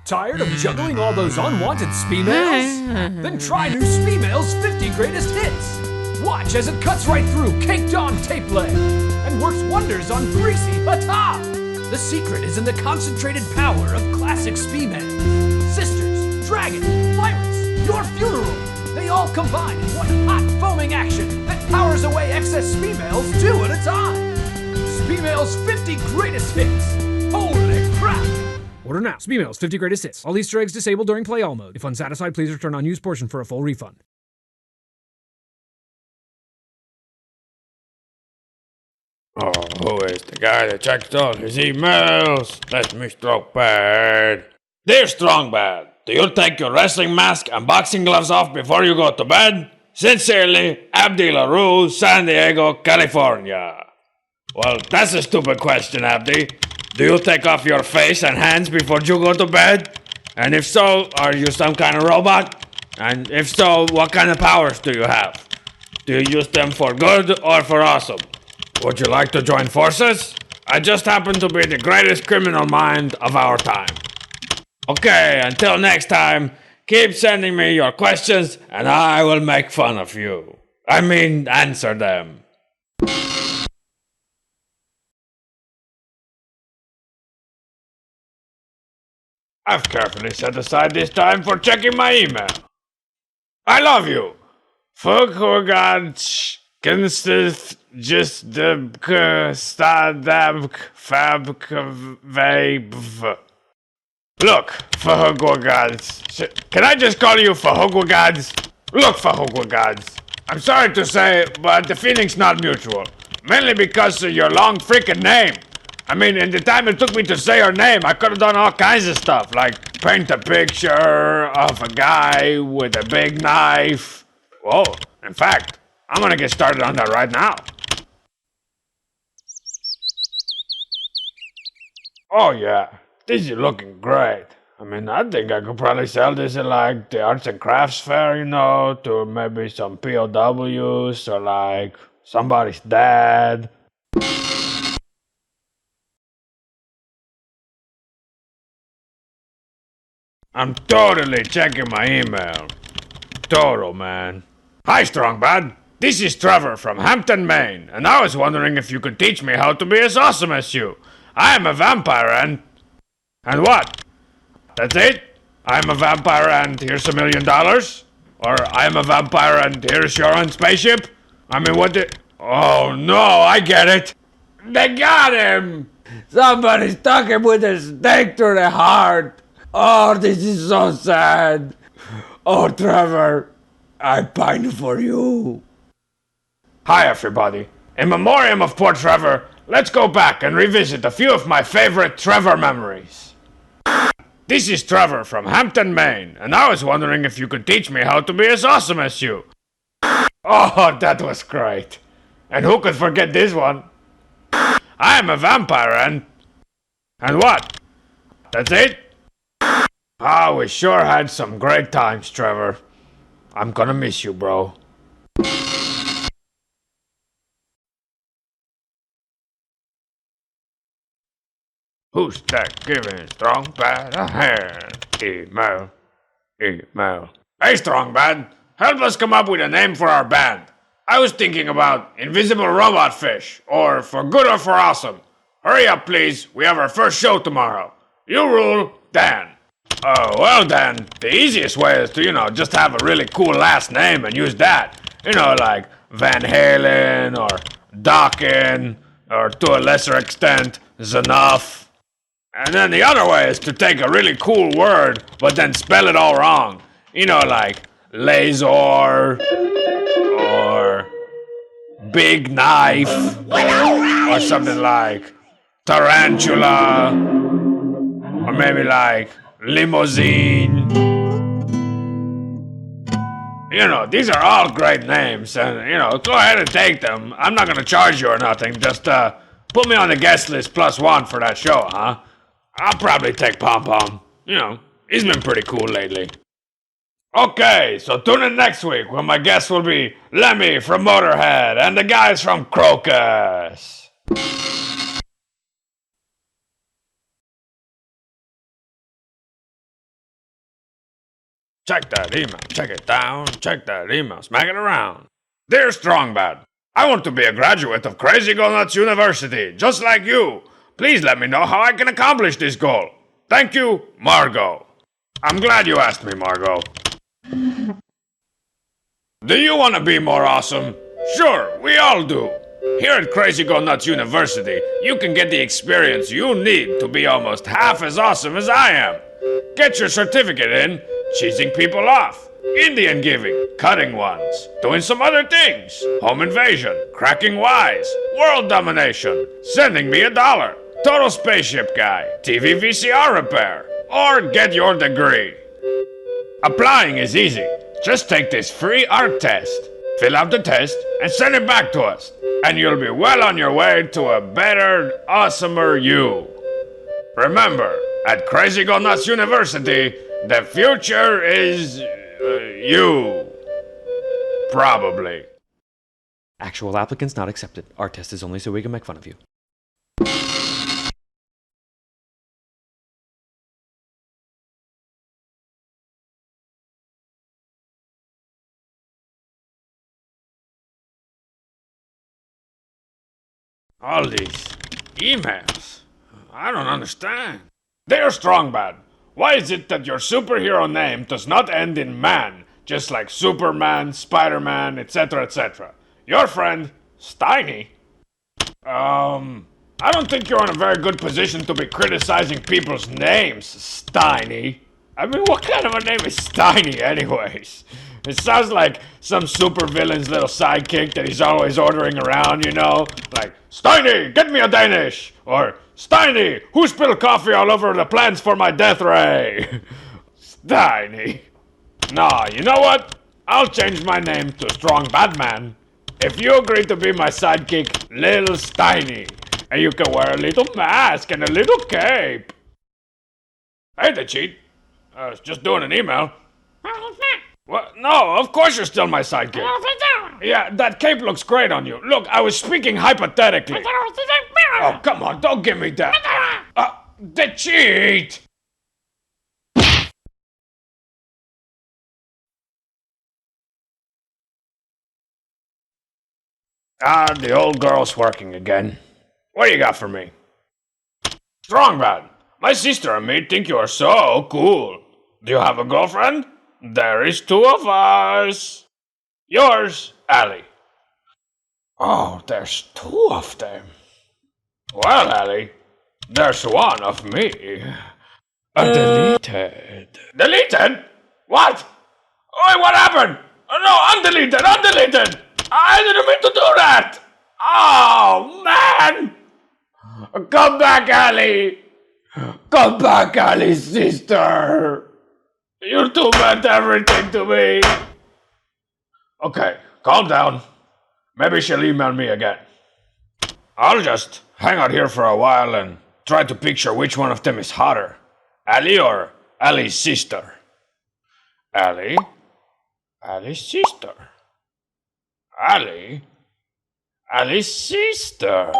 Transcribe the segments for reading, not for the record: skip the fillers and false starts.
Tired of juggling all those unwanted Spemails? Then try new Spemails 50 Greatest Hits. Watch as it cuts right through caked on tape leg and works wonders on greasy hata. The secret is in the concentrated power of classic Spemail. Sisters, dragon, pirates, your funeral. They all combine in one hot foaming action that powers away excess Spemails 2 at a time. Spemails 50 Greatest Hits. Holy crap! Order now. Spemails 50 Greatest Hits. All Easter eggs disabled during play all mode. If unsatisfied, please return unused portion for a full refund. Oh, who is the guy that checks all his emails? Let me Strong Bad. Dear Strong Bad, do you take your wrestling mask and boxing gloves off before you go to bed? Sincerely, Abdi LaRue, San Diego, California. Well, that's a stupid question, Abdi. Do you take off your face and hands before you go to bed? And if so, are you some kind of robot? And if so, what kind of powers do you have? Do you use them for good or for awesome? Would you like to join forces? I just happen to be the greatest criminal mind of our time. Okay, until next time, keep sending me your questions and I will make fun of you. I mean, answer them. I've carefully set aside this time for checking my email. I love you. Just the stadabk fabk. Look, Fahugwagads. Can I just call you Fahugwagads? Look, Fahugwagads. I'm sorry to say, but the feeling's not mutual. Mainly because of your long freaking name. I mean, in the time it took me to say your name, I could have done all kinds of stuff, like paint a picture of a guy with a big knife. Whoa, in fact, I'm gonna get started on that right now. Oh yeah, this is looking great. I mean, I think I could probably sell this at like the arts and crafts fair, you know, to maybe some POWs or like somebody's dad. I'm totally checking my email. Total, man. Hi, Strong Bad. This is Trevor from Hampton, Maine, and I was wondering if you could teach me how to be as awesome as you. I am a vampire and... And what? That's it? I am a vampire and here's $1 million? Or I am a vampire and here's your own spaceship? I mean, what the... Oh no, I get it. They got him! Somebody stuck him with a stake through the heart. Oh, this is so sad. Oh, Trevor, I pine for you. Hi, everybody. In memoriam of poor Trevor, let's go back and revisit a few of my favorite Trevor memories. This is Trevor from Hampton, Maine, and I was wondering if you could teach me how to be as awesome as you. Oh, that was great. And who could forget this one? I am a vampire and... And what? That's it? Ah, we sure had some great times, Trevor. I'm gonna miss you, bro. Who's that giving Strong Bad a hand? Email. Hey, Strong Bad, help us come up with a name for our band. I was thinking about Invisible Robot Fish, or For Good or For Awesome. Hurry up, please. We have our first show tomorrow. You rule, Dan. Oh, well then, the easiest way is to, just have a really cool last name and use that. Like Van Halen or Dawkins, or to a lesser extent, Zanoff. And then the other way is to take a really cool word, but then spell it all wrong. Like Lazor, or Big Knife, or something like Tarantula, or maybe like Limousine. These are all great names, and, go ahead and take them. I'm not gonna charge you or nothing, just, put me on the guest list +1 for that show, huh? I'll probably take Pom Pom. He's been pretty cool lately. Okay, so tune in next week when my guest will be Lemmy from Motorhead and the guys from Crocus. Check that email. Check it down. Check that email. Smack it around. Dear Strong Bad, I want to be a graduate of Crazy Go Nuts University, just like you. Please let me know how I can accomplish this goal. Thank you, Margot. I'm glad you asked me, Margot. Do you want to be more awesome? Sure, we all do. Here at Crazy Go Nuts University, you can get the experience you need to be almost half as awesome as I am. Get your certificate in cheesing people off, Indian giving, cutting ones, doing some other things, home invasion, cracking wise, world domination, sending me $1, total spaceship guy, TV VCR repair, or get your degree. Applying is easy. Just take this free art test, fill out the test, and send it back to us, and you'll be well on your way to a better, awesomer you. Remember, at Crazy Go Nuts University, the future is you. Probably. Actual applicants not accepted. Our test is only so we can make fun of you. All these emails. I don't understand. Dear Strong Bad, why is it that your superhero name does not end in man, just like Superman, Spider-Man, etc., etc.? Your friend, Steiny. I don't think you're in a very good position to be criticizing people's names, Steiny. I mean, what kind of a name is Steiny, anyways? It sounds like some supervillain's little sidekick that he's always ordering around, you know? Like, Steiny, get me a Danish! Or, Steiny, who spilled coffee all over the plans for my death ray? Steiny. Nah, you know what? I'll change my name to Strong Badman. If you agree to be my sidekick, Little Steiny, and you can wear a little mask and a little cape. Hey, the cheat. I was just doing an email. What? No, of course you're still my sidekick. Yeah, that cape looks great on you. Look, I was speaking hypothetically. Oh, come on, don't give me that. The cheat! The old girl's working again. What do you got for me? Strong Bad, my sister and me think you are so cool. Do you have a girlfriend? There is 2 of us. Yours, Allie. Oh, there's 2 of them. Well, Allie, there's 1 of me. Deleted. Deleted? What? Wait, what happened? No, undeleted, undeleted. I didn't mean to do that. Oh, man. Come back, Allie. Come back, Allie's sister. You 2 meant everything to me. Okay, calm down. Maybe she'll email me again. I'll just hang out here for a while and try to picture which one of them is hotter. Allie or Allie's sister? Allie? Allie's sister. Allie? Allie's sister.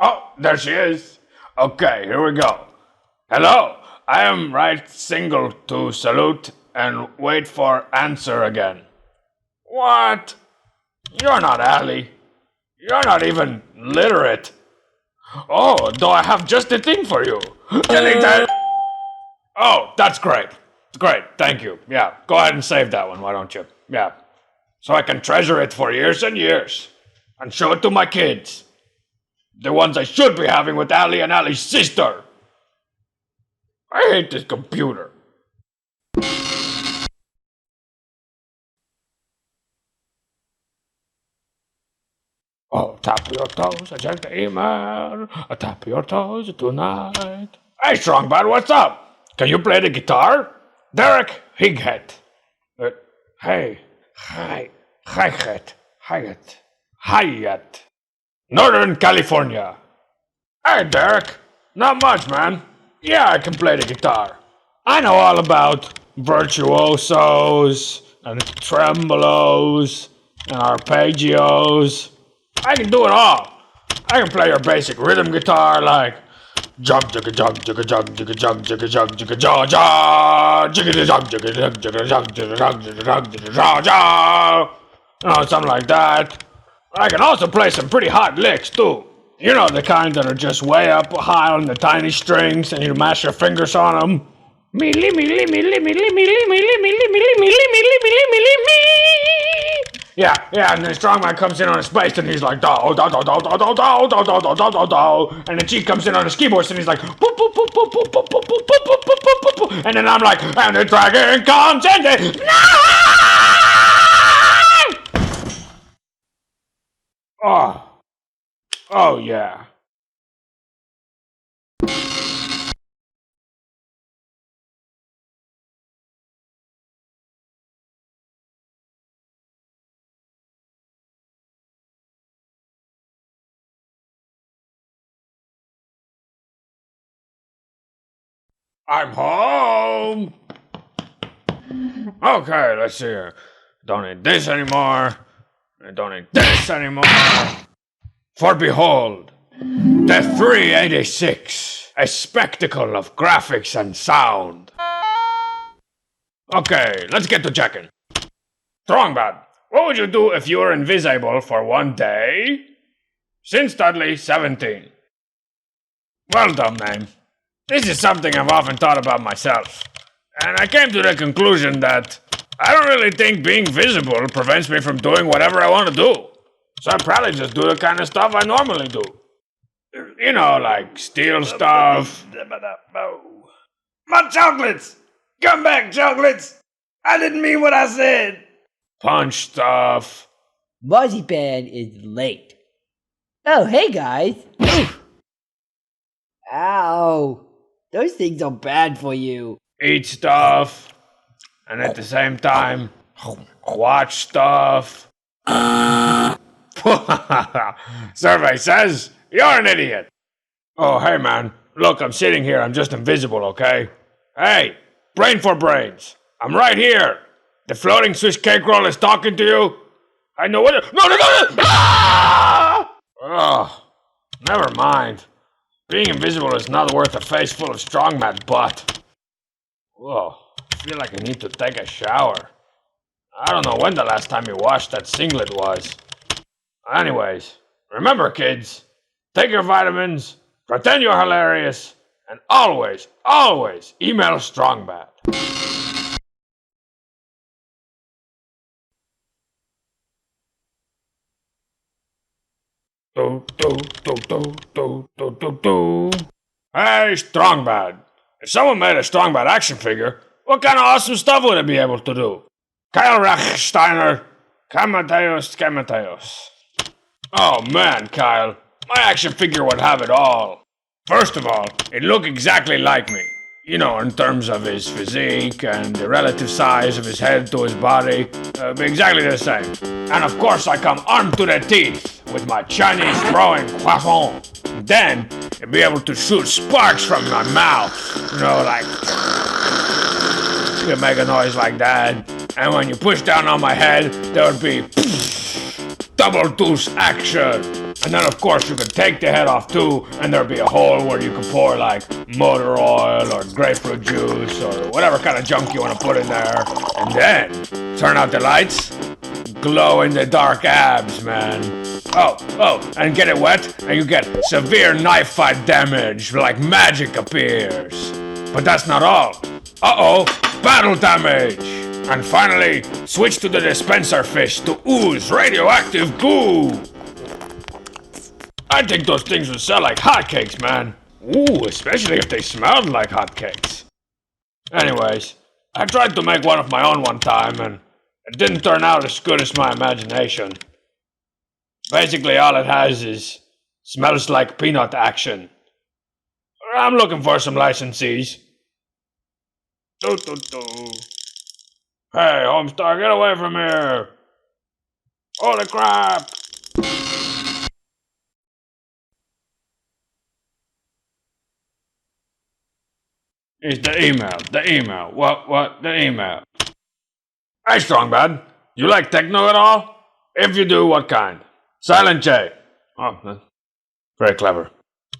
Oh, there she is. Okay, here we go. Hello. I am right single to salute and wait for answer again. What? You're not Allie. You're not even literate. Oh, though I have just the thing for you. Deleted. Oh, that's great. Great, thank you. Yeah, go ahead and save that one, why don't you? Yeah. So I can treasure it for years and years. And show it to my kids. The ones I should be having with Allie and Allie's sister. I hate this computer. Oh, tap your toes, I check the email. I tap your toes tonight. Hey, Strong Bad, what's up? Can you play the guitar? Derek Highead. Hey, Hyatt. Northern California. Hey, Derek. Not much, man. Yeah, I can play the guitar. I know all about virtuosos and tremolos and arpeggios. I can do it all. I can play your basic rhythm guitar like Jump, jigga, jump, jigga, jump, jigga, jump, jigga, jump, jigga, jaw, jaw, jigga, jump, jigga, jump, jigga, jump, jigga, jump, jigga, jump, jigga, jaw, jaw. Something like that. I can also play some pretty hot licks too. You know, the kind that are just way up high on the tiny strings and you mash your fingers on them. Me, me, me, me, me, me, me, me, me, me, me, me, me. Yeah, and then Strongman comes in on his bass and he's like, do, do, do, do, do, do, do, do, do, do, do, do. And then G comes in on his keyboards and he's like, boop, boop, boop, boop, boop, boop, boop, boop, boop, boop, boop, boop. And then I'm like, and the dragon comes and then, oh yeah. I'm home. Okay, let's see here. Don't need this anymore. I don't need this anymore. For behold, the 386, a spectacle of graphics and sound. Okay, let's get to checking. Strongbad, what would you do if you were invisible for one day? Since Dudley, 17. Well done, man. This is something I've often thought about myself, and I came to the conclusion that I don't really think being visible prevents me from doing whatever I want to do. So I probably just do the kind of stuff I normally do. You know, like steal stuff. My chocolates! Come back, chocolates! I didn't mean what I said! Punch stuff. Marzipan is late. Oh, hey guys! Ow! Those things are bad for you. Eat stuff. And at the same time, watch stuff. Survey says you're an idiot. Oh, hey man. Look, I'm sitting here. I'm just invisible, okay? Hey, brain for brains. I'm right here. The floating Swiss cake roll is talking to you. I know what. No! Ah! Oh, never mind. Being invisible is not worth a face full of strongman butt. Whoa, I feel like I need to take a shower. I don't know when the last time you washed that singlet was. Anyways, remember kids, take your vitamins, pretend you're hilarious, and always, always email Strongbad. Hey, Strongbad. If someone made a Strongbad action figure, what kind of awesome stuff would it be able to do? Kyle Rachsteiner, Kamateos. Oh man, Kyle, my action figure would have it all. First of all, it'd look exactly like me. You know, in terms of his physique and the relative size of his head to his body, be exactly the same. And of course I come armed to the teeth with my Chinese throwing croissant. Then, it'd be able to shoot sparks from my mouth. You know, like, you make a noise like that. And when you push down on my head, there would be double deuce action. And then of course you could take the head off too, and there'd be a hole where you could pour like motor oil or grapefruit juice or whatever kind of junk you want to put in there. And then, turn out the lights, glow in the dark abs, man. Oh, and get it wet, and you get severe knife fight damage, like magic appears. But that's not all. Uh-oh, battle damage! And finally, switch to the dispenser fish to ooze radioactive goo! I think those things would sell like hotcakes, man. Ooh, especially if they smelled like hotcakes. Anyways, I tried to make one of my own one time, and it didn't turn out as good as my imagination. Basically, all it has is smells like peanut action. I'm looking for some licensees. Hey, Homestar, get away from here! Holy crap! It's the email. What? The email. Hey, Strongbad, you like techno at all? If you do, what kind? Silent J. Oh, that's very clever.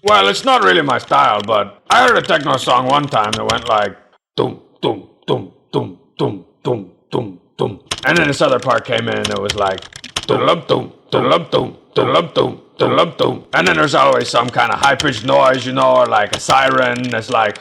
Well, it's not really my style, but I heard a techno song one time that went like dum dum dum dum dum dum dum dum, and then this other part came in and it was like dum dum dum dum dum dum dum, and then there's always some kind of high-pitched noise, you know, or like a siren that's like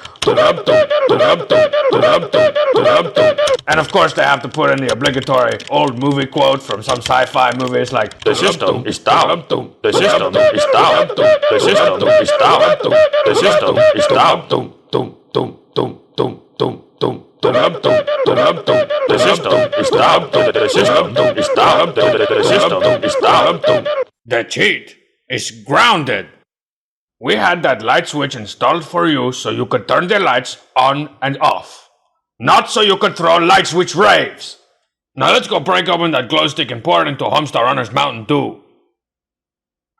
and of course they have to put in the obligatory old movie quote from some sci-fi movie. It's like the system is down, the system is down, the system is down, the system is down, the system is down, the system is down, the system is down. The cheat is grounded. We had that light switch installed for you so you could turn the lights on and off. Not so you could throw light switch raves. Now let's go break open that glow stick and pour it into Homestar Runner's Mountain Dew.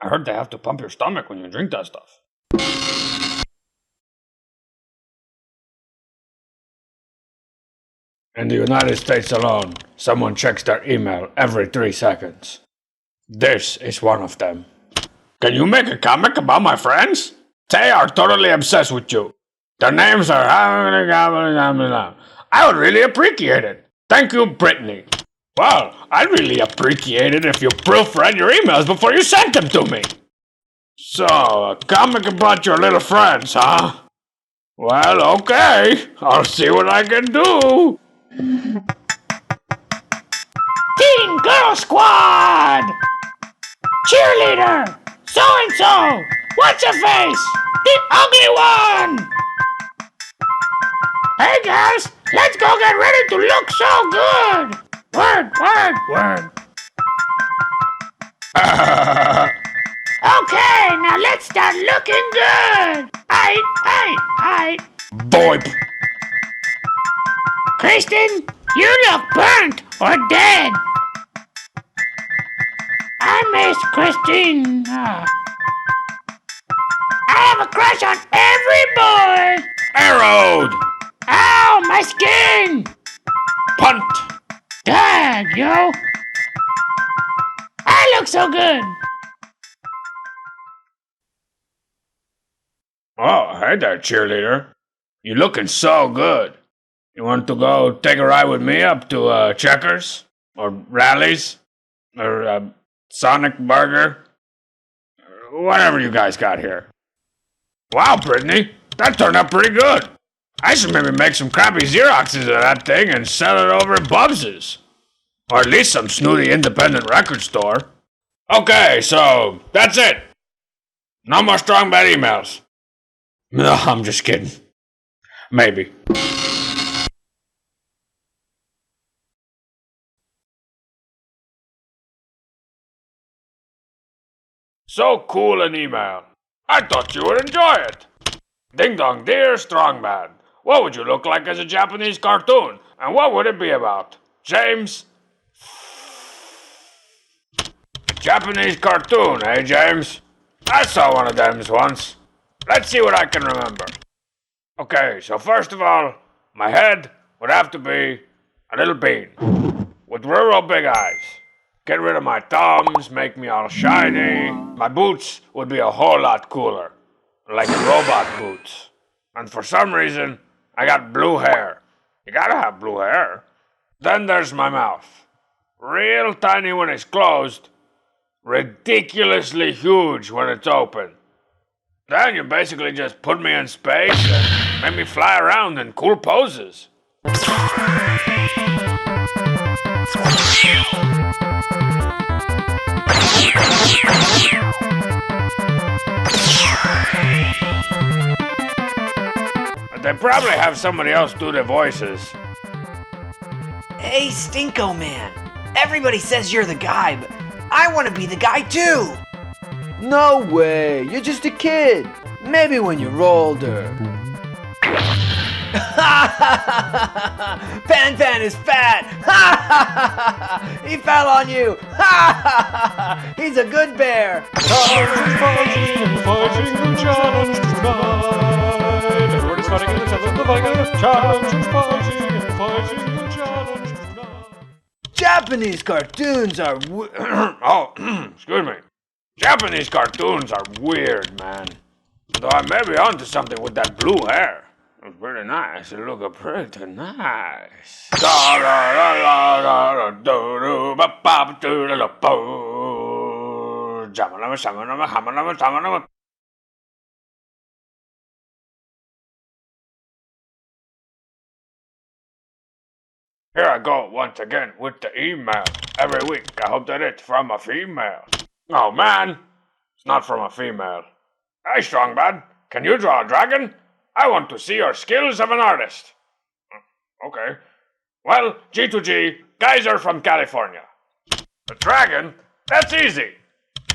I heard they have to pump your stomach when you drink that stuff. In the United States alone, someone checks their email every 3 seconds. This is one of them. Can you make a comic about my friends? They are totally obsessed with you. Their names are... I would really appreciate it. Thank you, Brittany. Well, I'd really appreciate it if you proofread your emails before you sent them to me. So, a comic about your little friends, huh? Well, okay. I'll see what I can do. Teen Girl Squad! Cheerleader! So-and-so! What's your face? The ugly one! Hey guys, let's go get ready to look so good! Word. Okay, now let's start looking good! Aight. Boip. Kristen, you look burnt or dead. I miss Christine. I have a crush on every boy. Arrowed. Ow, my skin. Punt. Dag, yo. I look so good. Oh, hey there, cheerleader. You looking so good. You want to go take a ride with me up to Checkers? Or Rallies? Or Sonic Burger? Whatever you guys got here. Wow, Brittany, that turned out pretty good. I should maybe make some crappy Xeroxes of that thing and sell it over at Bubs's. Or at least some snooty independent record store. Okay, so that's it. No more Strong Bad emails. No, I'm just kidding. Maybe. So cool an email. I thought you would enjoy it. Ding dong, dear Strong Bad. What would you look like as a Japanese cartoon? And what would it be about? James? Japanese cartoon, eh, James? I saw one of them once. Let's see what I can remember. Okay, so first of all, my head would have to be a little bean with real big eyes. Get rid of my thumbs, make me all shiny. My boots would be a whole lot cooler, like robot boots. And for some reason, I got blue hair. You gotta have blue hair. Then there's my mouth. Real tiny when it's closed, ridiculously huge when it's open. Then you basically just put me in space and make me fly around in cool poses. They probably have somebody else do the voices. Hey, Stinko Man. Everybody says you're the guy, but I want to be the guy too. No way, you're just a kid. Maybe when you're older. Pan is fat. He fell on you. He's a good bear. Japanese cartoons are Oh, excuse me. Japanese cartoons are weird, man. Though I may be onto something with that blue hair. It's pretty nice. It looks pretty nice. Here I go once again with the email. Every week I hope that it's from a female. Oh man, it's not from a female. Hey Strong Bad, can you draw a dragon? I want to see your skills of an artist. Okay. Well, G2G, guys are from California. A dragon? That's easy.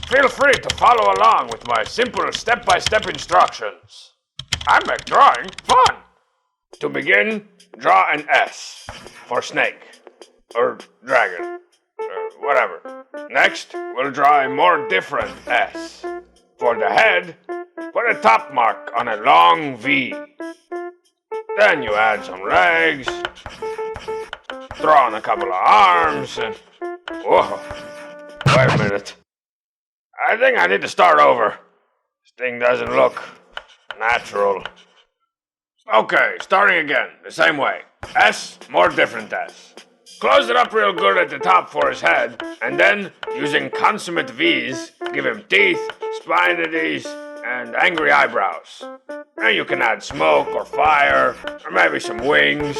Feel free to follow along with my simple step-by-step instructions. I make drawing fun. To begin, draw an S for snake, or dragon, or whatever. Next, we'll draw a more different S. For the head, put a top mark on a long V. Then you add some legs, throw on a couple of arms, and... Whoa, wait a minute. I think I need to start over. This thing doesn't look natural. Okay, starting again, the same way. S, more different S. Close it up real good at the top for his head, and then, using consummate V's, give him teeth, spinities, and angry eyebrows. And you can add smoke or fire, or maybe some wings.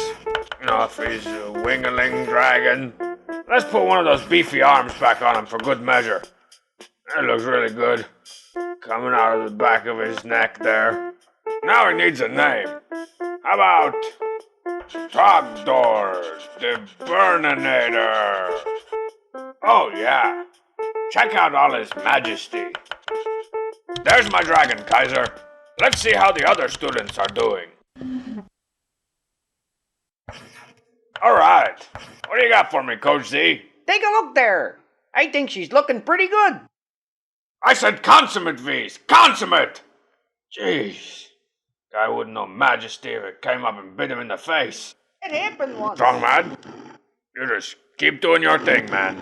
You know, if he's a wingaling dragon. Let's put one of those beefy arms back on him for good measure. That looks really good. Coming out of the back of his neck there. Now he needs a name. How about Trogdor, the Burninator? Oh yeah, check out all his majesty. There's my dragon, Kaiser. Let's see how the other students are doing. Alright, what do you got for me, Coach Z? Take a look there. I think she's looking pretty good. I said consummate, V's. Consummate! Jeez. Guy wouldn't know majesty if it came up and bit him in the face. It happened once. Strong man, you just keep doing your thing, man.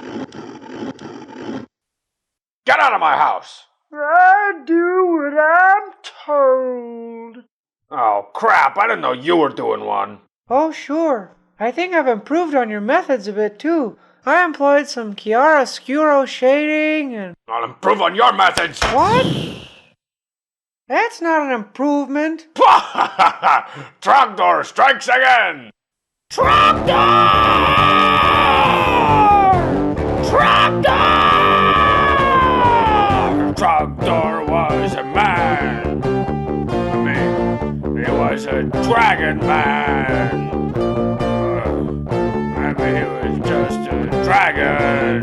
Get out of my house! I do what I'm told. Oh, crap, I didn't know you were doing one. Oh, sure. I think I've improved on your methods a bit, too. I employed some chiaroscuro shading and... I'll improve on your methods! What? That's not an improvement. Trogdor strikes again! Trogdor! Trogdor! Trogdor was a man. I mean, he was a dragon man. Maybe he was just a dragon.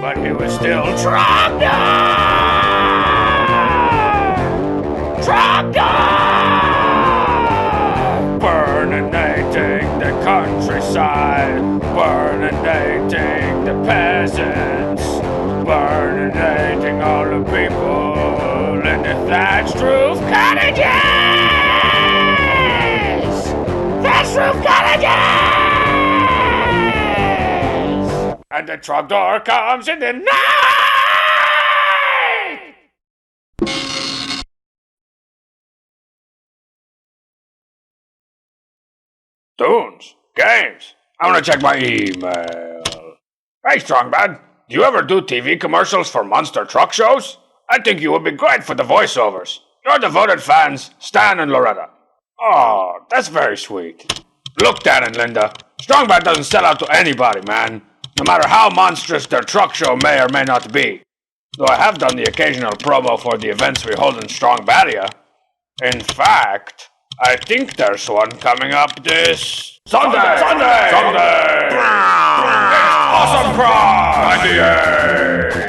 But he was still Trogdor! Burninating the countryside, burninating the peasants, burninating all the people in the thatched roof cottages! Thatched roof cottages! And the Trogdor comes in the night! Tunes, games. I want to check my email. Hey, Strongbad, do you ever do TV commercials for monster truck shows? I think you would be great for the voiceovers. Your devoted fans, Stan and Loretta. Oh, that's very sweet. Look, Dan and Linda, Strongbad doesn't sell out to anybody, man. No matter how monstrous their truck show may or may not be. Though I have done the occasional promo for the events we hold in Strong Badia. In fact, I think there's one coming up this Sunday! Awesome Cross! 98!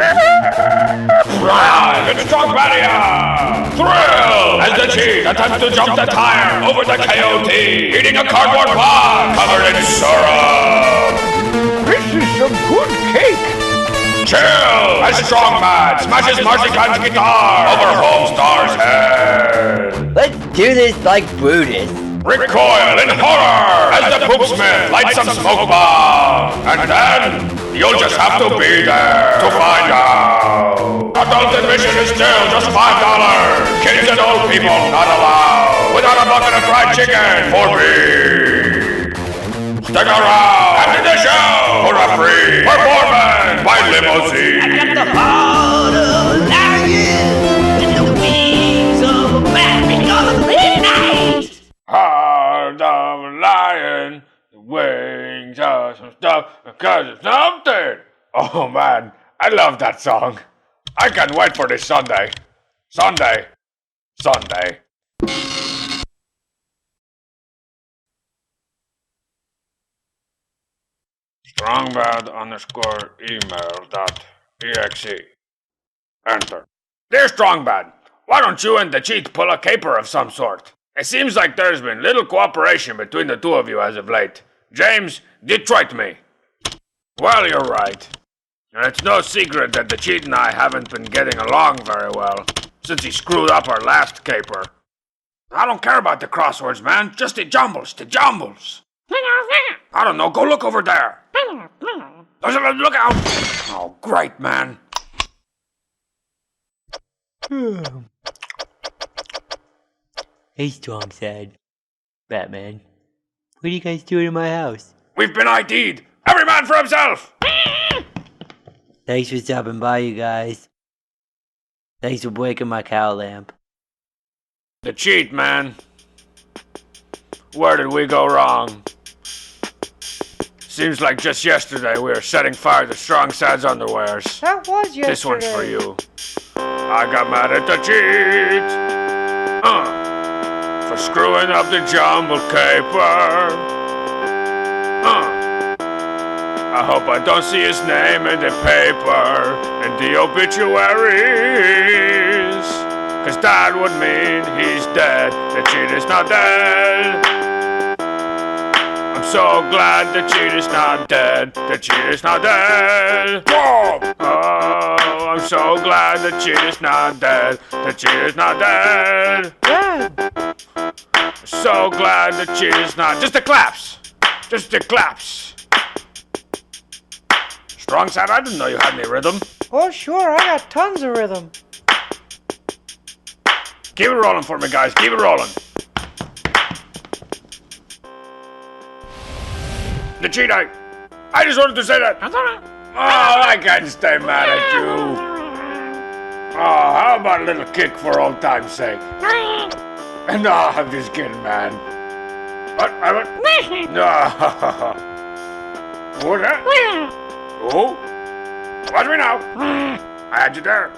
Live in Strong Badia! Thrill as the cheese attempts to jump the tire over the KOT, eating a cardboard box covered in syrup! This is some good cake. Chill as Strong Man smashes Marzipan's guitar over Homestar's head! Let's do this like Brutus. Recoil in horror as the poopsmith lights some smoke bomb, and then you'll just have to be there to find out. Adult admission is still just $5. Kids and old people not allowed. Without a bucket of fried chicken for free. Stick around after the show for a free performance by limousine. I got the heart of a lion and the wings of a bat because of midnight. Heart of a lion, the wings of some stuff because of something. Oh man, I love that song. I can't wait for this Sunday. Sunday. StrongBad_email.exe. Enter. Dear Strongbad, why don't you and the cheat pull a caper of some sort? It seems like there's been little cooperation between the two of you as of late. James, Detroit me. Well, you're right. And it's no secret that the cheat and I haven't been getting along very well since he screwed up our last caper. I don't care about the crosswords, man. Just the jumbles. I don't know. Go look over there. Look out. Oh, great, man. Hey, Strong said, Batman, what are you guys doing in my house? We've been ID'd. Every man for himself. Thanks for stopping by, you guys. Thanks for breaking my cow lamp. The cheat, man. Where did we go wrong? Seems like just yesterday we were setting fire to Strong Sad's underwears. That was yesterday. This one's for you. I got mad at the cheat. For screwing up the jumble caper. I hope I don't see his name in the paper, in the obituaries. Cause that would mean he's dead. The cheat is not dead. I'm so glad the cheat is not dead. The cheat is not dead. Oh, I'm so glad the cheat is not dead. The cheat is not dead. Dad. So glad the cheat is not. Just the claps. Strong Sad, I didn't know you had any rhythm. Oh, sure, I got tons of rhythm. Keep it rolling for me, guys. Keep it rolling. The cheat, I just wanted to say that. Oh, I can't stay mad at you. Oh, how about a little kick for old time's sake? No, I'm just kidding, man. What? No. What? Oh, watch me now. I had you there.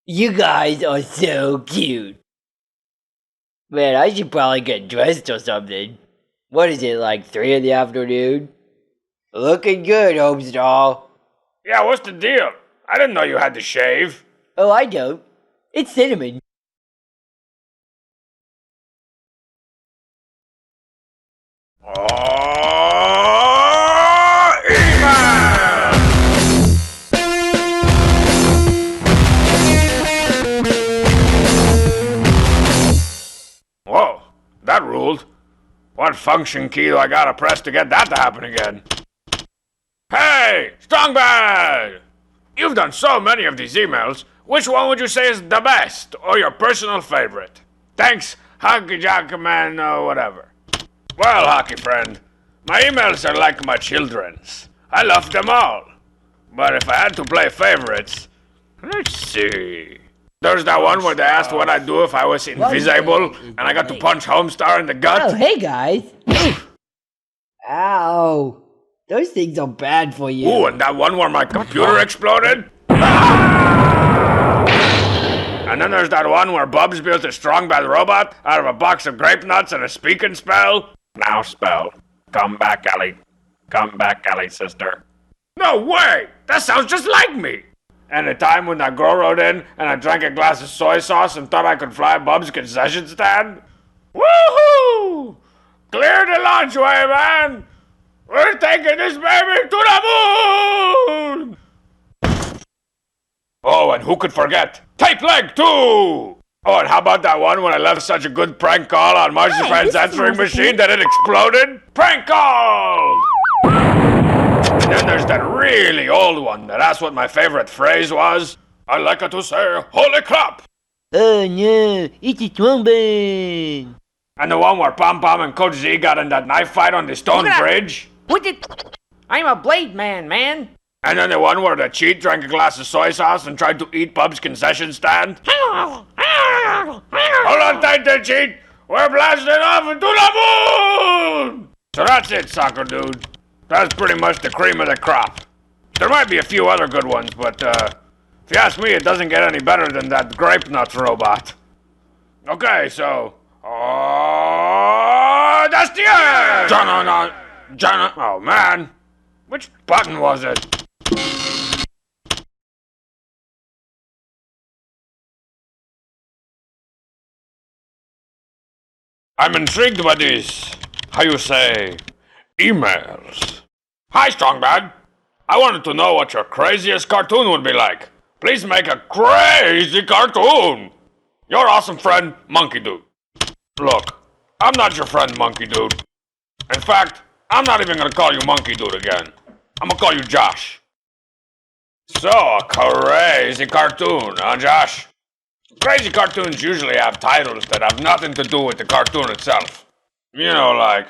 You guys are so cute. Man, I should probably get dressed or something. What is it, like 3 in the afternoon? Looking good, Homestar. Yeah, what's the deal? I didn't know you had to shave. Oh, I don't. It's cinnamon. Whoa, that ruled. What function key do I gotta press to get that to happen again? Hey, Strongbad! You've done so many of these emails. Which one would you say is the best, or your personal favorite? Thanks, Hockey Jockey Man, whatever. Well, hockey friend, my emails are like my children's. I love them all. But if I had to play favorites, let's see. There's that one where they asked what I'd do if I was invisible, and I got to punch Homestar in the gut. Oh, hey guys. Ow. Those things are bad for you. Ooh, and that one where my computer exploded. And then there's that one where Bubs built a strong bad robot out of a box of grape nuts and a speaking spell. Now spell. Come back, Ellie. Come back, Ellie, sister. No way! That sounds just like me! And the time when that girl wrote in and I drank a glass of soy sauce and thought I could fly Bub's concession stand. Woohoo! Clear the launchway, man! We're taking this baby to the moon! Oh, and who could forget? Tight leg, too! Oh, and how about that one when I left such a good prank call on Marzipan's answering machine that it exploded? Prank call! And then there's that really old one that asked what my favorite phrase was. I like it to say, holy crap! Oh no, it's a Strong Bad. And the one where Pom Pom and Coach Z got in that knife fight on the stone bridge. What did... I'm a blade man, man. And then the one where the cheat drank a glass of soy sauce and tried to eat Bub's concession stand. Hold on tight there, cheat! We're blasting off into the moon! So that's it, soccer dude. That's pretty much the cream of the crop. There might be a few other good ones, but if you ask me, it doesn't get any better than that grape nuts robot. Okay, so... Oh, that's the end! Oh man, which button was it? I'm intrigued by these, how you say, emails. Hi, Strong Bad. I wanted to know what your craziest cartoon would be like. Please make a crazy cartoon. Your awesome friend, Monkey Dude. Look, I'm not your friend, Monkey Dude. In fact, I'm not even gonna call you Monkey Dude again. I'm gonna call you Josh. So, a crazy cartoon, huh, Josh? Crazy cartoons usually have titles that have nothing to do with the cartoon itself. You know, like,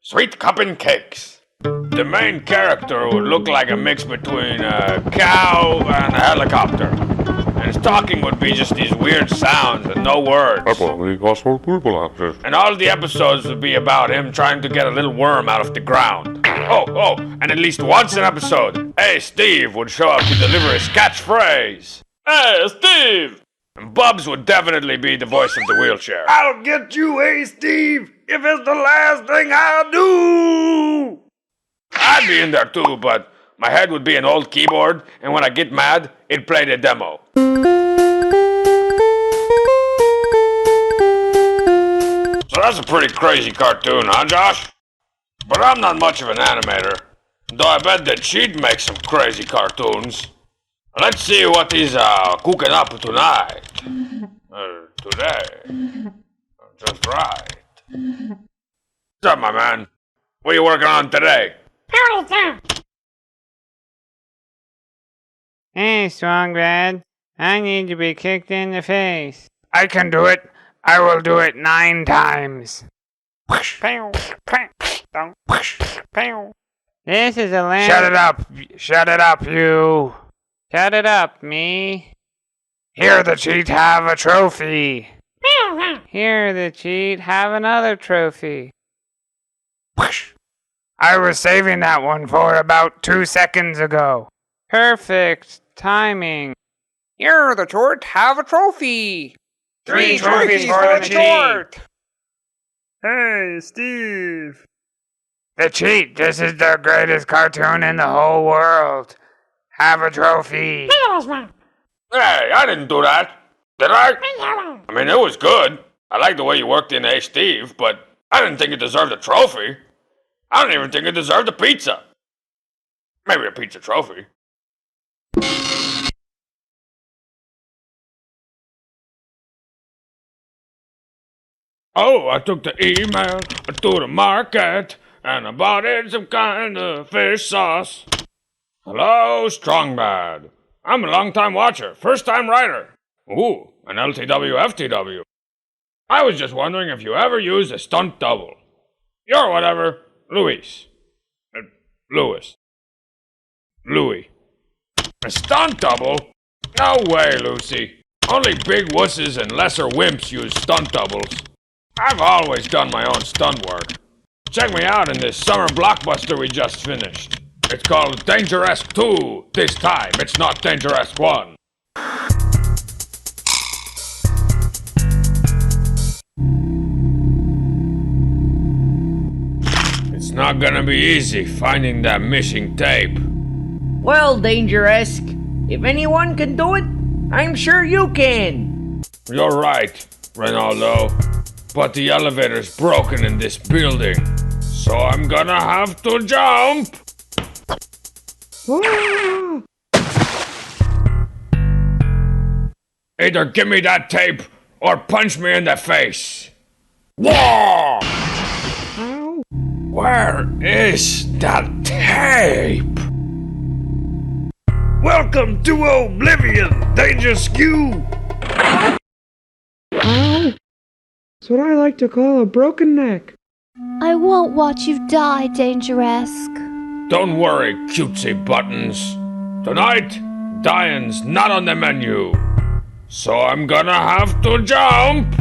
Sweet Cuppin' Cakes. The main character would look like a mix between a cow and a helicopter. And his talking would be just these weird sounds and no words. And all the episodes would be about him trying to get a little worm out of the ground. Oh, and at least once an episode, Hey Steve would show up to deliver his catchphrase. Hey Steve! And Bubs would definitely be the voice of the wheelchair. I'll get you, hey Steve, if it's the last thing I do! I'd be in there too, but my head would be an old keyboard, and when I get mad, it'd play the demo. So that's a pretty crazy cartoon, huh, Josh? But I'm not much of an animator, though I bet that she'd make some crazy cartoons. Let's see what he's cooking up tonight. Today. Just right. What's up, my man? What are you working on today? Hey, Strong Bad. I need to be kicked in the face. I can do it. I will do it 9 times. This is a land... Shut it up. Shut it up, you. Shut it up, me. Here the cheat have a trophy. Here, the cheat, have another trophy. I was saving that one for about 2 seconds ago. Perfect timing. Here the cheat have a trophy. 3 trophies for the cheat. Hey, Steve. The cheat, this is the greatest cartoon in the whole world. Have a trophy. Hey, I didn't do that. Did I? I mean, it was good. I like the way you worked in, Hey Steve, but I didn't think it deserved a trophy. I don't even think it deserved a pizza. Maybe a pizza trophy. Oh, I took the email to the market and I bought in some kind of fish sauce. Hello, Strong Bad. I'm a long-time watcher, first-time writer. Ooh, an LTW FTW. I was just wondering if you ever use a stunt double. You're whatever, Louis. Louis. A stunt double? No way, Lucy. Only big wusses and lesser wimps use stunt doubles. I've always done my own stunt work. Check me out in this summer blockbuster we just finished. It's called Dangeresque 2. This time, it's not Dangeresque 1. It's not gonna be easy finding that missing tape. Well, Dangeresque, if anyone can do it, I'm sure you can. You're right, Ronaldo. But the elevator's broken in this building, so I'm gonna have to jump. Either give me that tape, or punch me in the face. Whoa! Where is that tape? Welcome to Oblivion, Dangeresque. That's what I like to call a broken neck. I won't watch you die, Dangeresque. Don't worry, cutesy buttons. Tonight, dying's not on the menu. So I'm gonna have to jump.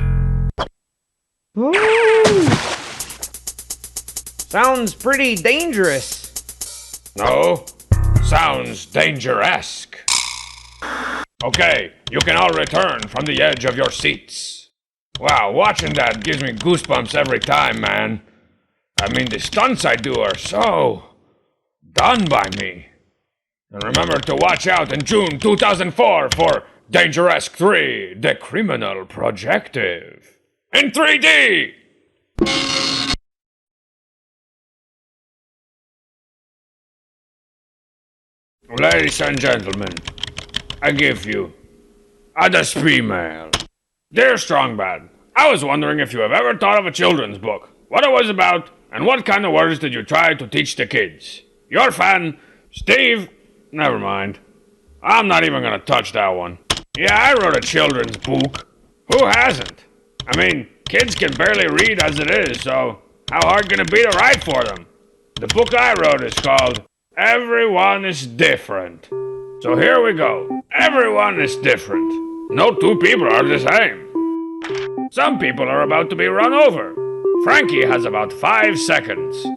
Oh! Sounds pretty dangerous. No, sounds dangeresque. Okay, you can all return from the edge of your seats. Wow, watching that gives me goosebumps every time, man. I mean, the stunts I do are so done by me. And remember to watch out in June 2004 for Dangeresque 3, The Criminal Projective. In 3D! Ladies and gentlemen, I give you a female. Dear Strong Bad, I was wondering if you have ever thought of a children's book, what it was about, and what kind of words did you try to teach the kids. Your fan, Steve. Never mind. I'm not even gonna touch that one. Yeah, I wrote a children's book. Who hasn't? I mean, kids can barely read as it is, so how hard can it be to write for them? The book I wrote is called Everyone is Different. So here we go. Everyone is different. No two people are the same. Some people are about to be run over. Frankie has about 5 seconds.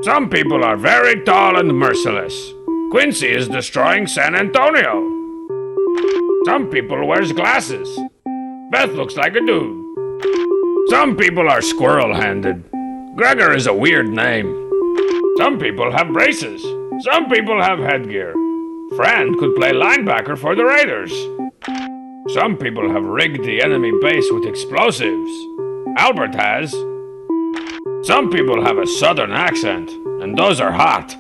Some people are very tall and merciless. Quincy is destroying San Antonio. Some people wears glasses. Beth looks like a dude. Some people are squirrel-handed. Gregor is a weird name. Some people have braces. Some people have headgear. Fran could play linebacker for the Raiders. Some people have rigged the enemy base with explosives. Albert has. Some people have a southern accent, and those are hot.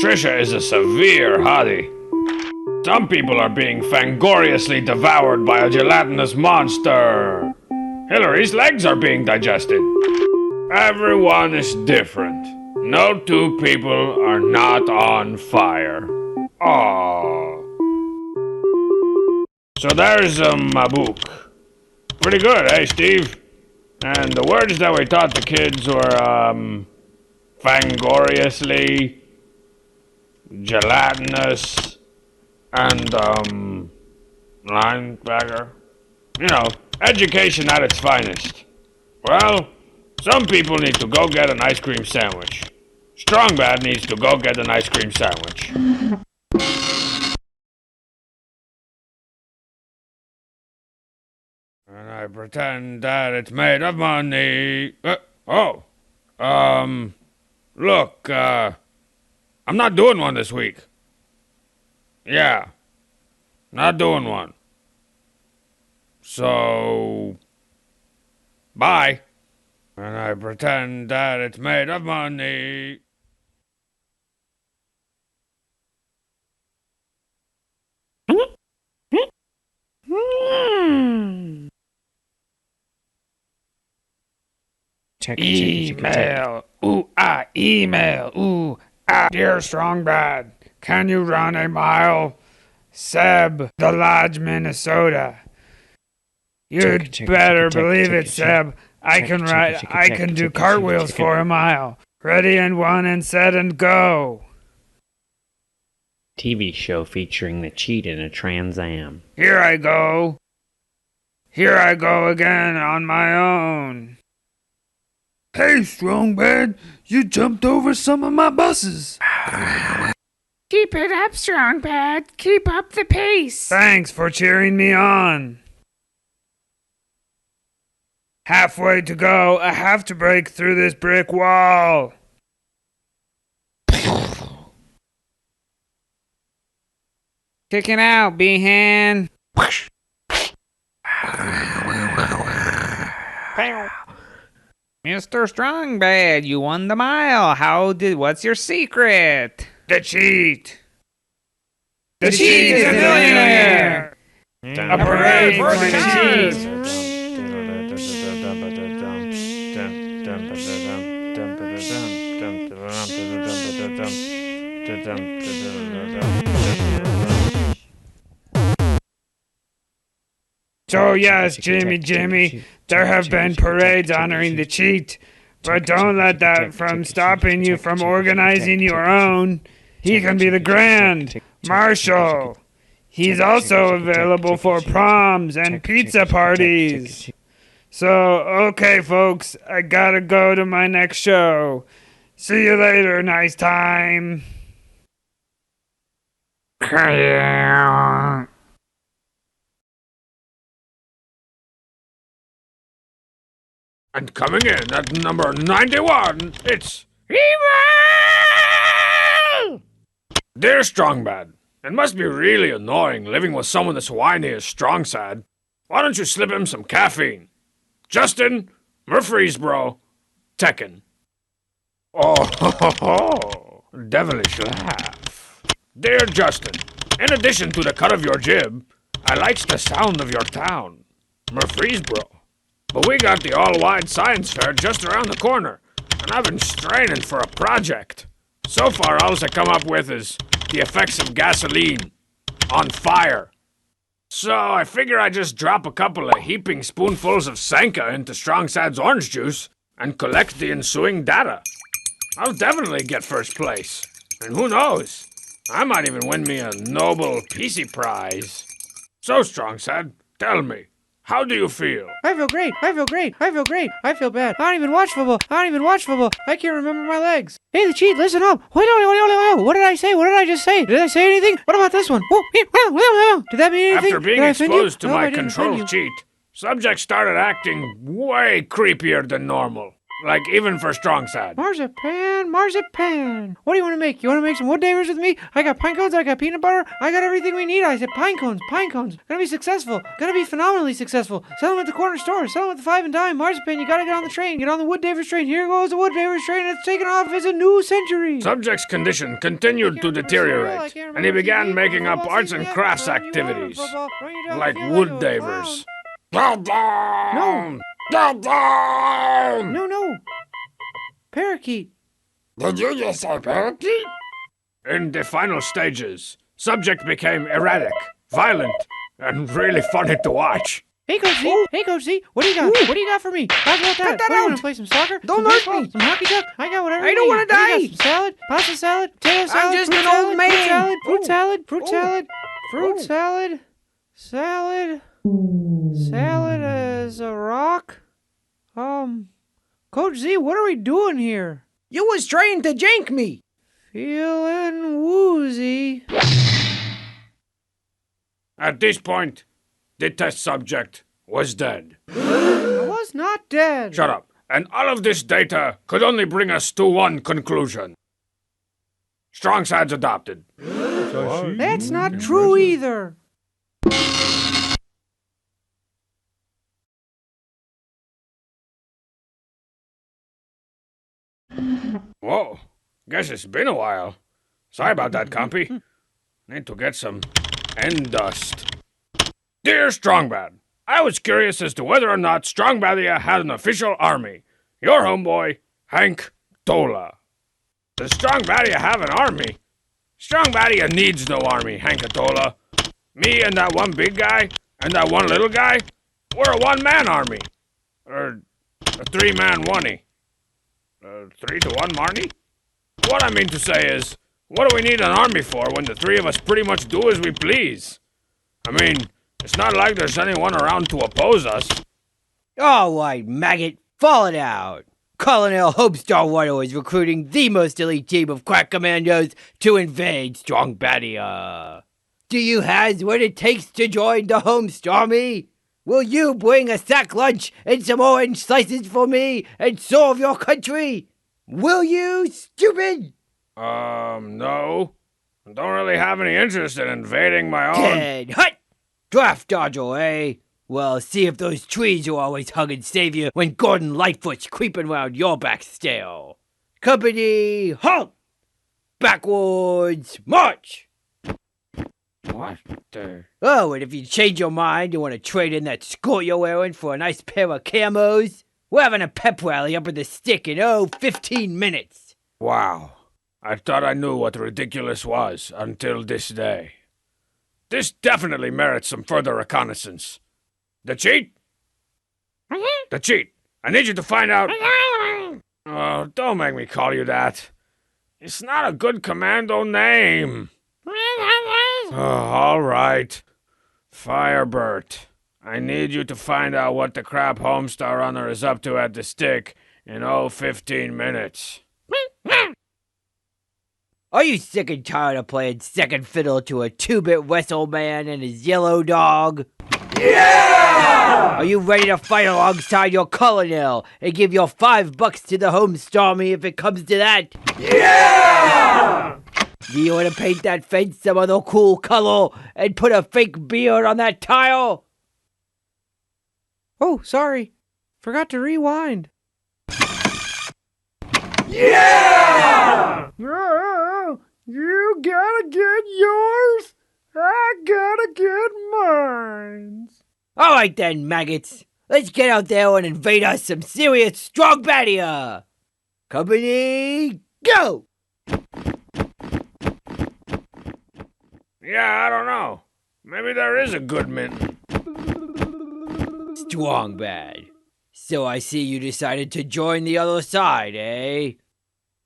Trisha is a severe hottie. Some people are being fangoriously devoured by a gelatinous monster. Hillary's legs are being digested. Everyone is different. No two people are not on fire. Aww. So there's my book. Pretty good, eh, Steve? And the words that we taught the kids were, fangoriously, gelatinous, and, linebacker. You know, education at its finest. Well, some people need to go get an ice cream sandwich. Strong Bad needs to go get an ice cream sandwich. And I pretend that it's made of money. Look, I'm not doing one this week. Yeah, not doing one. So, bye. And I pretend that it's made of money. Email. Ooh, email. Ooh, Dear Strong Bad, can you run a mile? Seb, the Lodge, Minnesota. You'd better believe it, Seb. I can do cartwheels for a mile. Ready and one and set and go. TV show featuring the cheat in a Trans Am. Here I go. Here I go again on my own. Hey, Strong Bad, you jumped over some of my buses. Keep it up, Strong Bad. Keep up the pace. Thanks for cheering me on. Halfway to go, I have to break through this brick wall. Kicking out, Behan. Mr. Strong Bad, you won the mile. What's your secret? The cheat. The cheat is a millionaire. A parade for the cheat. So yes, Jimmy, there have been parades honoring the cheat, but don't let that from stopping you from organizing your own. He can be the Grand Marshal. He's also available for proms and pizza parties. So, okay, folks, I gotta go to my next show. See you later, nice time. And coming in at number 91, it's Evil! Dear Strongbad, it must be really annoying living with someone as whiny as Strongsad. Why don't you slip him some caffeine? Justin, Murfreesboro, Tekken. Oh, ho, ho, ho. Devilish laugh. Dear Justin, in addition to the cut of your jib, I likes the sound of your town, Murfreesboro. But we got the all-wide science fair just around the corner, and I've been straining for a project. So far, all I come up with is the effects of gasoline on fire. So I figure I just drop a couple of heaping spoonfuls of Sanka into Strongsad's orange juice and collect the ensuing data. I'll definitely get first place. And who knows? I might even win me a Nobel PC Prize. So, Strongsad, tell me, how do you feel? I feel great. I feel great. I feel great. I feel bad. I don't even watch football. I can't remember my legs. Hey, the cheat, listen up. Wait. What did I say? What did I just say? Did I say anything? What about this one? Did that mean anything? After being exposed to my control cheat, subjects started acting way creepier than normal. Like, even for Strongsad. Marzipan. What do you want to make? You want to make some wood davers with me? I got pine cones, I got peanut butter, I got everything we need. I said pine cones. Gonna be successful. Gonna be phenomenally successful. Sell them at the corner store. Sell them at the 5 and dime. Marzipan, you gotta get on the train. Get on the wood davers train. Here goes the wood davers train. It's taking off as a new century. Subject's condition continued to deteriorate, and he began making up arts and crafts activities, like wood davers. No. No. Parakeet. Did you just say parakeet? In the final stages, subject became erratic, violent, and really funny to watch. Hey, Coach Z. What do you got? Ooh. What do you got for me? How's about that? Cut that What, you out. want to play some soccer? Don't some hurt baseball, me. Some hockey duck? I got whatever I you don't need. wanna What do you got? die. Some salad? Pasta salad? Potato salad? just fruit an salad, old man. Fruit salad? Ooh. Fruit salad? Salad as a rock? Coach Z, what are we doing here? You was trying to jank me. Feeling woozy. At this point, the test subject was dead. I was not dead. Shut up. And all of this data could only bring us to one conclusion. Strongsad's adopted. That's not true either. Whoa. Guess it's been a while. Sorry about that, compy. Need to get some end dust. Dear Strongbad, I was curious as to whether or not Strong Badia had an official army. Your homeboy, Hank Tola. Does Strong Badia have an army? Strong Badia needs no army, Hank Tola. Me and that one big guy and that one little guy, we're a one-man army. Or a three-man oney. 3-to-1 Marnie? What I mean to say is, what do we need an army for when the three of us pretty much do as we please? I mean, it's not like there's anyone around to oppose us. All right, maggot, fall it out. Colonel Homestar Water is recruiting the most elite team of crack commandos to invade Strong Badia. Do you have what it takes to join the Homestar Army? Will you bring a sack lunch and some orange slices for me and serve your country? Will you, stupid? No. I don't really have any interest in invading my own. Dead. Hut! Draft dodger, eh? Well, see if those trees will always hug and save you when Gordon Lightfoot's creeping round your back stale. Company, halt! Backwards, march! What the... Oh, and if you change your mind, you want to trade in that skirt you're wearing for a nice pair of camos? We're having a pep rally up at the stick in, 15 minutes. Wow. I thought I knew what ridiculous was until this day. This definitely merits some further reconnaissance. The cheat? The cheat. I need you to find out... Oh, don't make me call you that. It's not a good commando name. Oh, all right. Firebird. I need you to find out what the crap Homestar runner is up to at the stick in 15 minutes. Are you sick and tired of playing second fiddle to a 2-bit whistle man and his yellow dog? Yeah! Are you ready to fight alongside your colonel and give your $5 to the Homestar if it comes to that? Yeah! Do you want to paint that fence some other cool color and put a fake beard on that tile? Oh, sorry. Forgot to rewind. Yeah! Oh, you gotta get yours. I gotta get mine. All right then, maggots. Let's get out there and invade us some serious Strong Badia. Company, go! Yeah, I don't know. Maybe there is a good mitten. Strong Bad. So I see you decided to join the other side, eh?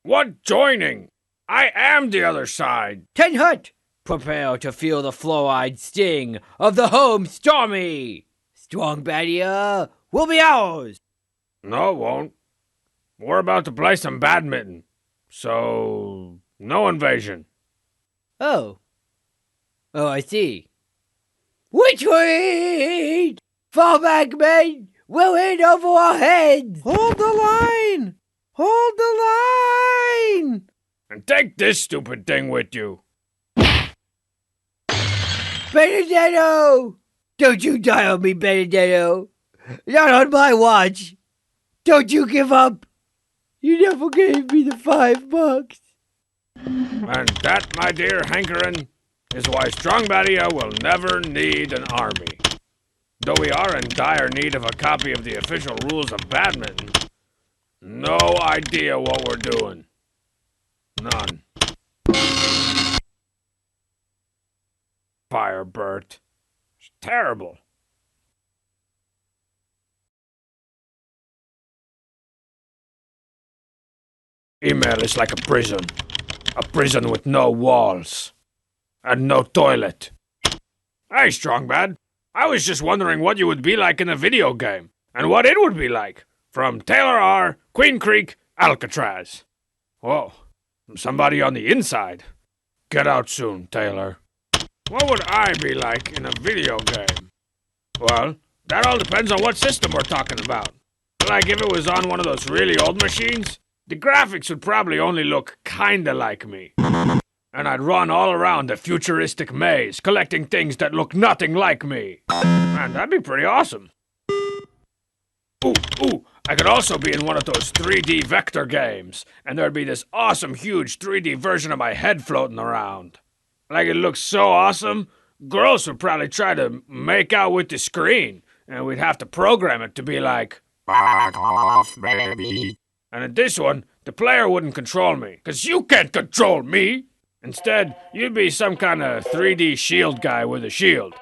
What joining? I am the other side. Ten Hut! Prepare to feel the fluoride sting of the Homestar. Strong Badia will be ours. No, it won't. We're about to play some badminton. So, no invasion. Oh. Oh, I see. Retreat! Fall back, men! We'll hit over our heads! Hold the line! Hold the line! And take this stupid thing with you. Benedetto! Don't you die on me, Benedetto! Not on my watch! Don't you give up! You never gave me the $5. And that, my dear hankerin', is why Strong Badia will never need an army. Though we are in dire need of a copy of the official rules of badminton, no idea what we're doing. None. Firebird. It's terrible. Email is like a prison with no walls. And no toilet. Hey, Strongbad. I was just wondering what you would be like in a video game, and what it would be like. From Taylor R., Queen Creek, Alcatraz. Whoa, somebody on the inside. Get out soon, Taylor. What would I be like in a video game? Well, that all depends on what system we're talking about. Like if it was on one of those really old machines, the graphics would probably only look kinda like me. And I'd run all around the futuristic maze, collecting things that look nothing like me. Man, that'd be pretty awesome. Ooh, I could also be in one of those 3D vector games, and there'd be this awesome, huge 3D version of my head floating around. Like, it looks so awesome, girls would probably try to make out with the screen, and we'd have to program it to be like, back off, baby. And in this one, the player wouldn't control me, 'cause you can't control me! Instead, you'd be some kind of 3D shield guy with a shield.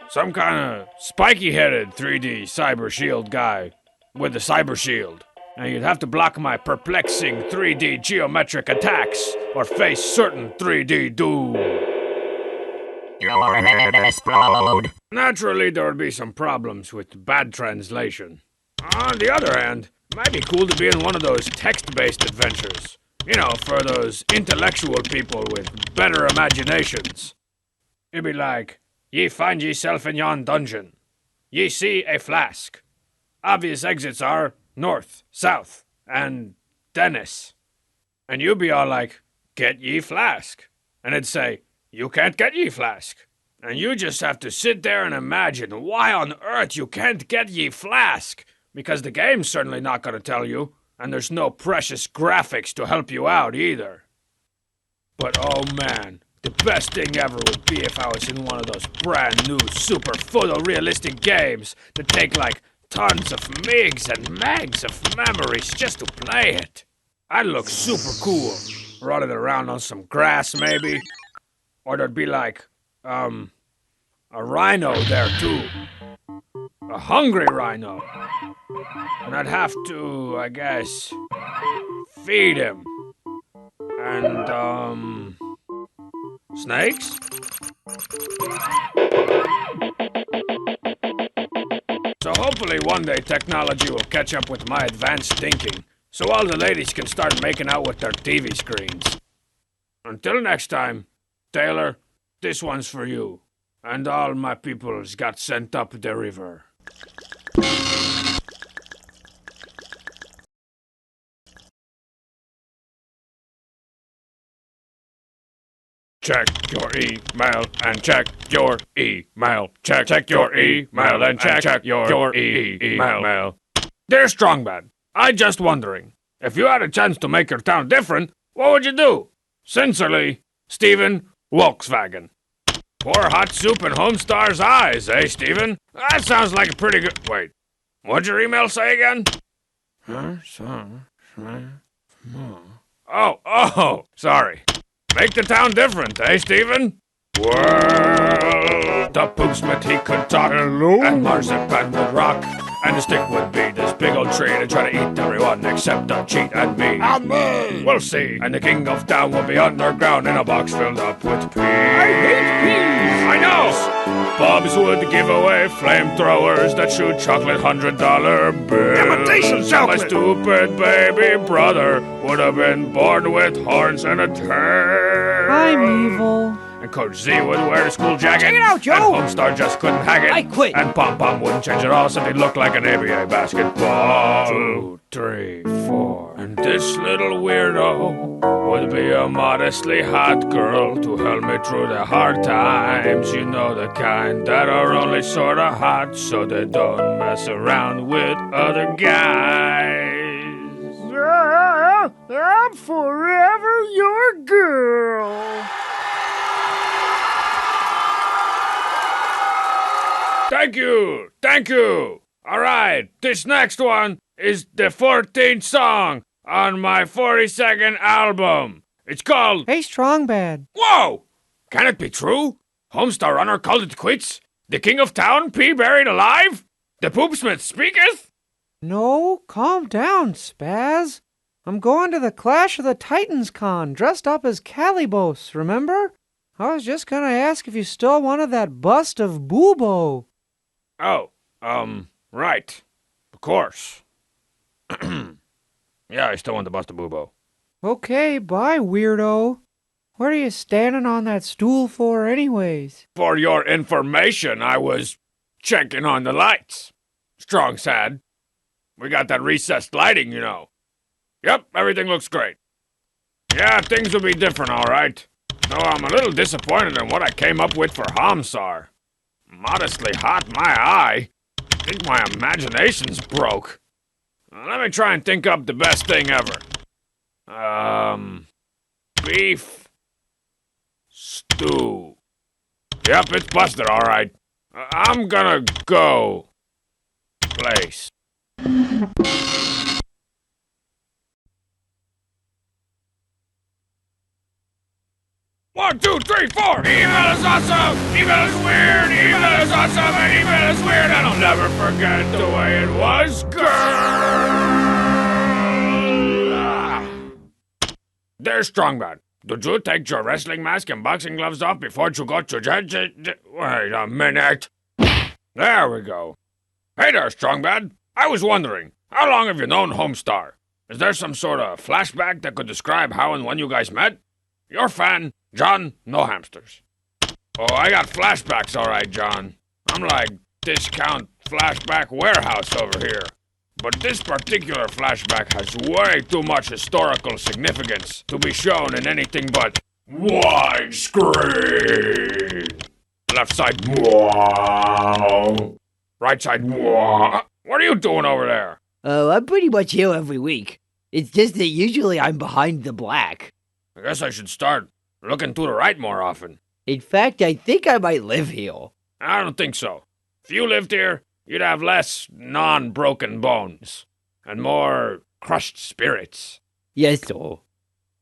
Some kind of spiky-headed 3D cyber shield guy with a cyber shield. And you'd have to block my perplexing 3D geometric attacks or face certain 3D doom. Your head explode. Naturally, there would be some problems with bad translation. On the other hand, it might be cool to be in one of those text-based adventures. You know, for those intellectual people with better imaginations. It'd be like, ye find yourself in yon dungeon. Ye see a flask. Obvious exits are north, south, and Dennis. And you'd be all like, get ye flask. And it'd say, you can't get ye flask. And you just have to sit there and imagine why on earth you can't get ye flask. Because the game's certainly not going to tell you. And there's no precious graphics to help you out either. But oh man, the best thing ever would be if I was in one of those brand new super photorealistic games that take like tons of MIGs and megs of memories just to play it. I'd look super cool. rolling around on some grass, maybe. Or there'd be like, a rhino there too. A hungry rhino. And I'd have to, I guess, feed him. And, snakes? So hopefully one day technology will catch up with my advanced thinking, so all the ladies can start making out with their TV screens. Until next time, Taylor, this one's for you. And all my peoples got sent up the river. Check your email and check your email. Check your email and check your email. Dear Strongbad, I just wondering, if you had a chance to make your town different, what would you do? Sincerely, Stephen Volkswagen. Pour hot soup in Homestar's eyes, eh, Stephen? That sounds like a pretty good... Wait, what'd your email say again? Oh, sorry. Make the town different, eh, Stephen? Well, the poopsmith, he could talk. Hello? And marzipan would rock. And the stick would be this big old tree to try to eat everyone except the cheat and me. And me! We'll see. And the king of town will be underground in a box filled up with peas. I hate peas! I know! Bobs would give away flamethrowers that shoot chocolate $100 bills. Imitation chocolate! My stupid baby brother would have been born with horns and a tail. I'm evil. And Coach Z would wear a school jacket. Check it out, Joe! And Homestar just couldn't hack it. I quit! And Pom Pom wouldn't change at all, so he'd look like an ABA basketball. 2, 3, 4. And this little weirdo would be a modestly hot girl to help me through the hard times. You know, the kind that are only sorta hot, so they don't mess around with other guys. I'm forever your girl. Thank you. All right, this next one is the 14th song on my 42nd album. It's called... Hey, Strong Bad. Whoa! Can it be true? Homestar Runner called it quits? The king of town, P buried alive? The poopsmith speaketh? No, calm down, Spaz. I'm going to the Clash of the Titans con, dressed up as Calibos, remember? I was just gonna ask if you still wanted that bust of Boobo. Oh, right. Of course. Yeah, I still want the bust of Boobo. Okay, bye, weirdo. What are you standing on that stool for anyways? For your information, I was checking on the lights. Strong said. We got that recessed lighting, you know. Yep, everything looks great. Yeah, things will be different, all right. Though I'm a little disappointed in what I came up with for Homestar. Modestly hot, my eye. I think my imagination's broke. Let me try and think up the best thing ever. Beef stew. Yep, it's busted, all right. I'm gonna go place. 1, 2, 3, 4. Email is awesome. Email is weird. Email is awesome. And email is weird. And I'll never forget the way it was, girl. There's Strongbad. Did you take your wrestling mask and boxing gloves off before you got your Wait a minute. There we go. Hey there, Strongbad. I was wondering, how long have you known Homestar? Is there some sort of flashback that could describe how and when you guys met? Your fan, John No Hamsters. Oh, I got flashbacks, all right, John. I'm like discount flashback warehouse over here. But this particular flashback has way too much historical significance to be shown in anything but widescreen. Left side, wow. Right side, wow. What are you doing over there? Oh, I'm pretty much here every week. It's just that usually I'm behind the black. I guess I should start looking to the right more often. In fact, I think I might live here. I don't think so. If you lived here, you'd have less non-broken bones and more crushed spirits. Yes, sir.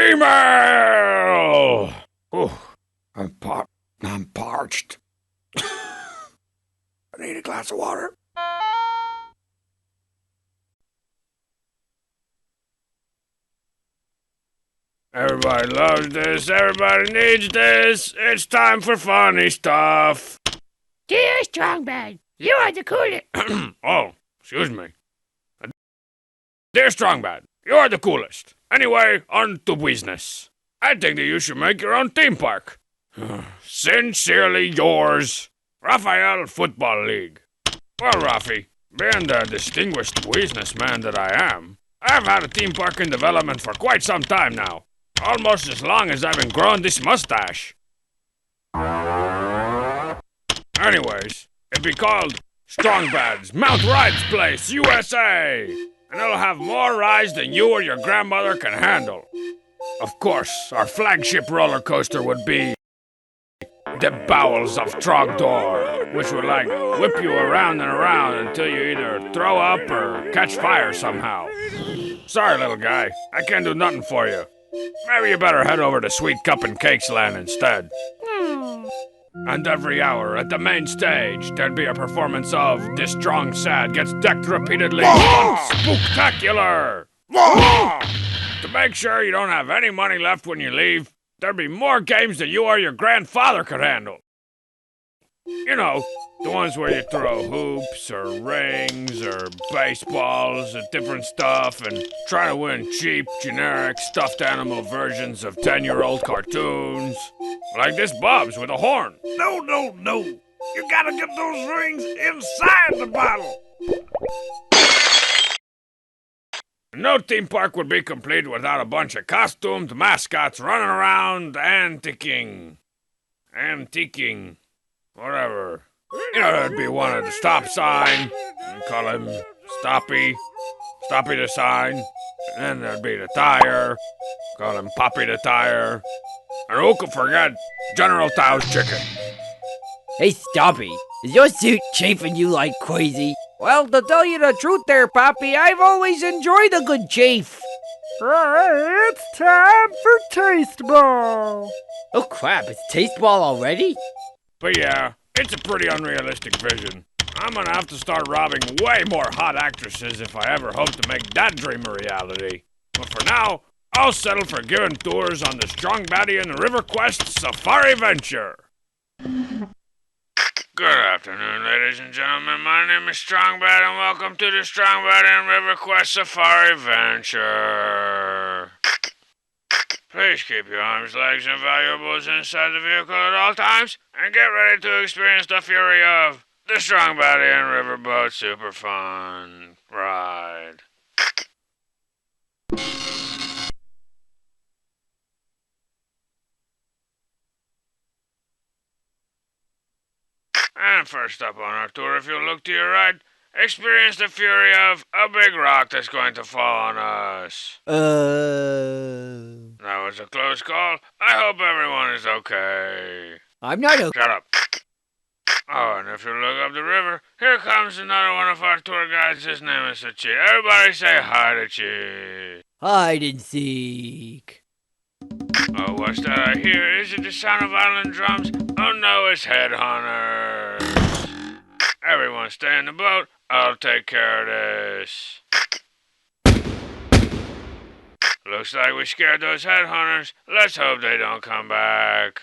Email! Ooh, I'm parched. I need a glass of water. Everybody loves this, everybody needs this. It's time for funny stuff. Dear Strong Bad, you are the coolest. Oh, excuse me. Dear Strongbad, you are the coolest. Anyway, on to business. I think that you should make your own theme park. Sincerely yours, Raphael Football League. Well, Rafi, being the distinguished businessman that I am, I've had a theme park in development for quite some time now. Almost as long as I've been growing this mustache. Anyways, it'd be called Strongbad's Mount Rides Place, USA! And it'll have more rides than you or your grandmother can handle. Of course, our flagship roller coaster would be the Bowels of Trogdor, which would whip you around and around until you either throw up or catch fire somehow. Sorry, little guy, I can't do nothing for you. Maybe you better head over to Sweet Cup and Cakes Land instead. And every hour at the main stage, there'd be a performance of This Strong Sad Gets Decked Repeatedly. Spooktacular! To make sure you don't have any money left when you leave, there'd be more games than you or your grandfather could handle. You know, the ones where you throw hoops or rings or baseballs at different stuff and try to win cheap, generic, stuffed animal versions of 10-year-old cartoons. Like this Bob's with a horn. No. You gotta get those rings inside the bottle. No theme park would be complete without a bunch of costumed mascots running around antiquing. Whatever. You know, there'd be one at the stop sign, and call him Stoppy the sign. And then there'd be the tire, call him Poppy the tire. And who could forget General Tao's chicken? Hey, Stoppy, is your suit chafing you like crazy? Well, to tell you the truth there, Poppy, I've always enjoyed a good chafe. It's time for Taste Ball. Oh crap, it's Taste Ball already? But yeah, it's a pretty unrealistic vision. I'm gonna have to start robbing way more hot actresses if I ever hope to make that dream a reality. But for now, I'll settle for giving tours on the Strong Badia and River Quest Safari Venture. Good afternoon, ladies and gentlemen. My name is Strong Bad, and welcome to the Strong Badia and River Quest Safari Venture. Please keep your arms, legs, and valuables inside the vehicle at all times, and get ready to experience the fury of the Strong Badia and Riverboat Super Fun Ride. And first up on our tour, if you'll look to your right, experience the fury of a big rock that's going to fall on us. That was a close call. I hope everyone is okay. I'm not okay. Shut up. Oh, and if you look up the river, here comes another one of our tour guides. His name is Chi. Everybody say hi to Chi. Hide and seek. Oh, what's that I hear? Is it the sound of island drums? Oh no, it's headhunters. Everyone stay in the boat. I'll take care of this. Looks like we scared those headhunters. Let's hope they don't come back.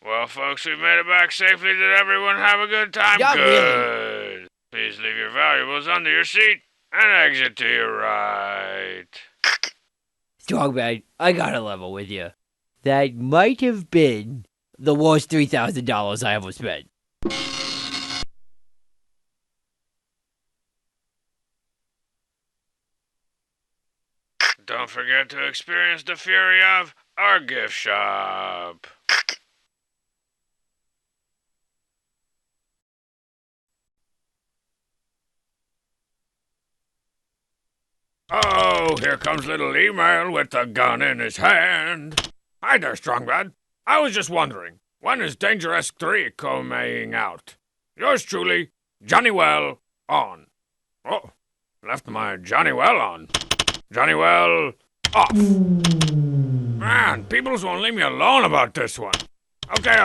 Well, folks, we made it back safely. Did everyone have a good time? Not Good. really. Please leave your valuables under your seat and exit to your right. Strongbad, I gotta level with you. That might have been the worst $3,000 I ever spent. Don't forget to experience the fury of our gift shop. Oh, here comes little Email with the gun in his hand. Hi there, Strongbad. I was just wondering, when is Dangeresque 3 coming out? Yours truly, Johnny Well, on. Oh, left my Johnny Well on. Johnny Well, off. Man, peoples won't leave me alone about this one. Okay.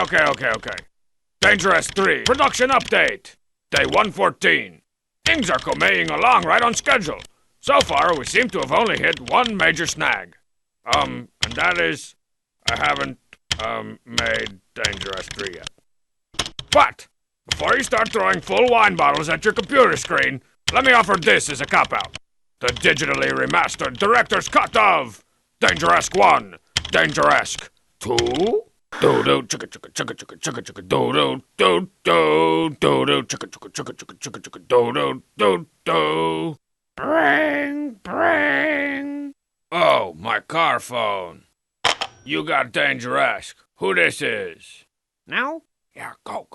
Dangeresque 3, production update. Day 114. Things are coming along right on schedule. So far, we seem to have only hit one major snag. And that is, I haven't, made Dangeresque 3 yet. But, before you start throwing full wine bottles at your computer screen, let me offer this as a cop-out. The digitally remastered director's cut of Dangeresque 1, Dangeresque 2, do-do, chicka-chicka-chicka-chicka-chicka-chicka, do-do, do-do, do-do, chicka-chicka-chicka-chicka-chicka, do-do, do-do. Bring. Oh, my car phone. You got Dangeresque. Who this is? Now? Yeah, go.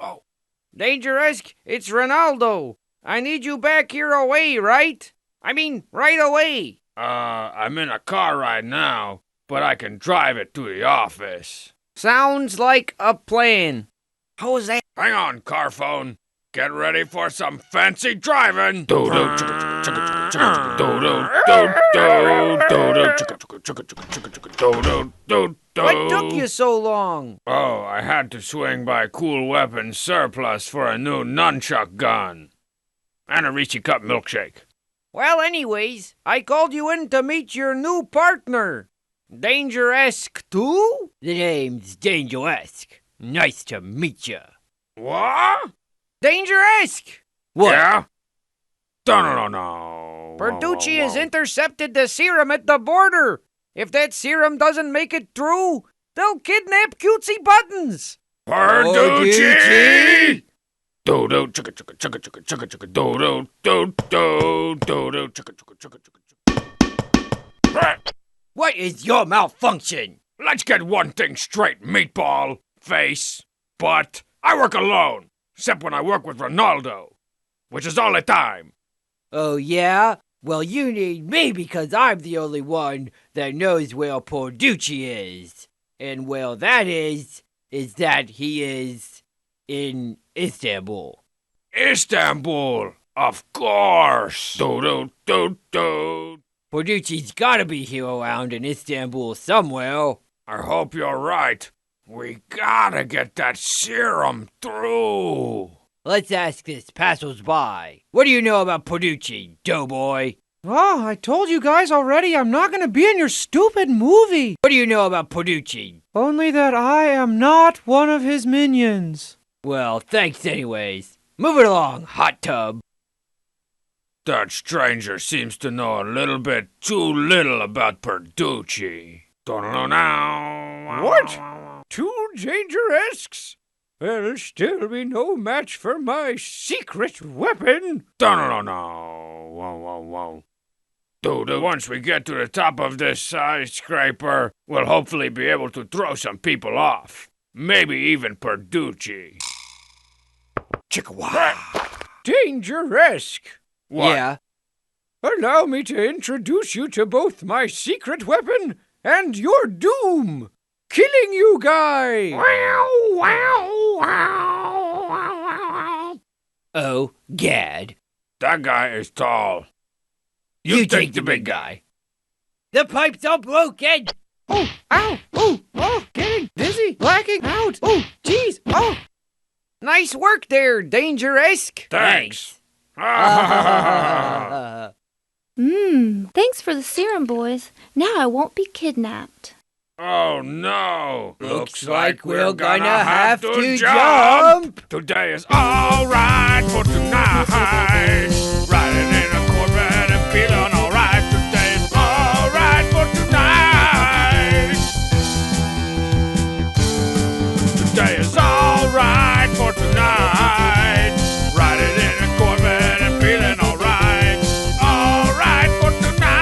Dangeresque, it's Ronaldo. I need you back here away, right? I mean, right away. I'm in a car right now, but I can drive it to the office. Sounds like a plan. How's that? Hang on, car phone. Get ready for some fancy driving. What took you so long? Oh, I had to swing by Cool Weapons Surplus for a new nunchuck gun. And a Reese's Cup milkshake. Well, anyways, I called you in to meet your new partner. Dangeresque too? The name's Dangeresque. Nice to meet ya. What? Dangeresque! What? Yeah? No. Perducci has intercepted the serum at the border. If that serum doesn't make it through, they'll kidnap Cutesy Buttons. Perducci! Do-do, chicka chicka chicka chicka chicka chicka do-do, do-do, do-do, chicka chicka chicka chicka chicka. What is your malfunction? Let's get one thing straight, meatball, face, butt. I work alone, except when I work with Ronaldo, which is all the time. Oh, yeah? Well, you need me because I'm the only one that knows where Perducci is. And where that is that he is in Istanbul. Istanbul, of course. Do-do-do-do. Perducci's gotta be here around in Istanbul somewhere. I hope you're right. We gotta get that serum through. Let's ask this passers-by. What do you know about Perducci, doughboy? Oh, I told you guys already I'm not gonna be in your stupid movie. What do you know about Perducci? Only that I am not one of his minions. Well, thanks anyways. Move it along, hot tub. That stranger seems to know a little bit too little about Perducci. What? Two Dangeresques? There'll still be no match for my secret weapon. Whoa. Once we get to the top of this skyscraper, we'll hopefully be able to throw some people off. Maybe even Perducci. Chicka-wah. Dangeresque. What? Yeah. Allow me to introduce you to both my secret weapon and your doom. Killing you guy. Oh, gad. That guy is tall. You take the big guy. The pipes are broken! Oh, ow, oh, getting dizzy, blacking out. Oh, jeez, oh. Nice work there, Dangeresque. Thanks. Thanks for the serum, boys. Now I won't be kidnapped. Oh no! Looks like we're gonna have to jump! Today is alright for tonight. Riding in a Corvette and feeling alright. Today is alright for tonight. Today is alright for tonight. Riding in a Corvette and feeling alright. Alright for tonight.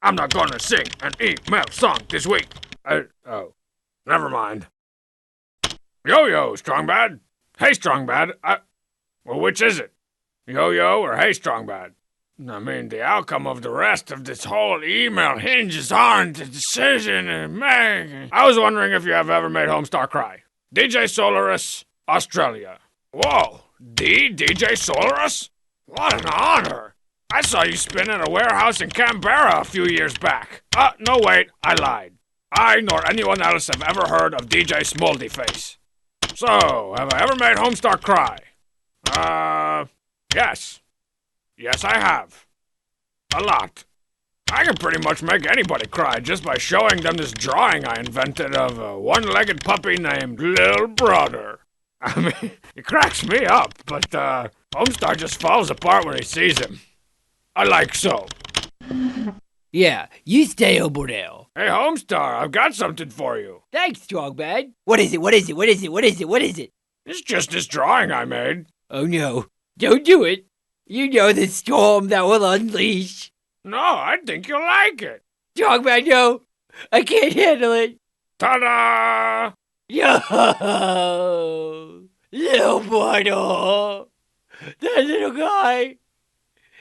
I'm not gonna sing an email song this week. Never mind. Yo, Strong Bad. Hey, Strong Bad. Well, which is it? Yo or hey, Strong Bad? I mean, the outcome of the rest of this whole email hinges on the decision it makes. I was wondering if you have ever made Homestar cry. DJ Solaris, Australia. Whoa, DJ Solaris? What an honor. I saw you spin at a warehouse in Canberra a few years back. No wait, I lied. I nor anyone else have ever heard of DJ Smoldyface. So, have I ever made Homestar cry? Yes. Yes, I have. A lot. I can pretty much make anybody cry just by showing them this drawing I invented of a one-legged puppy named Lil Brother. I mean, it cracks me up, but, Homestar just falls apart when he sees him. I like so. Yeah, you stay over there. Hey, Homestar, I've got something for you. Thanks, Strong Bad. What is it? It's just this drawing I made. Oh no, don't do it. You know the storm that will unleash. No, I think you'll like it. Strong Bad, no. I can't handle it. Ta-da! Yo! Little Buono! That little guy!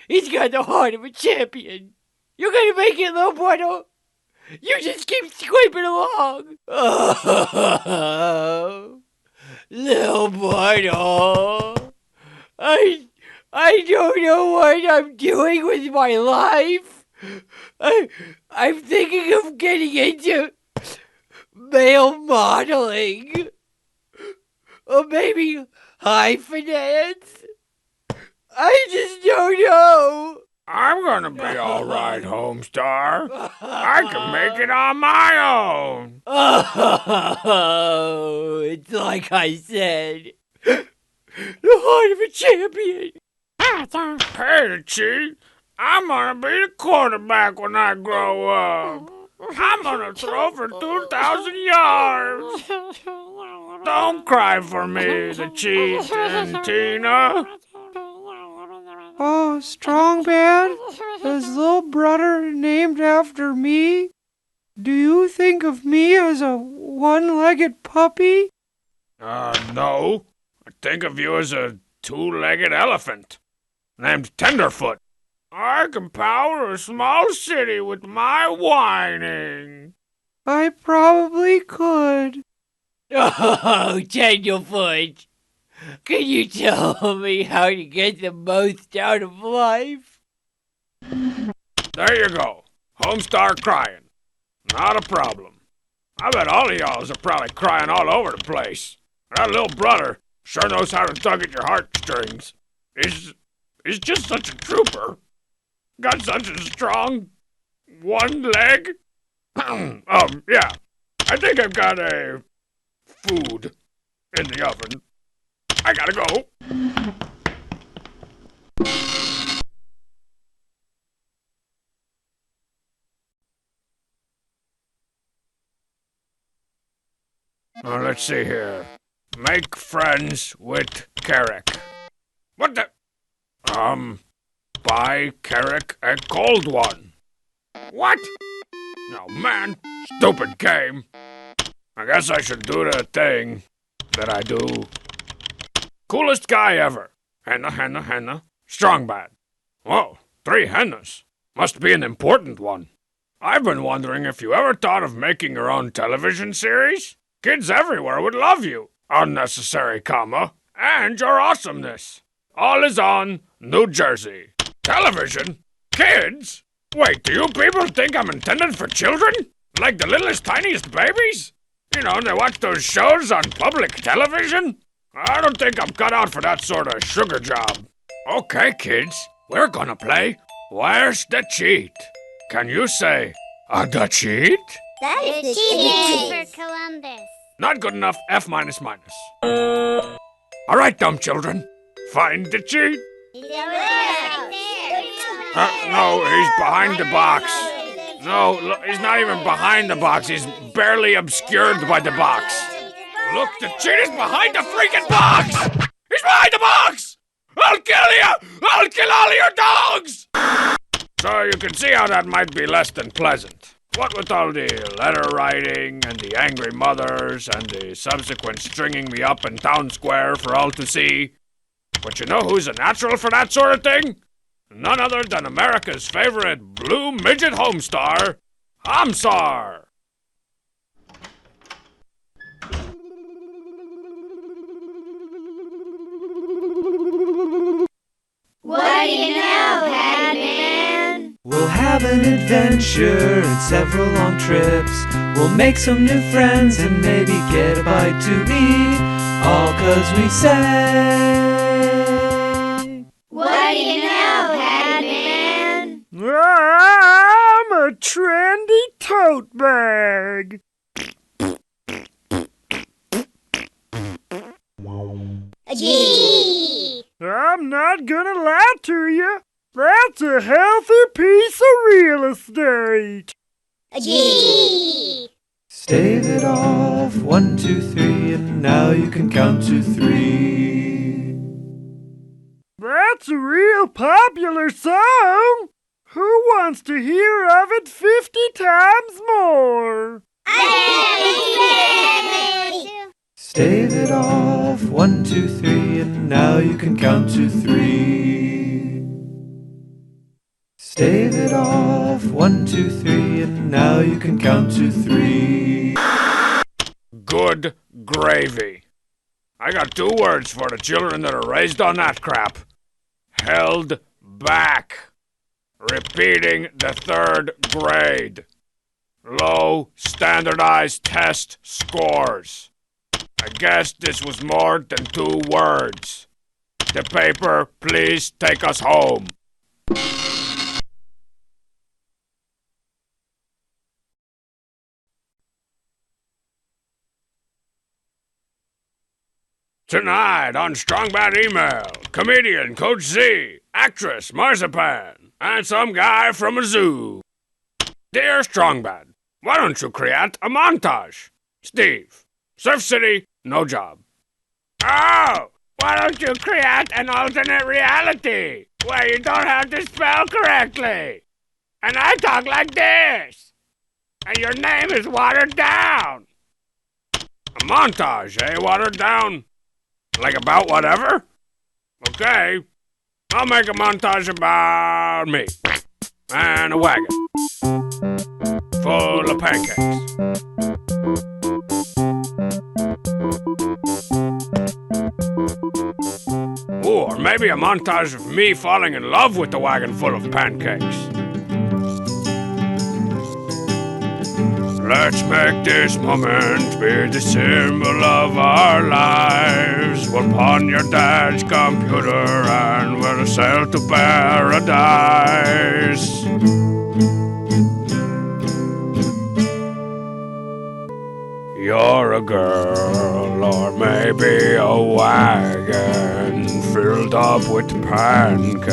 He's got the heart of a champion! You're gonna make it, Little Buono! You just keep scraping along! Oh, Little Buono! I don't know what I'm doing with my life! I'm thinking of getting into male modeling! Or maybe high finance? I just don't know! I'm gonna be alright, Homestar. I can make it on my own. Oh, it's like I said. The heart of a champion. Hey, Chief. I'm gonna be the quarterback when I grow up. I'm gonna throw for 2,000 yards. Don't cry for me, the Chief and Tina. Oh, Strong Bad? Is little brother named after me? Do you think of me as a one-legged puppy? No. I think of you as a two-legged elephant named Tenderfoot. I can power a small city with my whining. I probably could. Oh, Tenderfoot. Can you tell me how to get the most out of life? There you go. Homestar crying. Not a problem. I bet all of y'all are probably crying all over the place. That little brother sure knows how to tug at your heartstrings. He's just such a trooper. Got such a strong one leg. Yeah. I think I've got a food in the oven. I gotta go. Let's see here. Make friends with Carrick. What the? Buy Carrick a cold one. What? No, man. Stupid game. I guess I should do the thing that I do. Coolest guy ever. Henna. Strong Bad. Whoa, 3 hennas. Must be an important one. I've been wondering if you ever thought of making your own television series? Kids everywhere would love you. Unnecessary comma. And your awesomeness. All is on New Jersey. Television? Kids? Wait, do you people think I'm intended for children? Like the littlest, tiniest babies? You know, they watch those shows on public television? I don't think I'm cut out for that sort of sugar job. Okay, kids, we're gonna play Where's the Cheat? Can you say, the cheat? That is the cheat for Columbus. Not good enough, F minus minus. Alright, dumb children, find the cheat. No, he's behind the box. No, look, he's not even behind the box. He's barely obscured by the box. Look, the cheat is behind the freaking box! He's behind the box! I'll kill you! I'll kill all of your dogs! So you can see how that might be less than pleasant. What with all the letter writing and the angry mothers and the subsequent stringing me up in town square for all to see. But you know who's a natural for that sort of thing? None other than America's favorite blue midget homestar, Homestar. What do you know, Padman? We'll have an adventure and several long trips. We'll make some new friends and maybe get a bite to eat. All 'cause we say. What do you know, Padman? I'm a trendy tote bag. Gee! I'm not gonna lie to you. That's a healthy piece of real estate. Gee! Stave it off, 1, 2, 3, and now you can count to 3. That's a real popular song. Who wants to hear of it 50 times more? Stave it off, 1, 2, 3, and now you can count to 3. Stave it off, 1, 2, 3, and now you can count to 3. Good gravy. I got 2 words for the children that are raised on that crap. Held back. Repeating the 3rd grade. Low standardized test scores. I guess this was more than 2 words. The paper, please take us home. Tonight on Strong Badia Email, comedian Coach Z, actress Marzipan, and some guy from a zoo. Dear Strong Bad, why don't you create a montage? Steve, Surf City, no job. Oh, why don't you create an alternate reality where you don't have to spell correctly? And I talk like this. And your name is watered down. A montage, eh? Watered down? Like about whatever? Okay. I'll make a montage about me. And a wagon. Full of pancakes. Or maybe a montage of me falling in love with the wagon full of pancakes. Let's make this moment be the symbol of our lives. We'll pawn your dad's computer and we'll sail to paradise. You're a girl or maybe a wagon filled up with pancakes.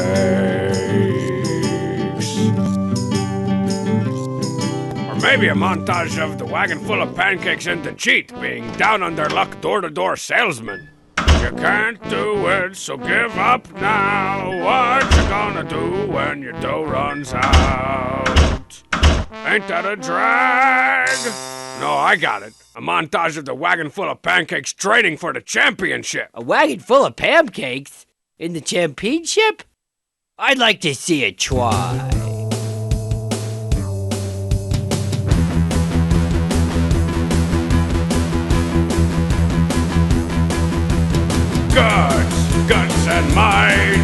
Maybe a montage of the wagon full of pancakes and the cheat being down on their luck door-to-door salesman. You can't do it, so give up now. What you gonna do when your dough runs out? Ain't that a drag? No, I got it. A montage of the wagon full of pancakes trading for the championship. A wagon full of pancakes? In the championship? I'd like to see it try. Guts and might,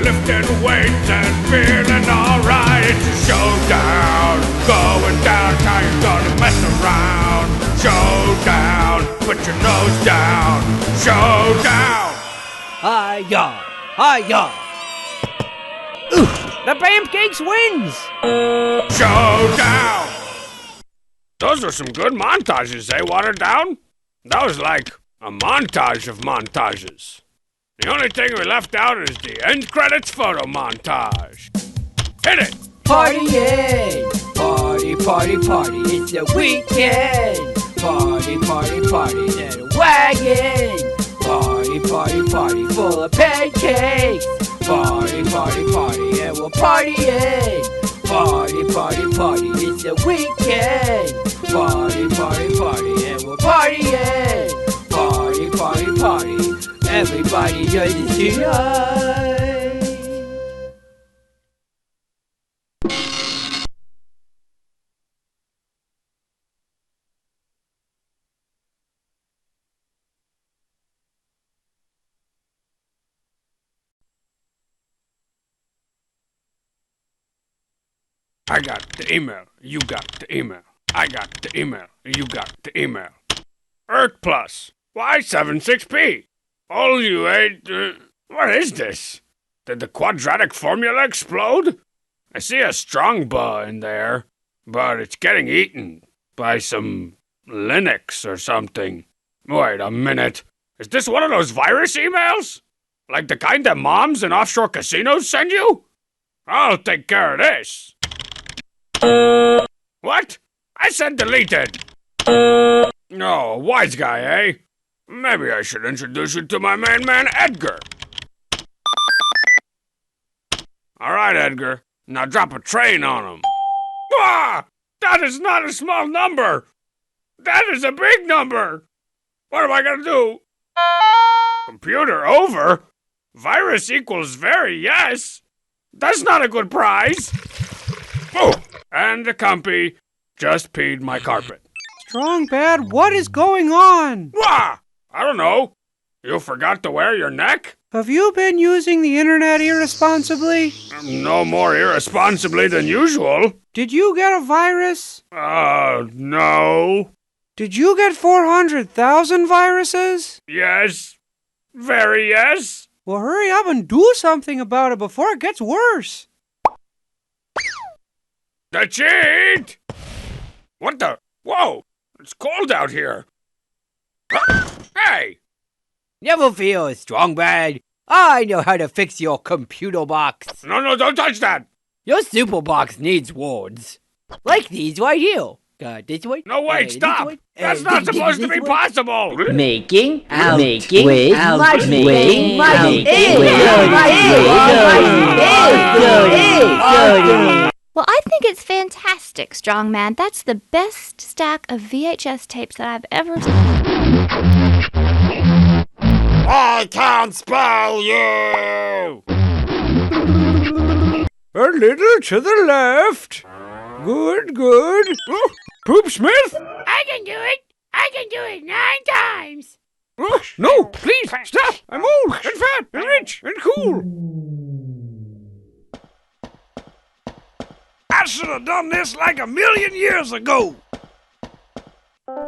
lifting weights and feeling alright. It's a showdown, going downtown, you're gonna mess around. Showdown, put your nose down. Showdown. Hi-ya, hi-ya. The pancakes wins. Showdown. Those are some good montages, eh, Watered Down? That was like a montage of montages. The only thing we left out is the end credits photo montage. Hit it! Partying! Party, party, party, it's the weekend! Party, party, party, in a wagon! Party, party, party, full of pancakes! Party, party, party, and we're partying! Party, party, party, it's the weekend! Party, party, party, and we're partying! Party, party, party, everybody does it tonight. I got the email, you got the email. I got the email, you got the email. Earth Plus. Why 76p? All you ate... what is this? Did the quadratic formula explode? I see a strong bar in there, but it's getting eaten by some Linux or something. Wait a minute. Is this one of those virus emails? Like the kind that moms in offshore casinos send you? I'll take care of this. What? I said deleted. No, wise guy, eh? Maybe I should introduce you to my main man, Edgar. All right, Edgar. Now drop a train on him. Ah! That is not a small number! That is a big number! What am I gonna do? Computer over? Virus equals very yes. That's not a good prize. Oh, and the compy just peed my carpet. Strong Bad, what is going on? Wah! I don't know. You forgot to wear your neck? Have you been using the internet irresponsibly? No more irresponsibly than usual. Did you get a virus? No. Did you get 400,000 viruses? Yes. Very yes. Well, hurry up and do something about it before it gets worse. The cheat! What the? Whoa! It's cold out here. Hey! Never fear, Strong Bad. I know how to fix your computer box. No, don't touch that! Your super box needs wards. Like these right here. This way. No, wait, stop! That's not supposed to be possible! Making out with Well, I think it's fantastic, Strong Man. That's the best stack of VHS tapes that I've ever seen. I can't spell you! A little to the left. Good. Oh, Poop Smith? I can do it. I can do it 9 times. Oh, no, please, stop. I'm old and fat and rich and cool. I should have done this like 1,000,000 years ago.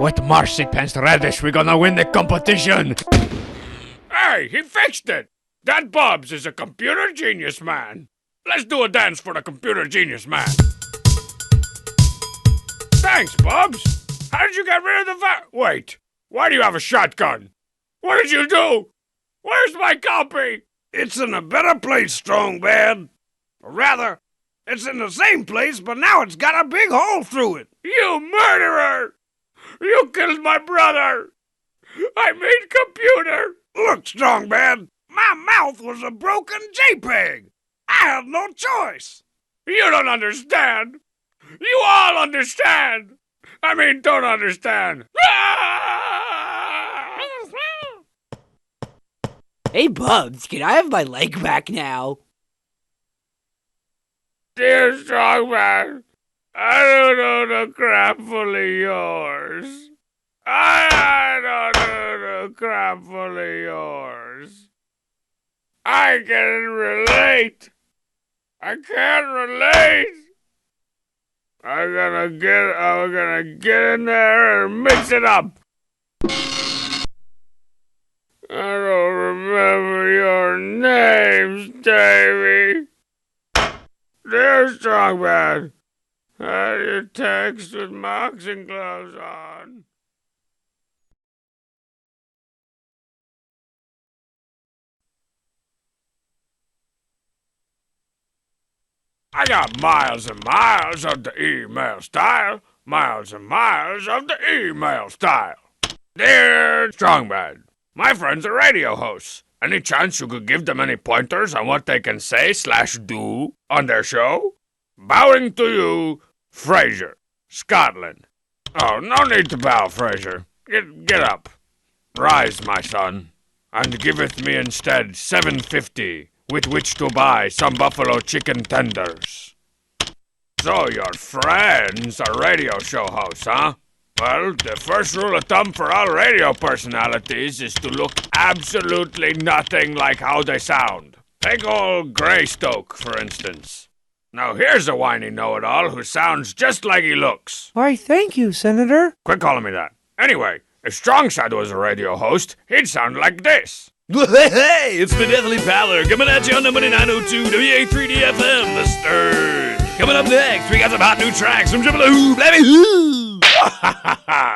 With Marcy Pence Radish, we're gonna win the competition. Hey, he fixed it. That Bubs is a computer genius man. Let's do a dance for the computer genius man. Thanks, Bubs. How did you get rid of the Wait, why do you have a shotgun? What did you do? Where's my copy? It's in a better place, Strong Bad. Or rather, it's in the same place, but now it's got a big hole through it. You murderer! You killed my brother! I made computer! Look, Strong Bad, my mouth was a broken JPEG. I had no choice. You don't understand. You all understand. I mean, don't understand. Hey, Bubs, can I have my leg back now? Dear Strongman, I don't know the crap full of yours. I don't know the crap full of yours. I can't relate. I can't relate. I'm gonna get in there and mix it up. I don't remember your names, Davy. Dear Strongman, how do you text with boxing gloves on? I got miles and miles of the email style. Miles and miles of the email style. Dear Strongman, my friends are radio hosts. Any chance you could give them any pointers on what they can say/do on their show? Bowing to you, Fraser, Scotland. Oh, no need to bow, Fraser. Get up. Rise, my son, and giveth me instead 750 with which to buy some buffalo chicken tenders. So your friends are radio show hosts, huh? Well, the first rule of thumb for all radio personalities is to look absolutely nothing like how they sound. Take old Greystoke, for instance. Now here's a whiny know-it-all who sounds just like he looks. Why, thank you, Senator. Quit calling me that. Anyway, if Strongside was a radio host, he'd sound like this. Hey, it's the Deathly Pallor coming at you on number 902 WA3D-FM, The Stern. Coming up next, we got some hot new tracks from Jibbaloo, Blabby Hoo.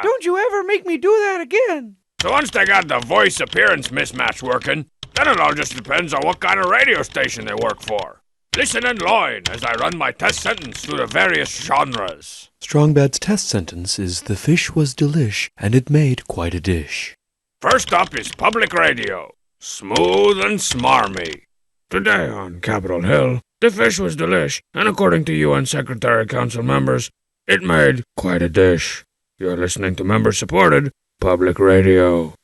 Don't you ever make me do that again. So once they got the voice appearance mismatch working, then it all just depends on what kind of radio station they work for. Listen and learn as I run my test sentence through the various genres. Strongbad's test sentence is the fish was delish, and it made quite a dish. First up is public radio. Smooth and smarmy. Today on Capitol Hill, the fish was delish, and according to UN Secretary Council members, it made quite a dish. You're listening to member-supported Public radio.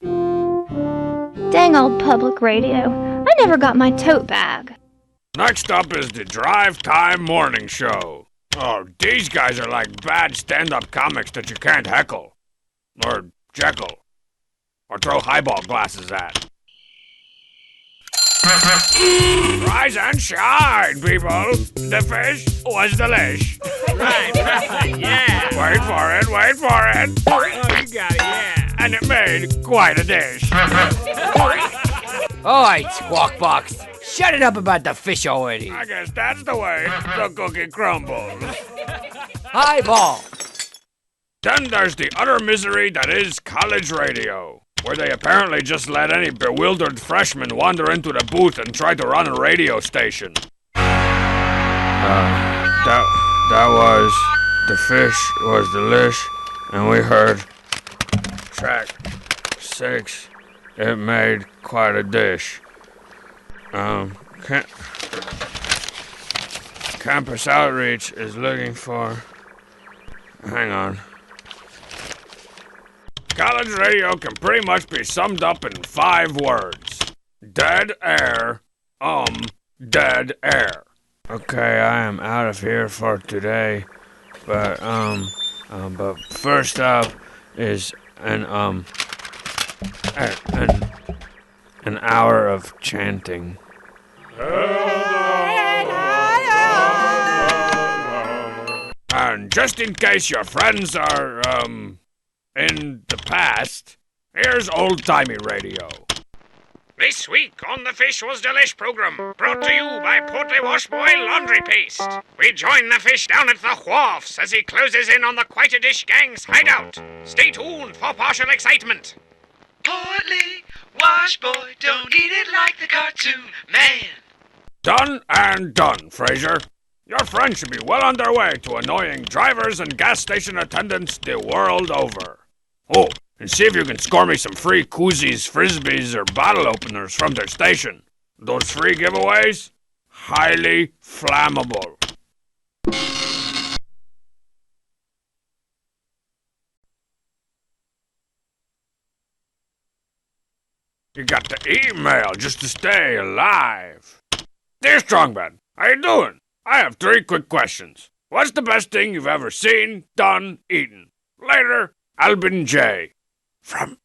Dang old public radio. I never got my tote bag. Next up is the Drive Time Morning Show. Oh, these guys are like bad stand-up comics that you can't heckle. Or jekyll. Or throw highball glasses at. Rise and shine, people! The fish was delish. Right, yeah. Wait for it. Oh, you got it, yeah. And it made quite a dish. Alright, Squawk Box. Shut it up about the fish already. I guess that's the way the cookie crumbles. Highball. Then there's the utter misery that is college radio, where they apparently just let any bewildered freshman wander into the booth and try to run a radio station. That was the fish was delish, and we heard track 6. It made quite a dish. Campus Outreach is looking for. Hang on. College radio can pretty much be summed up in 5 words. Dead air. Dead air. Okay, I am out of here for today. But first up is an hour of chanting. And just in case your friends are, in the past, here's old-timey radio. This week on the Fish Was Delish program, brought to you by Portly Wash Boy Laundry Paste. We join the fish down at the wharfs as he closes in on the Quite a Dish gang's hideout. Stay tuned for partial excitement. Portly Wash Boy, don't eat it like the cartoon man. Done and done, Fraser. Your friends should be well on their way to annoying drivers and gas station attendants the world over. Oh, and see if you can score me some free koozies, frisbees, or bottle openers from their station. Those free giveaways? Highly flammable. You got to email just to stay alive. Dear Strongbad, how you doing? I have 3 quick questions. What's the best thing you've ever seen, done, eaten? Later, Albin J. From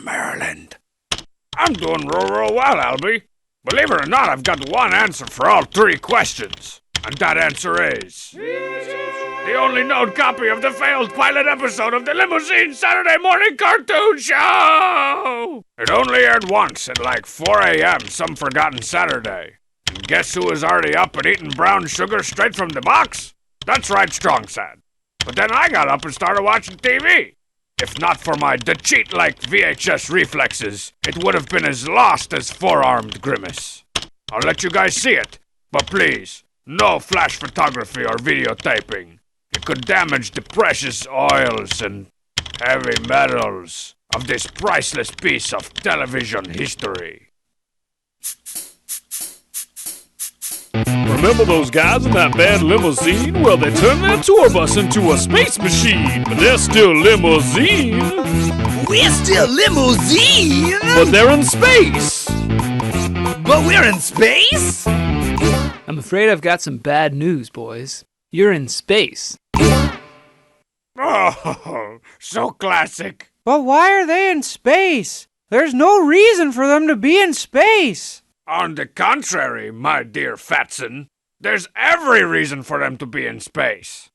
Maryland. I'm doing real well, Albie. Believe it or not, I've got one answer for all 3 questions. And that answer is... the only known copy of the failed pilot episode of the Limousine Saturday morning cartoon show! It only aired once at like 4 a.m. some forgotten Saturday. And guess who was already up and eating brown sugar straight from the box? That's right, Strong said. But then I got up and started watching TV. If not for my cheat-like VHS reflexes, it would have been as lost as Four-Armed Grimace. I'll let you guys see it, but please, no flash photography or videotaping. It could damage the precious oils and heavy metals of this priceless piece of television history. Remember those guys in that bad limousine? Well, they turned their tour bus into a space machine, but they're still limousine. We're still limousine! But they're in space! But we're in space? I'm afraid I've got some bad news, boys. You're in space. Oh, so classic. But why are they in space? There's no reason for them to be in space. On the contrary, my dear Fatson, there's every reason for them to be in space.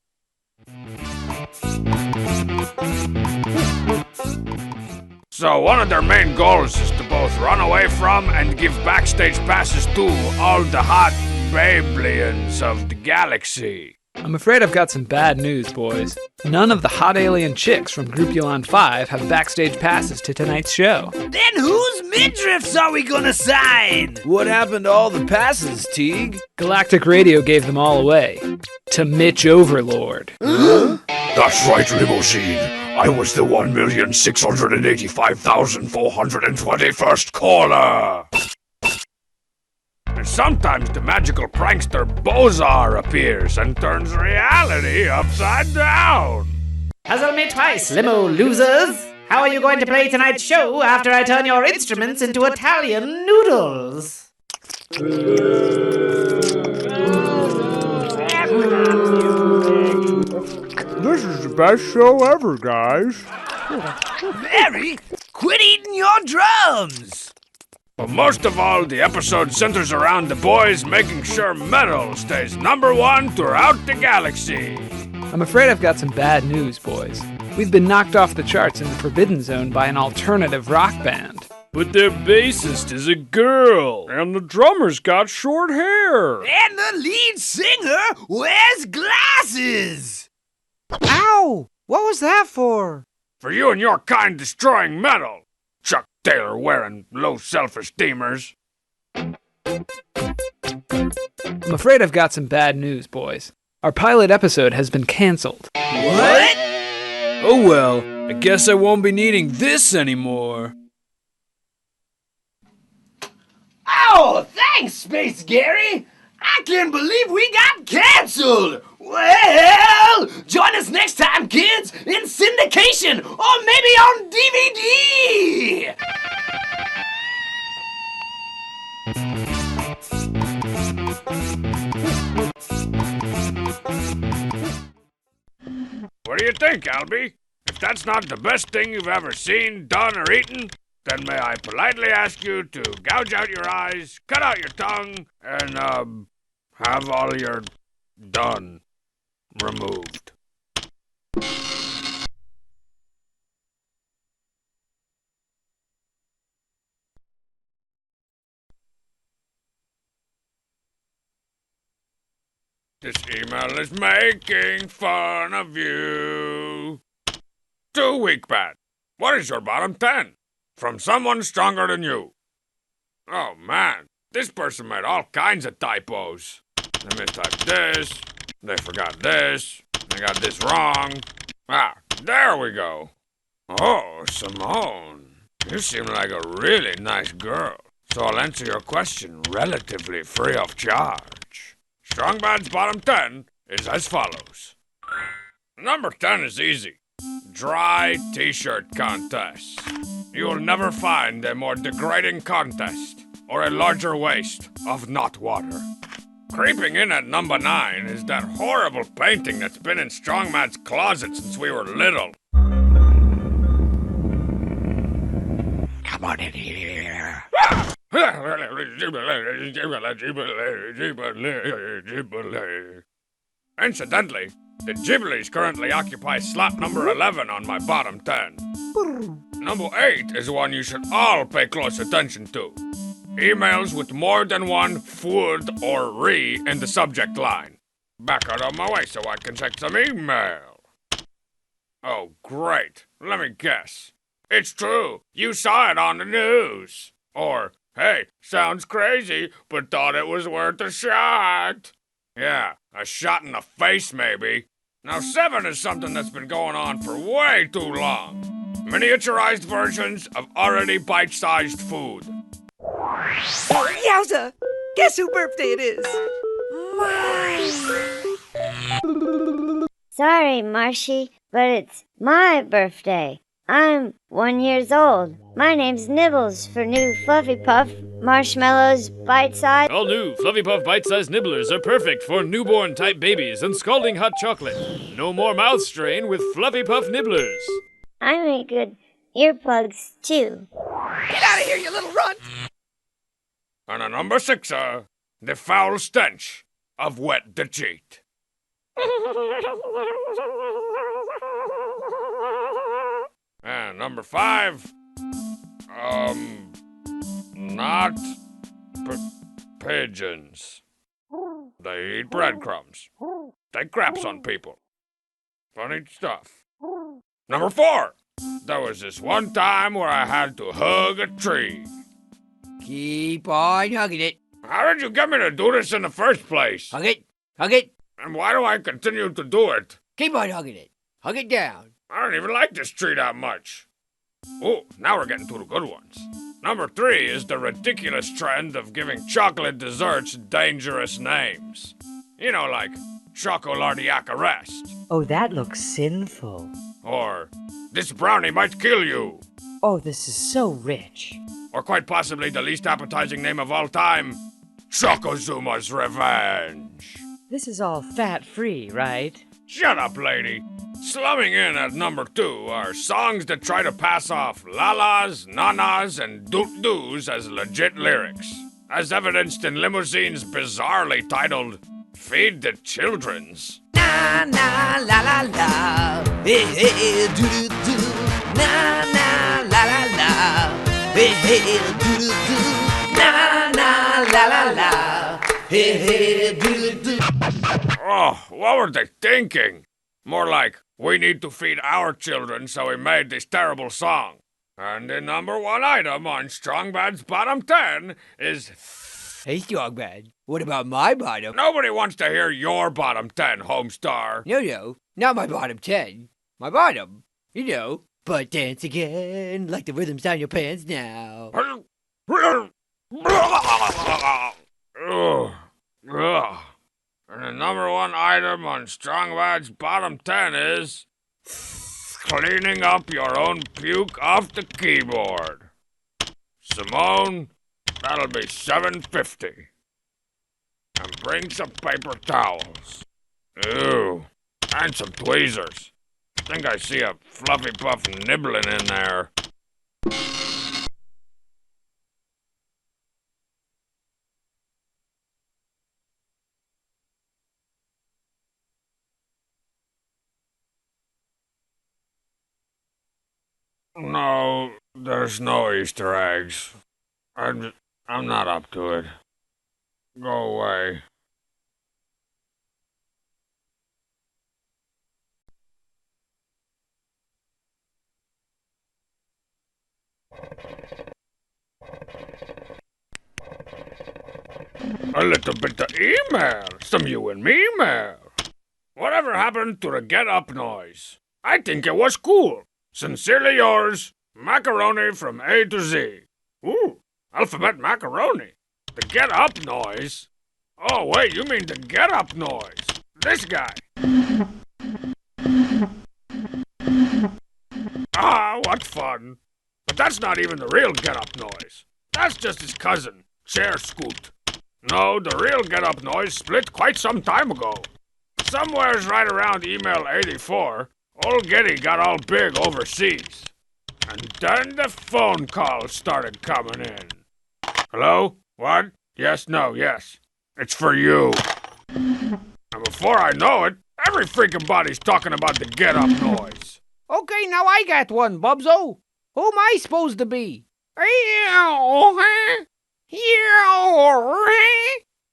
So one of their main goals is to both run away from and give backstage passes to all the hot bablians of the galaxy. I'm afraid I've got some bad news, boys. None of the hot alien chicks from Groupulon 5 have backstage passes to tonight's show. Then whose midriffs are we gonna sign? What happened to all the passes, Teague? Galactic Radio gave them all away. To Mitch Overlord. That's right, Limousine. I was the 1,685,421st caller. And sometimes the magical prankster Bozar appears and turns reality upside down. Puzzle me twice, limo losers. How are you going to play tonight's show after I turn your instruments into Italian noodles? This is the best show ever, guys. Mary, quit eating your drums! But most of all, the episode centers around the boys making sure metal stays #1 throughout the galaxy. I'm afraid I've got some bad news, boys. We've been knocked off the charts in the Forbidden Zone by an alternative rock band. But their bassist is a girl. And the drummer's got short hair. And the lead singer wears glasses! Ow! What was that for? For you and your kind destroying metal, Chuck Taylor wearing low self-esteemers. I'm afraid I've got some bad news, boys. Our pilot episode has been canceled. What? Oh well, I guess I won't be needing this anymore. Oh, thanks, Space Gary! I can't believe we got canceled! Well, join us next time, kids, in syndication, or maybe on DVD! What do you think, Albie? If that's not the best thing you've ever seen, done, or eaten, then may I politely ask you to gouge out your eyes, cut out your tongue, and, have all your done removed. This email is making fun of you. Too weak, Pat. What is your bottom 10? From someone stronger than you. Oh, man. This person made all kinds of typos. They mistyped this. They forgot this. They got this wrong. Ah, there we go. Oh, Simone. You seem like a really nice girl. So I'll answer your question relatively free of charge. Strong Bad's bottom 10 is as follows. Number 10 is easy. Dry t-shirt contest. You will never find a more degrading contest or a larger waste of not water. Creeping in at number 9 is that horrible painting that's been in Strong Bad's closet since we were little. Come on in here. Incidentally, the Ghiblis currently occupy slot number 11 on my bottom 10. Number 8 is one you should all pay close attention to. Emails with more than one "would" or "re" in the subject line. Back out of my way so I can check some email. Oh, great. Let me guess. It's true. You saw it on the news. Or, hey, sounds crazy, but thought it was worth a shot. Yeah, a shot in the face, maybe. Now, 7 is something that's been going on for way too long. Miniaturized versions of already bite-sized food. Yowza! Guess whose birthday it is? Mine! Sorry, Marshy, but it's my birthday. I'm 1 year old. My name's Nibbles for new Fluffy Puff Marshmallows Bite-Size. All new Fluffy Puff bite-sized nibblers are perfect for newborn-type babies and scalding hot chocolate. No more mouth strain with Fluffy Puff nibblers. I make good earplugs, too. Get out of here, you little runt! And a number 6, the foul stench of wet the cheat. And number 5, not pigeons. They eat breadcrumbs. Take craps on people. Funny stuff. Number 4, there was this one time where I had to hug a tree. Keep on hugging it. How did you get me to do this in the first place? Hug it. Hug it. And why do I continue to do it? Keep on hugging it. Hug it down. I don't even like this tree that much. Oh, now we're getting to the good ones. Number 3 is the ridiculous trend of giving chocolate desserts dangerous names. You know, like Chocolardiac Arrest. Oh, that looks sinful. Or This brownie might kill you. Oh, this is so rich. Or quite possibly the least appetizing name of all time, Chocozuma's Revenge. This is all fat-free, right? Shut up, lady. Slumming in at number 2 are songs that try to pass off la-las, na-nas, and doot-doos as legit lyrics, as evidenced in Limousine's bizarrely titled Feed the Children's. Na na la la la, hey hey do do do. Na na la la la, hey hey do do do. Na na la la la, hey hey do do do. Oh, what were they thinking? More like, we need to feed our children, so we made this terrible song. And the number 1 item on Strong Bad's bottom 10 is... Hey, Strong Bad, what about my bottom? Nobody wants to hear your bottom 10, Homestar. No, not my bottom 10. My bottom, But dance again, like the rhythm's down your pants now. And the number 1 item on Strong Bad's bottom 10 is... cleaning up your own puke off the keyboard. Simone, that'll be $7.50. And bring some paper towels. Ew. And some tweezers. I think I see a fluffy puff nibbling in there. No, there's no Easter eggs. I'm not up to it. Go away. A little bit of email. Some you and me mail. Whatever happened to the get up noise? I think it was cool. Sincerely yours, Macaroni from A to Z. Ooh, alphabet macaroni. The get up noise? Oh, wait, you mean the get up noise. This guy. Ah, what fun. But that's not even the real get up noise. That's just his cousin, Chair Scoot. No, the real get up noise split quite some time ago. Somewheres right around email 84, old Getty got all big overseas. And then the phone calls started coming in. Hello? What? Yes, no, yes. It's for you. And before I know it, every freaking body's talking about the get-up noise. Okay, now I got one, Bubzo. Who am I supposed to be?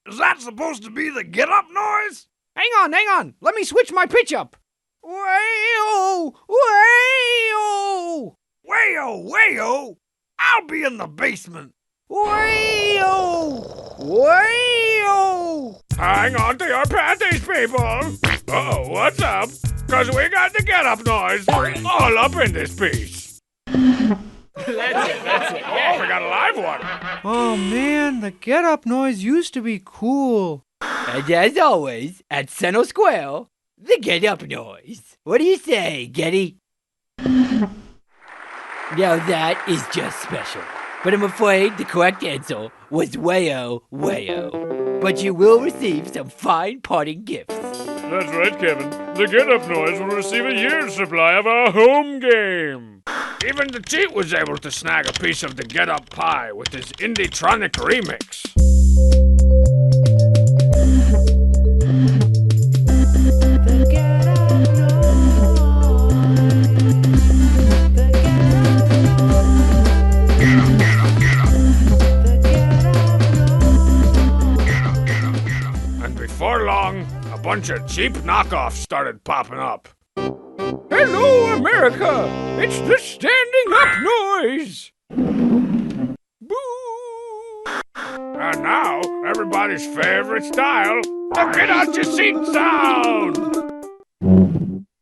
Is that supposed to be the get-up noise? Hang on. Let me switch my pitch up. Wayo! Wayo! Wayo! I'll be in the basement. Wayo! Wayo! Hang on to your panties, people. Uh-oh, what's up? 'Cause we got the get-up noise all up in this piece. That's it. Oh, we got a live one. Oh man, the get up noise used to be cool. And as always, at Seno Square, the get up noise. What do you say, Getty? Now that is just special. But I'm afraid the correct answer was wayo. But you will receive some fine parting gifts. That's right, Kevin. The get-up noise will receive a year's supply of our home game. Even the cheat was able to snag a piece of the get-up pie with his Indie-tronic remix. And before long, a bunch of cheap knockoffs started popping up. Hello, America! It's the standing up noise! Boo! And now, everybody's favorite style, the get out your seat sound!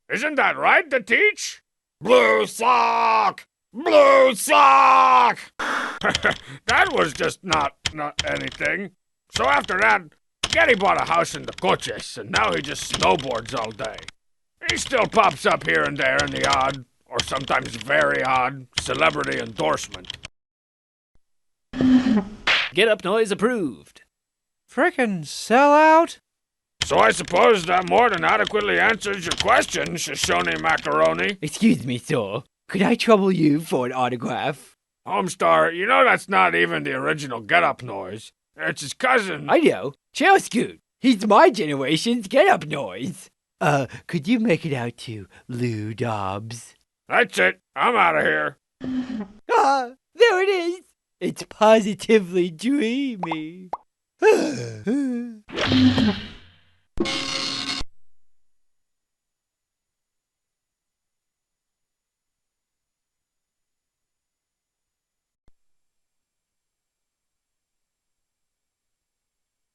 Isn't that right, the teach? Blue sock! Blue sock! That was just not anything. So after that, Getty bought a house in the Coches, and now he just snowboards all day. He still pops up here and there in the odd, or or sometimes very odd celebrity endorsement. Get up noise approved. Frickin' sellout? So I suppose that more than adequately answers your question, Shoshone Macaroni. Excuse me, sir. Could I trouble you for an autograph? Homestar, you know that's not even the original Get Up noise. It's his cousin. I know. Chair Scoot. He's my generation's Get Up noise. Could you make it out to Lou Dobbs? That's it. I'm out of here. Ah, there it is. It's positively dreamy.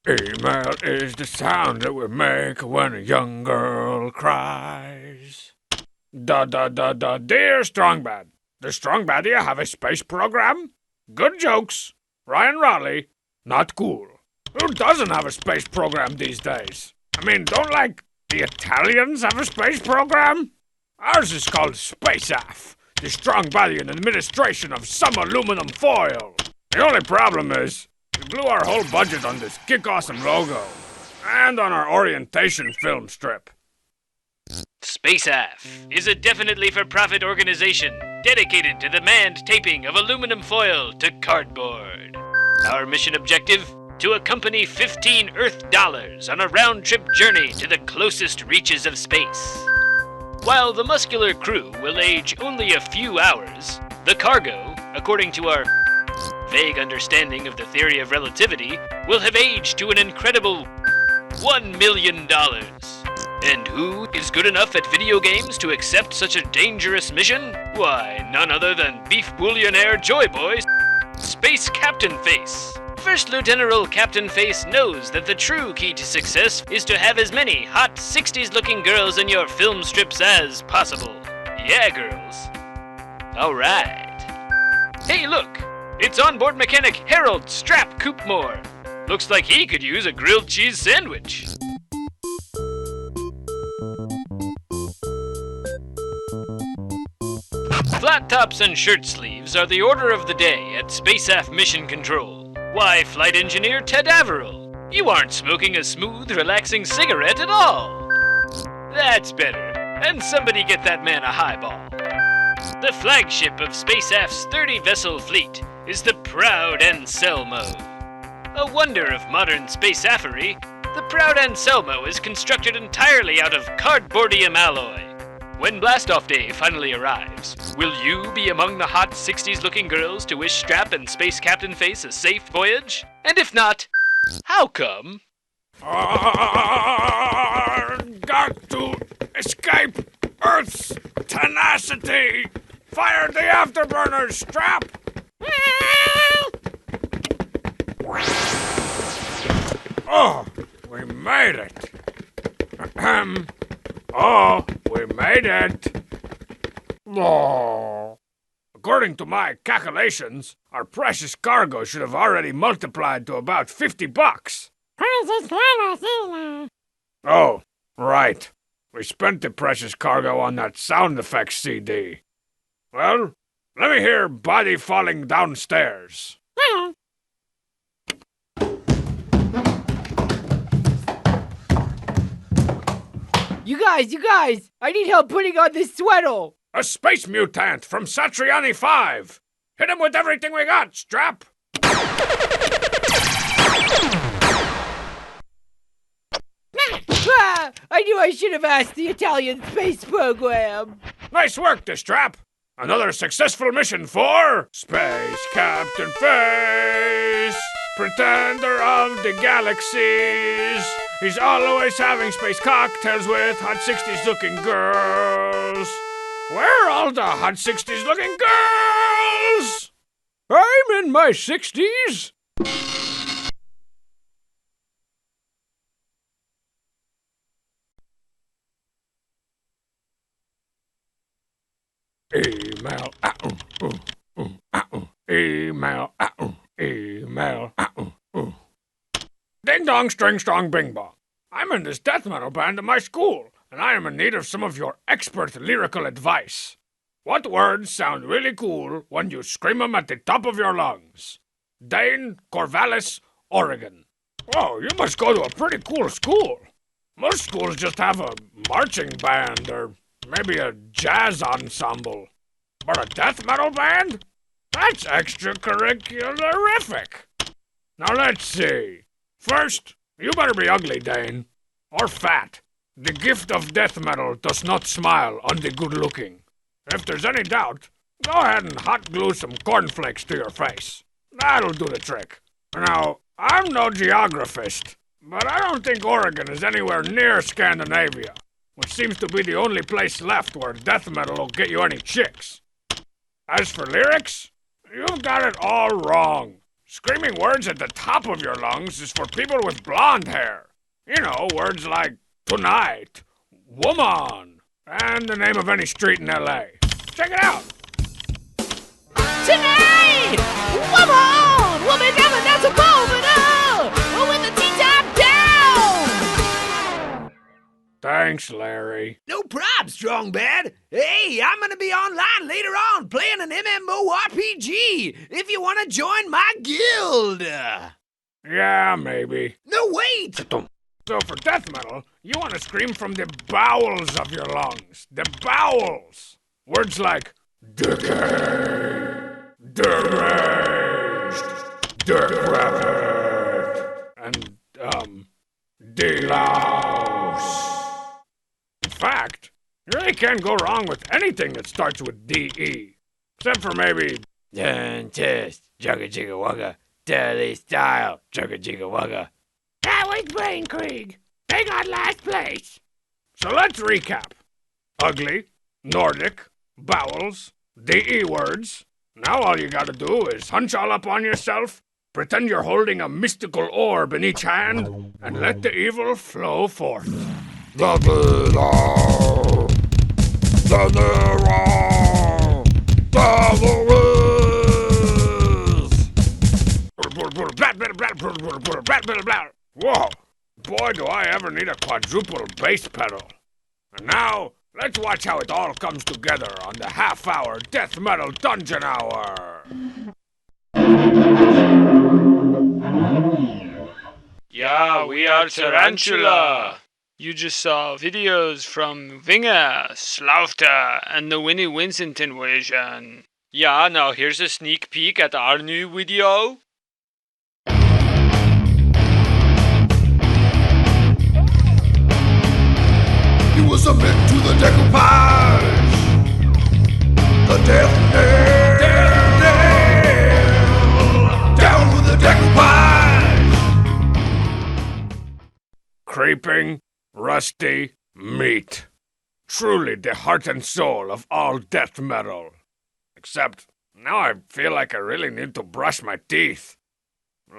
Email is the sound that we make when a young girl cries. Dear Strong Bad, does Strong Badia have a space program? Good jokes. Ryan Raleigh, not cool. Who doesn't have a space program these days? I mean, don't the Italians have a space program? Ours is called SpaceAF, the Strong Badian administration of some aluminum foil. The only problem is, we blew our whole budget on this kick-awesome logo, and on our orientation film strip. SpaceAF is a definitely for-profit organization dedicated to the manned taping of aluminum foil to cardboard. Our mission objective? To accompany 15 Earth dollars on a round-trip journey to the closest reaches of space. While the muscular crew will age only a few hours, the cargo, according to our vague understanding of the theory of relativity, will have aged to an incredible $1 million. And who is good enough at video games to accept such a dangerous mission? Why, none other than Beef Millionaire Joy Boy, Space Captain Face. First Lieutenant Captain Face knows that the true key to success is to have as many hot 60s-looking girls in your film strips as possible. Yeah, girls. Alright. Hey, look! It's onboard mechanic Harold Strap Coopmore. Looks like he could use a grilled cheese sandwich. Flat tops and shirt sleeves are the order of the day at SpaceAF Mission Control. Why, Flight Engineer Ted Averill, you aren't smoking a smooth, relaxing cigarette at all. That's better. And somebody get that man a highball. The flagship of SpaceAF's 30-vessel fleet is the proud Anselmo. A wonder of modern spaceaffery, the proud Anselmo is constructed entirely out of cardboardium alloy. When blastoff day finally arrives, will you be among the hot 60s-looking girls to wish Strap and Space Captain Face a safe voyage? And if not, how come? Got to escape Earth's tenacity! Fire the afterburners, Strap! Oh, we made it! Oh, we made it! Oh. According to my calculations, our precious cargo should have already multiplied to about $50. Oh, right. We spent the precious cargo on that sound effects CD. Well, let me hear body falling downstairs. You guys! I need help putting on this sweater! A space mutant from Satriani 5! Hit him with everything we got, Strap! I knew I should have asked the Italian space program! Nice work, Strap! Another successful mission for Space Captain Face! Pretender of the galaxies! He's always having space cocktails with hot 60s looking girls! Where are all the hot 60s looking girls? I'm in my 60s! Email, email, Ding dong, string strong, bing bong. I'm in this death metal band at my school, and I am in need of some of your expert lyrical advice. What words sound really cool when you scream them at the top of your lungs? Dane, Corvallis, Oregon. Whoa, you must go to a pretty cool school. Most schools just have a marching band or maybe a jazz ensemble. But a death metal band? That's extracurricularific. Now let's see. First, you better be ugly, Dane. Or fat. The gift of death metal does not smile on the good-looking. If there's any doubt, go ahead and hot glue some cornflakes to your face. That'll do the trick. Now, I'm no geographist, but I don't think Oregon is anywhere near Scandinavia, which seems to be the only place left where death metal will get you any chicks. As for lyrics, you've got it all wrong. Screaming words at the top of your lungs is for people with blonde hair. You know, words like tonight, woman, and the name of any street in LA. Check it out. Tonight! Woman! Woman never that's a moment! Oh, with the T-top down! Thanks, Larry. No prob, Strong Bad. Hey, I'm gonna be online later on playing an MMORPG if you wanna join my guild. Yeah, maybe. No, wait! So for death metal, you want to scream from the bowels of your lungs. The bowels. Words like decay, deranged, decrepit, and, delouse. In fact, you really can't go wrong with anything that starts with D-E. Except for maybe dentist, jugga jigga wugga, daily style, jugga jigga wugga. That was Brain Krieg. They got last place. So let's recap. Ugly, Nordic, bowels, DE words. Now all you gotta do is hunch all up on yourself, pretend you're holding a mystical orb in each hand, and let the evil flow forth. The Nero! The Nero! The Whoa! Boy, do I ever need a quadruple bass pedal. And now, let's watch how it all comes together on the half-hour Death Metal Dungeon Hour! Yeah, we are Tarantula. You just saw videos from Winger, Slaughter, and the Winnie Winston version. Yeah, now here's a sneak peek at our new video. You submit to the decoupage. The death nail. Down with the decoupage. Creeping, rusty meat. Truly the heart and soul of all death metal. Except, now I feel like I really need to brush my teeth.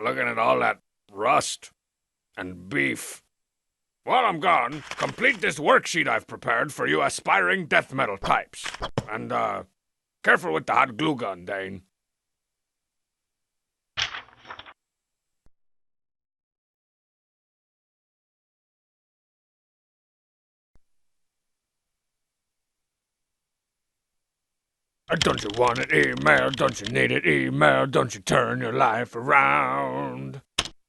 Looking at all that rust and beef. While I'm gone, complete this worksheet I've prepared for you aspiring death metal types. And, careful with the hot glue gun, Dane. Don't you want it, email? Don't you need it, email? Don't you turn your life around?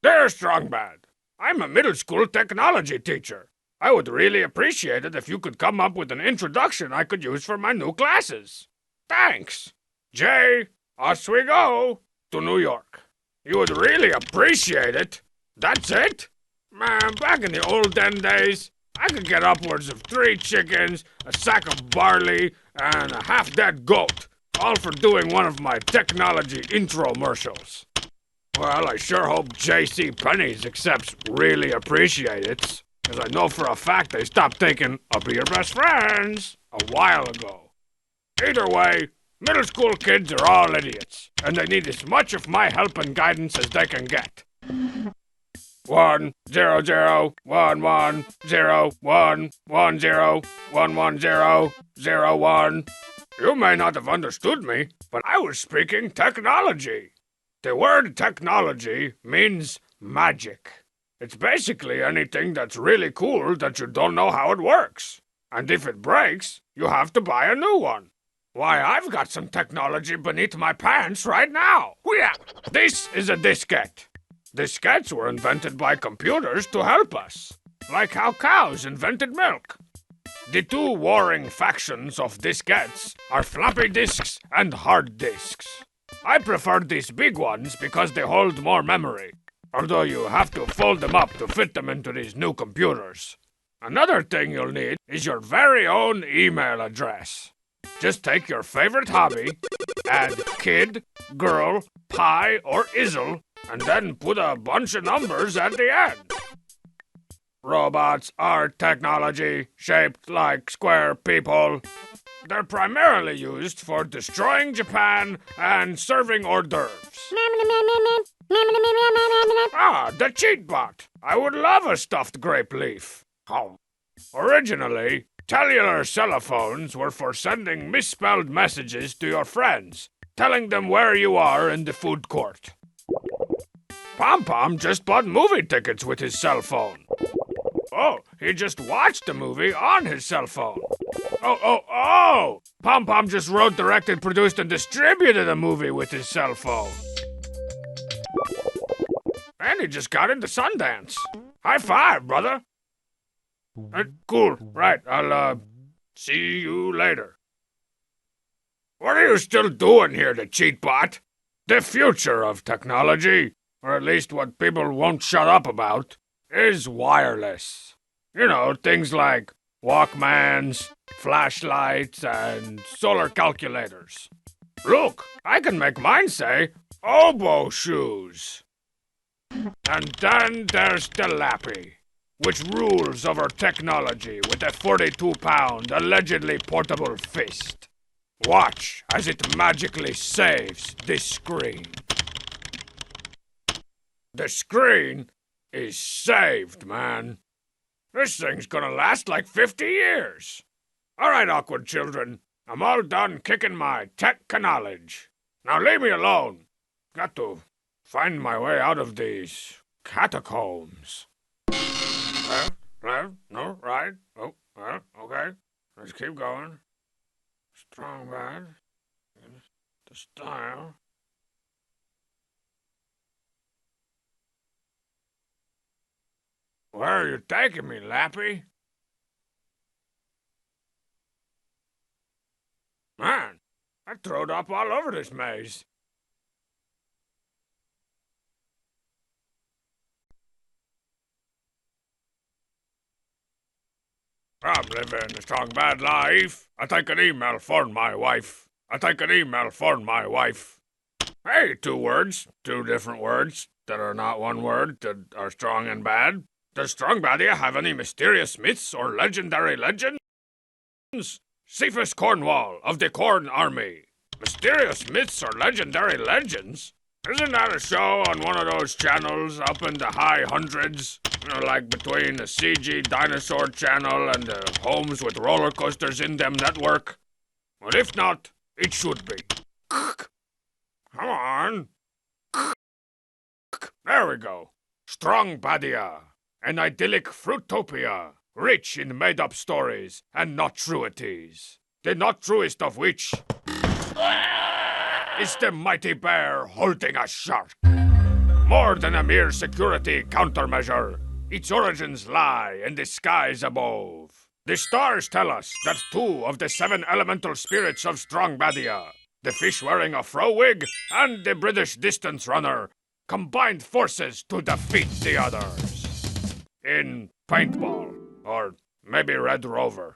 Dear Strong Bad, I'm a middle school technology teacher. I would really appreciate it if you could come up with an introduction I could use for my new classes. Thanks. Jay, off we go to New York. You would really appreciate it. That's it? Man, back in the olden days, I could get upwards of 3 chickens, a sack of barley, and a half-dead goat, all for doing one of my technology infomercials. Well, I sure hope J.C. Penney's accepts really appreciate it, because I know for a fact they stopped taking I'll be your best friends a while ago. Either way, middle school kids are all idiots, and they need as much of my help and guidance as they can get. 1 0 0 1 1 0 1 1 0 1 1 0 0 1. You may not have understood me, but I was speaking technology. The word technology means magic. It's basically anything that's really cool that you don't know how it works. And if it breaks, you have to buy a new one. Why, I've got some technology beneath my pants right now. Yeah. This is a diskette. Diskettes were invented by computers to help us, like how cows invented milk. The two warring factions of diskettes are floppy disks and hard disks. I prefer these big ones because they hold more memory, although you have to fold them up to fit them into these new computers. Another thing you'll need is your very own email address. Just take your favorite hobby, add kid, girl, pie, or izzle, and then put a bunch of numbers at the end. Robots are technology shaped like square people. They're primarily used for destroying Japan and serving hors d'oeuvres. Ah, the cheat bot. I would love a stuffed grape leaf. Originally, cellular telephones were for sending misspelled messages to your friends, telling them where you are in the food court. Pom-Pom just bought movie tickets with his cell phone. Oh, he just watched the movie on his cell phone. Oh! Pom-Pom just wrote, directed, produced, and distributed a movie with his cell phone. And he just got into Sundance. High five, brother. Cool, right, I'll, see you later. What are you still doing here, the cheat bot? The future of technology, or at least what people won't shut up about, is wireless. You know, things like Walkmans, flashlights, and solar calculators. Look, I can make mine say, oboe shoes. And then there's the Lappy, which rules over technology with a 42-pound, allegedly portable fist. Watch as it magically saves this screen. The screen is saved, man. This thing's gonna last like 50 years. All right, awkward children. I'm all done kicking my tech knowledge. Now leave me alone. Got to find my way out of these catacombs. Left, no, right. Oh, well, okay. Let's keep going. Strong bad. The style. Where are you taking me, Lappy? Man, I throwed up all over this maze. I'm living a strong bad life. I take an email for my wife. I take an email for my wife. Hey, 2 words. 2 different words that are not one word that are strong and bad. Does Strong Badia have any mysterious myths or legendary legends? Cephas Cornwall of the Corn Army. Mysterious myths or legendary legends? Isn't that a show on one of those channels up in the high hundreds? You know, like between the CG Dinosaur channel and the Homes with Roller Coasters in Them network? Well, if not, it should be. Come on. There we go. Strong Badia. An idyllic fruitopia, rich in made-up stories and not truities. The not truest of which is the mighty bear holding a shark. More than a mere security countermeasure, its origins lie in the skies above. The stars tell us that 2 of the 7 elemental spirits of Strong Badia, the fish wearing a fro wig and the British distance runner, combined forces to defeat the others. In paintball, or maybe Red Rover.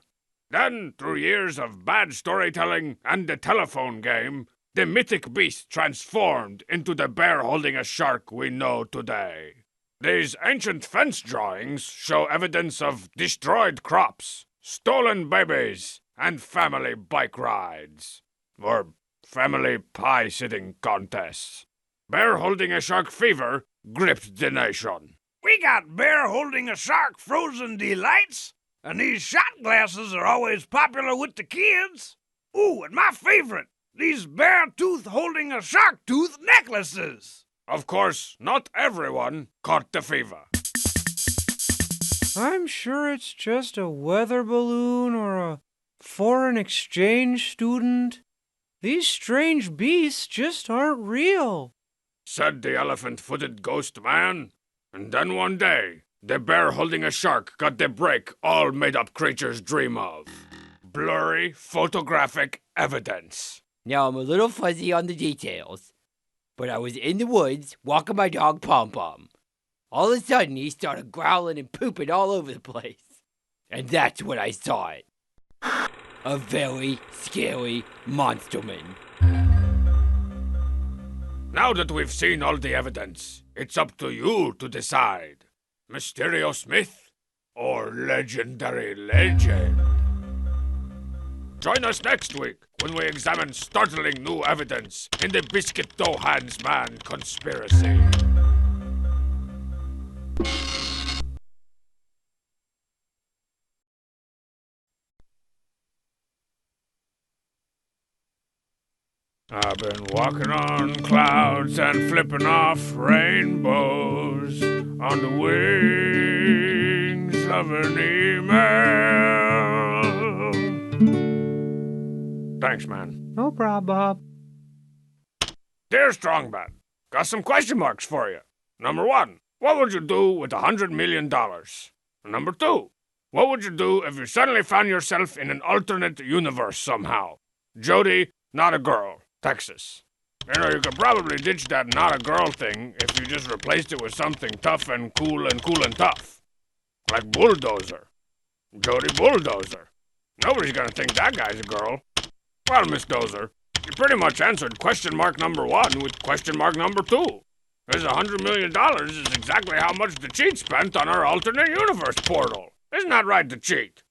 Then, through years of bad storytelling and the telephone game, the mythic beast transformed into the bear holding a shark we know today. These ancient fence drawings show evidence of destroyed crops, stolen babies, and family bike rides. Or family pie-sitting contests. Bear holding a shark fever gripped the nation. We got bear holding a shark frozen delights, and these shot glasses are always popular with the kids. Ooh, and my favorite, these bear tooth holding a shark tooth necklaces. Of course, not everyone caught the fever. I'm sure it's just a weather balloon or a foreign exchange student. These strange beasts just aren't real. Said the elephant-footed ghost man. And then one day, the bear holding a shark got the break all made-up creatures dream of. Blurry, photographic evidence. Now I'm a little fuzzy on the details, but I was in the woods walking my dog Pom Pom. All of a sudden, he started growling and pooping all over the place. And that's when I saw it. A very scary monsterman. Now that we've seen all the evidence, it's up to you to decide. Mysterious myth or legendary legend? Join us next week when we examine startling new evidence in the Biscuit Dough Hands Man conspiracy. I've been walking on clouds and flipping off rainbows on the wings of an email. Thanks, man. No problem, Bob. Dear Strongbad, got some question marks for you. Number 1, what would you do with $100 million? Number 2, what would you do if you suddenly found yourself in an alternate universe somehow? Jody, not a girl. Texas. You know, you could probably ditch that not a girl thing if you just replaced it with something tough and cool and tough. Like Bulldozer. Jody Bulldozer. Nobody's gonna think that guy's a girl. Well, Miss Dozer, you pretty much answered question mark number 1 with question mark number 2. There's $100 million is exactly how much the cheat spent on our alternate universe portal. Isn't that right, the cheat?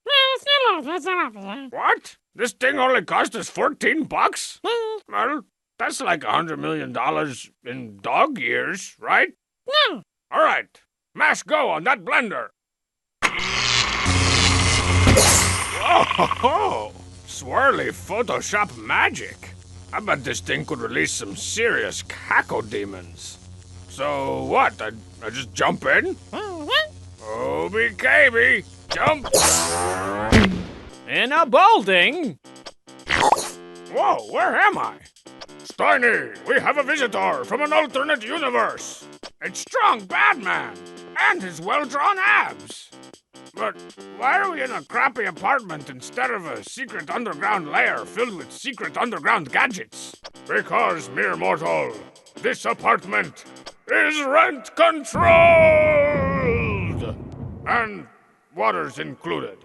What? This thing only cost us $14? Well, that's like $100 million in dog years, right? No. All right, mash go on that blender. Whoa, swirly Photoshop magic. I bet this thing could release some serious cackle demons. So what? I just jump in? OBKB, jump. In a balding. Whoa, where am I? Steiny, we have a visitor from an alternate universe. It's Strong Badman and his well-drawn abs. But why are we in a crappy apartment instead of a secret underground lair filled with secret underground gadgets? Because, mere mortal, this apartment is rent controlled! And water's included.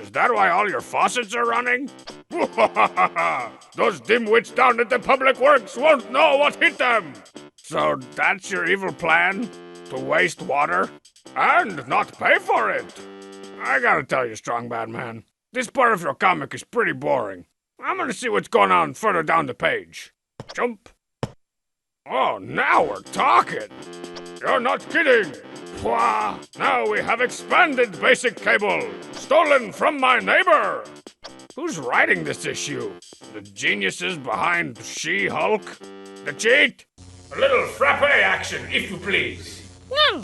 Is that why all your faucets are running? Those dimwits down at the Public Works won't know what hit them! So that's your evil plan? To waste water? And not pay for it? I gotta tell you, Strong Bad Man, this part of your comic is pretty boring. I'm gonna see what's going on further down the page. Jump. Oh, now we're talking! You're not kidding! Pwah! Now we have expanded basic cable, stolen from my neighbor! Who's writing this issue? The geniuses behind She-Hulk? The cheat? A little frappe action, if you please. No.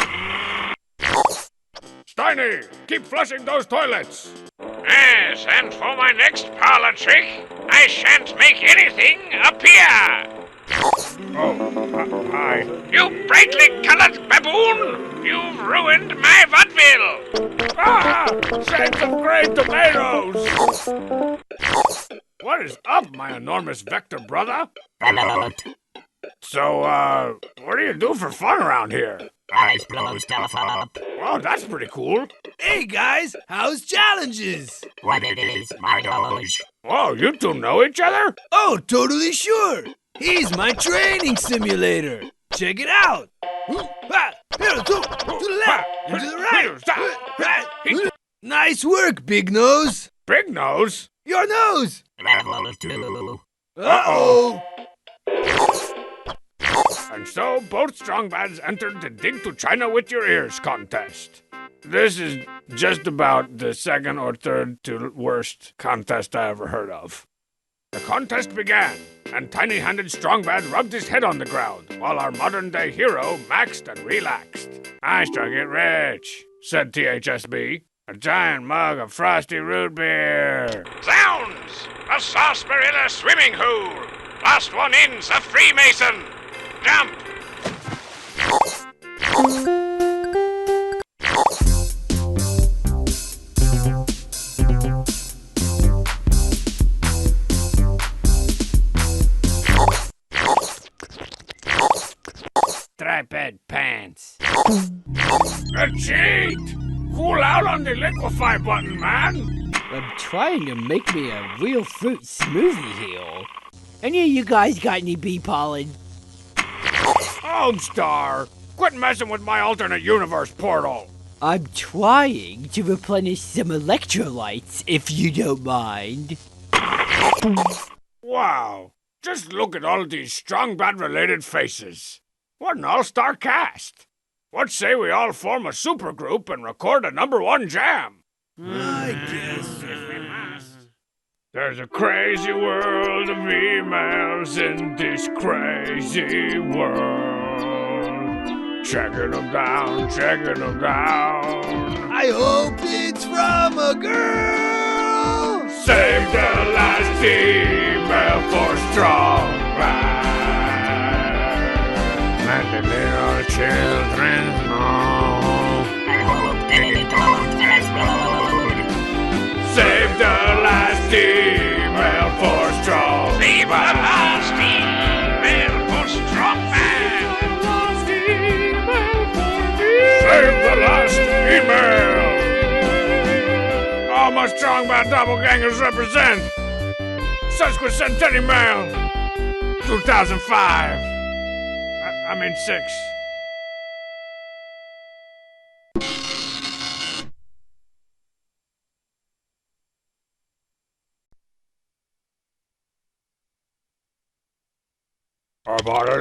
Steiny, keep flushing those toilets! Yes, and for my next parlor trick, I shan't make anything appear! Oh, hi. You brightly colored baboon! You've ruined my vaudeville! Ah! Shades of grey tomatoes! What is up, my enormous vector brother? So, what do you do for fun around here? I blow stuff up. Well, that's pretty cool. Hey guys, how's challenges? What it is, my doge. Whoa, you two know each other? Oh, totally sure. He's my training simulator. Check it out. To the left, and to the right. Nice work, Big Nose. Big Nose? Your nose. Level 2. Uh-oh. And so, both Strongbads entered the Dig to China with Your Ears contest. This is just about the second or third to worst contest I ever heard of. The contest began, and tiny-handed Strongbad rubbed his head on the ground, while our modern-day hero maxed and relaxed. I struck it rich, said THSB, A giant mug of frosty root beer. Zounds! A sarsaparilla swimming hole. Last one in's a Freemason. Jump! Striped pants. A cheat! Cool out on the liquefy button, man. I'm trying to make me a real fruit smoothie here. Any of you guys got any bee pollen? Homestar! Quit messing with my alternate universe portal. I'm trying to replenish some electrolytes, if you don't mind. Wow. Just look at all these Strong Bad related faces. What an all-star cast. What say we all form a supergroup and record a #1 jam? I guess if we must. There's a crazy world of emails in this crazy world. Checking them down, checking them down. I hope it's from a girl. Save the last email for Strong Bad. Little children know. I hope they don't explode. Save the last email for Strong Save the Bad. last email for Strong Bad. Save the last email. All my Strong Bad doppelgangers represent Sesquicentennial 2005. I mean 6.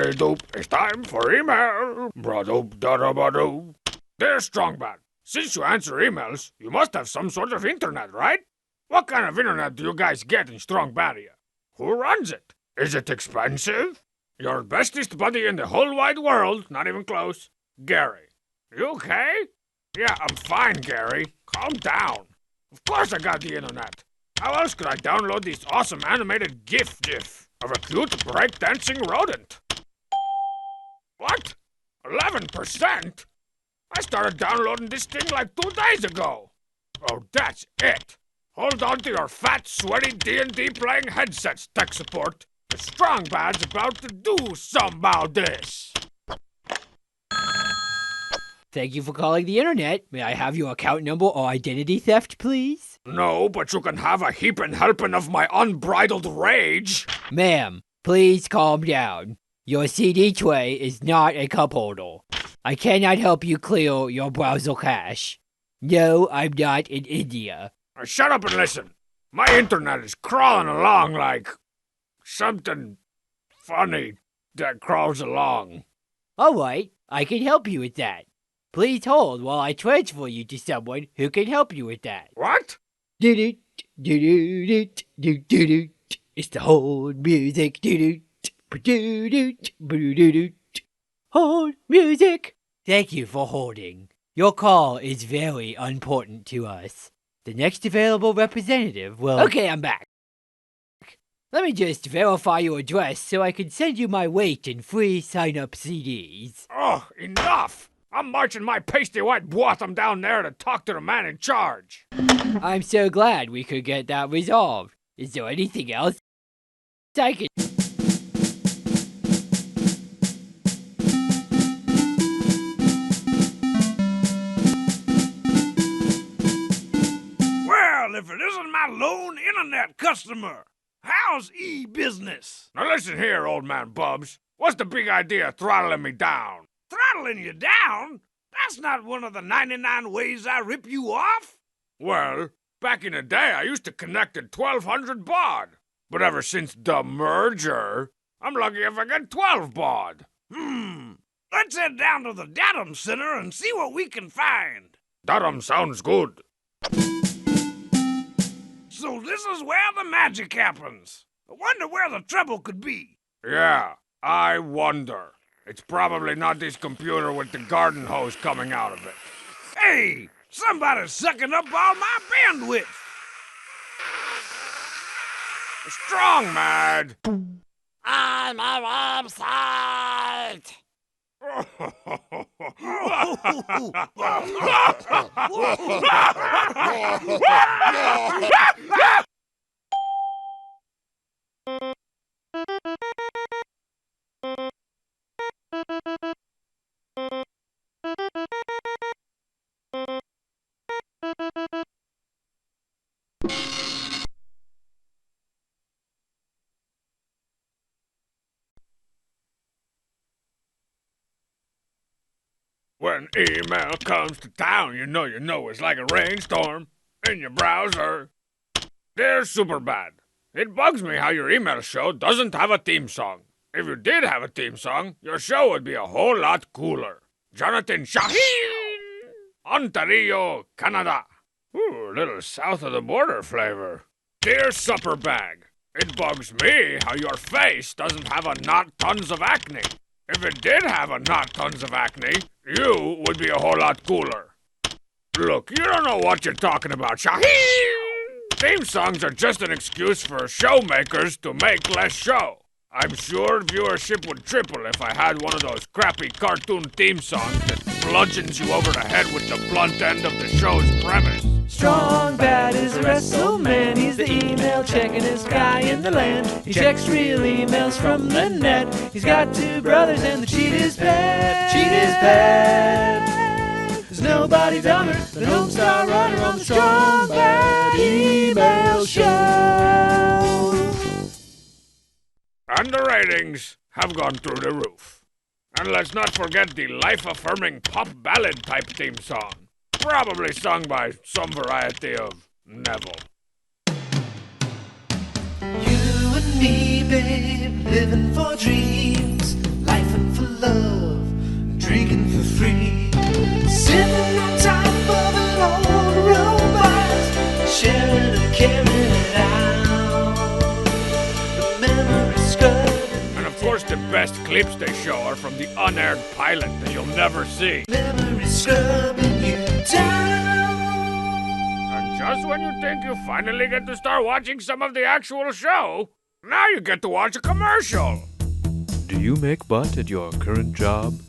Doop, it's time for email. Bradoop, da-da-ba-doo. Dear Strongbad, since you answer emails, you must have some sort of internet, right? What kind of internet do you guys get in Strong Badia? Who runs it? Is it expensive? Your bestest buddy in the whole wide world, not even close, Gary. You okay? Yeah, I'm fine, Gary. Calm down. Of course I got the internet. How else could I download this awesome animated GIF of a cute breakdancing rodent? What? 11%? I started downloading this thing like 2 days ago. Oh, that's it. Hold on to your fat, sweaty D&D playing headsets, tech support. The Strong Bad's about to do something about this. Thank you for calling the internet. May I have your account number or identity theft, please? No, but you can have a heaping helping of my unbridled rage. Ma'am, please calm down. Your CD tray is not a cup holder. I cannot help you clear your browser cache. No, I'm not in India. Shut up and listen. My internet is crawling along like something funny that crawls along. All right, I can help you with that. Please hold while I transfer you to someone who can help you with that. What? It's the hold music. Hold music. Thank you for holding. Your call is very important to us. The next available representative will... Okay, I'm back. Let me just verify your address so I can send you my weight and free sign-up CDs. Oh, enough! I'm marching my pasty white bottom down there to talk to the man in charge. I'm so glad we could get that resolved. Is there anything else I can... Well, if it isn't my lone internet customer, how's e-business? Now listen here, old man Bubs. What's the big idea of throttling me down? Throttling you down? That's not one of the 99 ways I rip you off. Well, back in the day, I used to connect at 1200 baud. But ever since the merger, I'm lucky if I get 12 baud. Let's head down to the Datum Center and see what we can find. Datum sounds good. So this is where the magic happens. I wonder where the trouble could be. Yeah, I wonder. It's probably not this computer with the garden hose coming out of it. Hey, Somebody's sucking up all my bandwidth. Strong Mad! I'm a website. When email comes to town, you know it's like a rainstorm in your browser. Dear Superbad, it bugs me how your email show doesn't have a theme song. If you did have a theme song, your show would be a whole lot cooler. Jonathan Shaheen, Ontario, Canada. Ooh, a little south of the border flavor. Dear Supper Bag, it bugs me how your face doesn't have a not tons of acne. If it did have a not tons of acne, you would be a whole lot cooler. Look, you don't know what you're talking about, Shaheen! Theme songs are just an excuse for show makers to make less show. I'm sure viewership would triple if I had one of those crappy cartoon theme songs that bludgeons you over the head with the blunt end of the show's premise. Strong Bad is a wrestle man. He's the email checkingest guy in the land. He checks real emails from the net. He's got 2 brothers and the cheat is bad. Cheat is bad. There's nobody dumber than Homestar Runner on the Strong Bad Email Show. And the ratings have gone through the roof. And let's not forget the life-affirming pop ballad type theme song. Probably sung by some variety of Neville. You and me, babe, living for dreams, lifing for love, drinking for free, sitting on top of an old robot, sharing and carrying it out. The memory scrubbing. And of course the best clips they show are from the unaired pilot that you'll never see. Memory scrubbing you down. And just when you think you finally get to start watching some of the actual show, now you get to watch a commercial. Do you make butt at your current job?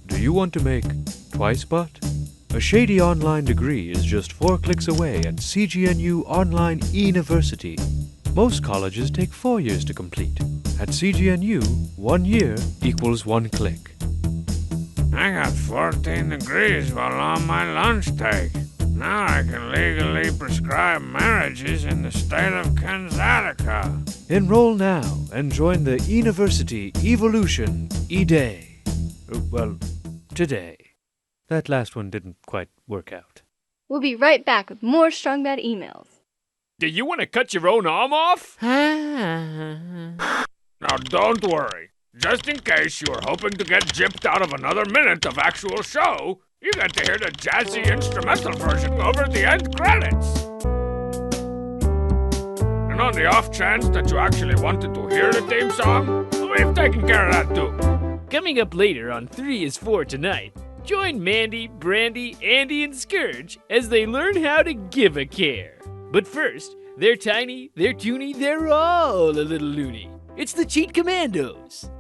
Do you want to make twice butt? A shady online degree is just 4 clicks away at CGNU Online University. Most colleges take 4 years to complete. At CGNU, 1 year equals 1 click. I got 14 degrees while on my lunch break. Now I can legally prescribe marriages in the state of Kansas. Enroll now and join the University Evolution E-Day. Well, today. That last one didn't quite work out. We'll be right back with more Strong Bad emails. Do you want to cut your own arm off? Now don't worry. Just in case you were hoping to get gypped out of another minute of actual show, you get to hear the jazzy instrumental version over the end credits. And on the off chance that you actually wanted to hear the theme song, we've taken care of that too. Coming up later on 3 is 4 tonight, join Mandy, Brandy, Andy, and Scourge as they learn how to give a care. But first, they're tiny, they're toony, they're all a little loony. It's the Cheat Commandos.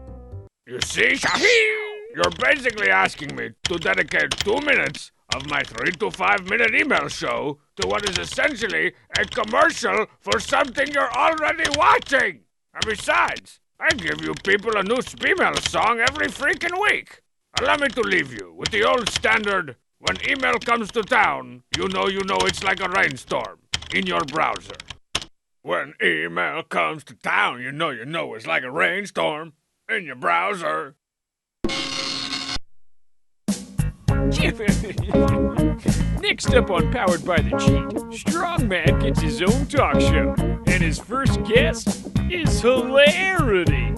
You see, Shaheen? You're basically asking me to dedicate 2 minutes of my 3 to 5 minute email show to what is essentially a commercial for something you're already watching. And besides, I give you people a new Speemail song every freaking week. Allow me to leave you with the old standard, when email comes to town, you know it's like a rainstorm in your browser. When email comes to town, you know it's like a rainstorm in your browser. Next up on Powered by the Cheat, Strong Man gets his own talk show, and his first guest is hilarity.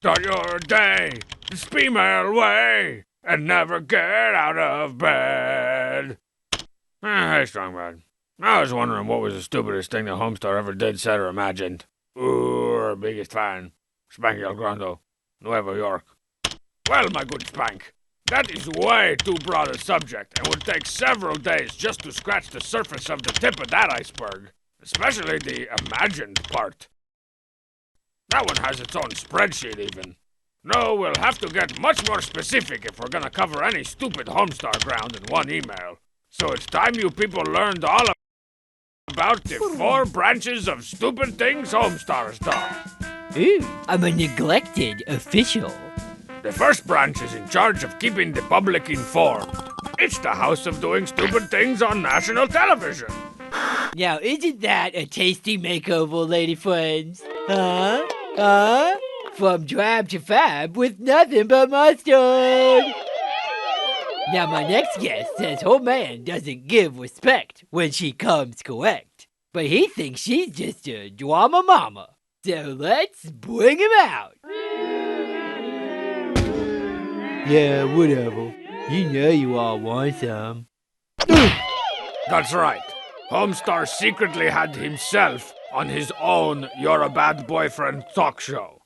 Start your day the Speemail way and never get out of bed. Hey, Strong Man. I was wondering what was the stupidest thing that Homestar ever did, said, or imagined. Biggest fan. Spanky El Grande, Nueva York. Well, my good Spank, that is way too broad a subject and would take several days just to scratch the surface of the tip of that iceberg, especially the imagined part. That one has its own spreadsheet even. No, we'll have to get much more specific if we're gonna cover any stupid Homestar ground in one email. So it's time you people learned all about the 4 branches of stupid things Homestar has done. Ooh, I'm a neglected official. The first branch is in charge of keeping the public informed. It's the house of doing stupid things on national television. Now, isn't that a tasty makeover, lady friends? Huh? From drab to fab with nothing but mustard. Now, my next guest says her man doesn't give respect when she comes correct. But he thinks she's just a drama mama. So let's bring him out. Yeah, whatever. You know you all want some. That's right. Homestar secretly had himself on his own You're a Bad Boyfriend talk show.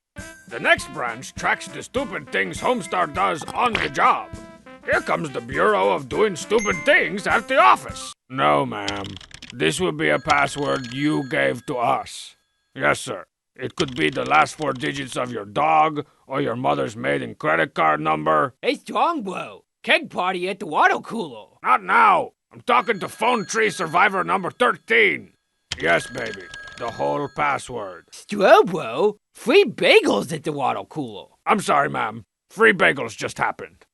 The next branch tracks the stupid things Homestar does on the job. Here comes the Bureau of Doing Stupid Things at the office. No, ma'am. This will be a password you gave to us. Yes, sir. It could be the last 4 digits of your dog or your mother's maiden credit card number. Hey, Strong Bro. Keg party at the water cooler. Not now. I'm talking to phone tree survivor number 13. Yes, baby. The whole password. Strobro, free bagels at the water cooler. I'm sorry, ma'am. Free bagels just happened.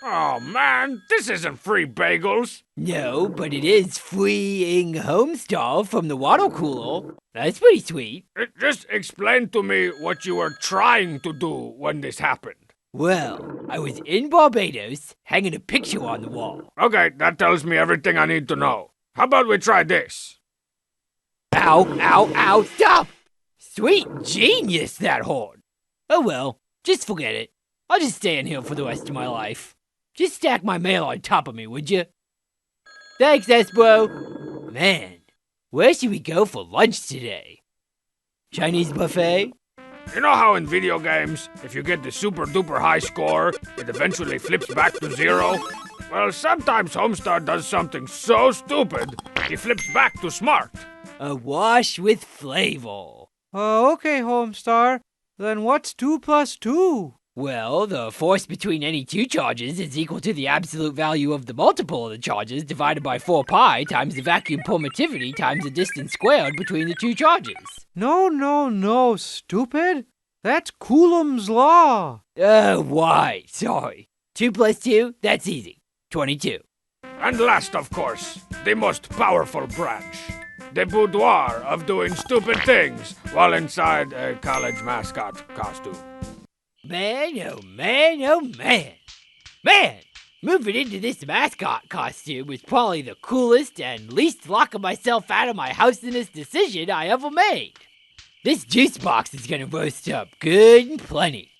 Oh, man. This isn't free bagels. No, but it is freeing Homestar from the water cooler. That's pretty sweet. Just explain to me what you were trying to do when this happened. Well, I was in Barbados, hanging a picture on the wall. Okay, that tells me everything I need to know. How about we try this? Ow, stop! Sweet genius, that horn. Oh well, just forget it. I'll just stay in here for the rest of my life. Just stack my mail on top of me, would you? Thanks, Espo. Man, where should we go for lunch today? Chinese buffet? You know how in video games, if you get the super duper high score, it eventually flips back to 0? Well, sometimes Homestar does something so stupid, he flips back to smart. A wash with flavor. Okay, Homestar. Then what's 2 plus 2? Well, the force between any 2 charges is equal to the absolute value of the multiple of the charges divided by 4 pi times the vacuum permittivity times the distance squared between the 2 charges. No, stupid. That's Coulomb's law. Oh, why? Sorry. 2 plus 2? That's easy. 22. And last, of course, the most powerful branch. The boudoir of doing stupid things while inside a college mascot costume. Man, oh man. Man, moving into this mascot costume was probably the coolest and least locking myself out of my housiness decision I ever made. This juice box is gonna roast up good and plenty.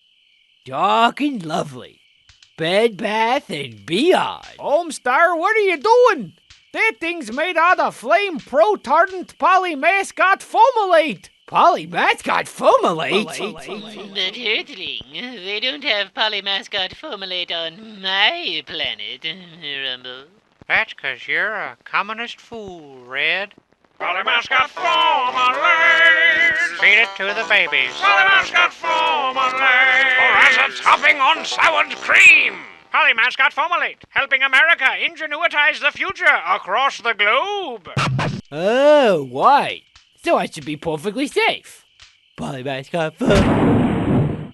Dark and lovely. Bed, bath, and beyond. Homestar, what are you doing? That thing's made out of flame pro-tardant polymascot foamulate. Polymascot foamulate? But Earthling, they don't have polymascot foamulate on my planet, Rumble. That's 'cause you're a communist fool, Red. Polymascot foamulate. Feed it to the babies. Polymascot foamulate. Or as a topping on soured cream. Polymascot foamulate, helping America ingenuitize the future across the globe. Oh, right. So I should be perfectly safe. Polymascot foamulate.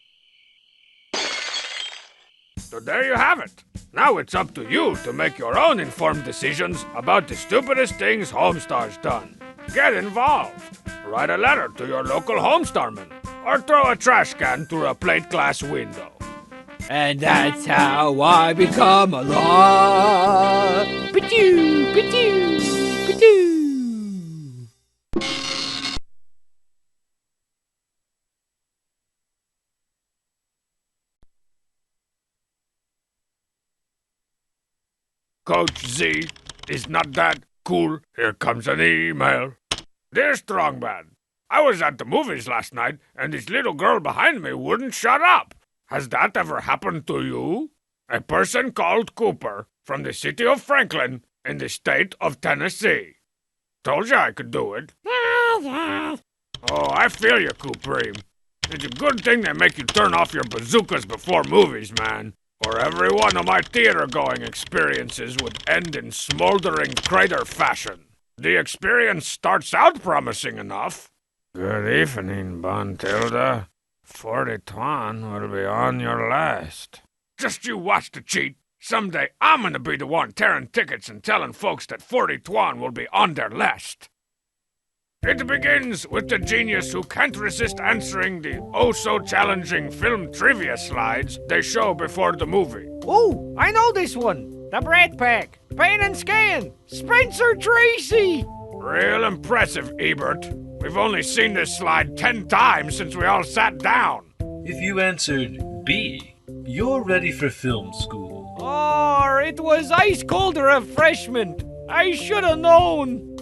So there you have it. Now it's up to you to make your own informed decisions about the stupidest things Homestar's done. Get involved. Write a letter to your local Homestarman, or throw a trash can through a plate glass window. And that's how I become a law. Ba-doo, ba-doo, ba-doo. Coach Z is not that cool. Here comes an email. Dear Strongbad, I was at the movies last night, and this little girl behind me wouldn't shut up. Has that ever happened to you? A person called Cooper, from the city of Franklin, in the state of Tennessee. Told you I could do it. Oh, I feel you, Cooperim. It's a good thing they make you turn off your bazookas before movies, man. Or every one of my theater-going experiences would end in smoldering crater fashion. The experience starts out promising enough. Good evening, Bontilda. 40-1 will be on your last. Just you watch the cheat. Someday I'm gonna be the one tearing tickets and telling folks that 40-1 will be on their last. It begins with the genius who can't resist answering the oh-so-challenging film trivia slides they show before the movie. Oh, I know this one. The Brat Pack. Pan and Scan. Spencer Tracy. Real impressive, Ebert. We've only seen this slide 10 times since we all sat down. If you answered B, you're ready for film school. Oh, it was ice cold refreshment. I should have known.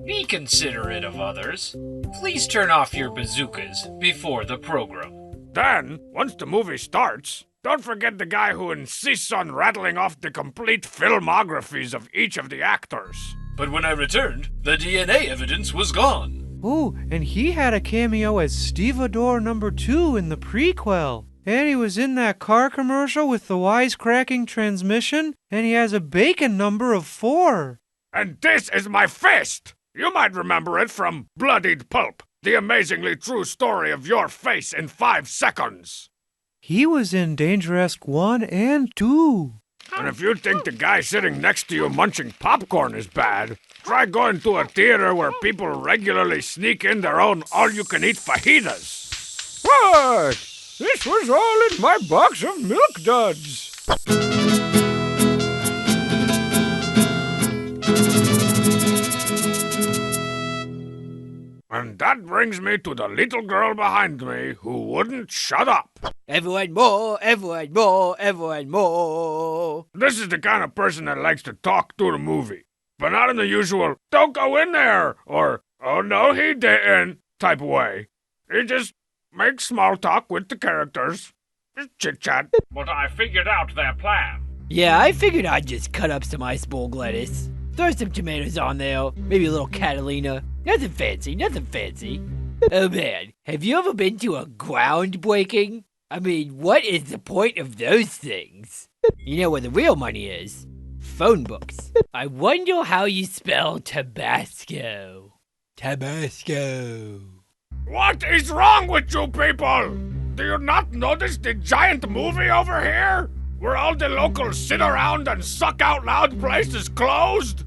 Be considerate of others. Please turn off your bazookas before the program. Then, once the movie starts, don't forget the guy who insists on rattling off the complete filmographies of each of the actors. But when I returned, the DNA evidence was gone. Ooh, and he had a cameo as Stevedore number 2 in the prequel. And he was in that car commercial with the wisecracking transmission, and he has a bacon number of 4. And this is my fist! You might remember it from Bloodied Pulp, the amazingly true story of your face in 5 seconds. He was in Dangeresque 1 and 2. And if you think the guy sitting next to you munching popcorn is bad, try going to a theater where people regularly sneak in their own all-you-can-eat fajitas. What? This was all in my box of milk duds. And that brings me to the little girl behind me who wouldn't shut up. Everyone more, everyone more, everyone more. This is the kind of person that likes to talk through the movie, but not in the usual, don't go in there, or, oh no he didn't, type of way. He just makes small talk with the characters. Just chit-chat. But I figured out their plan. Yeah, I figured I'd just cut up some iceberg lettuce. Throw some tomatoes on there, maybe a little Catalina. Nothing fancy, nothing fancy. Oh man, have you ever been to a groundbreaking? I mean, what is the point of those things? You know where the real money is? Phone books. I wonder how you spell Tabasco. Tabasco. What is wrong with you people? Do you not notice the giant movie over here? Where all the locals sit around and suck out loud places closed?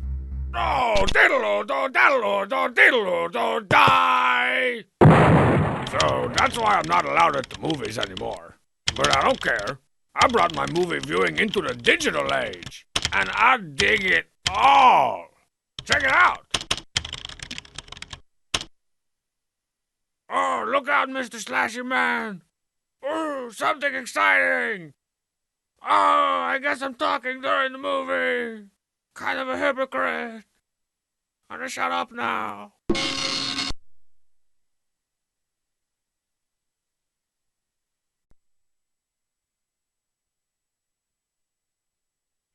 Oh, diddle-o-do, daddle-o-do, diddle-o-do, die! So that's why I'm not allowed at the movies anymore. But I don't care. I brought my movie viewing into the digital age. And I dig it all. Check it out. Oh, look out, Mr. Slashy Man. Ooh, something exciting. Oh, I guess I'm talking during the movie. Kind of a hypocrite. I'm gonna shut up now.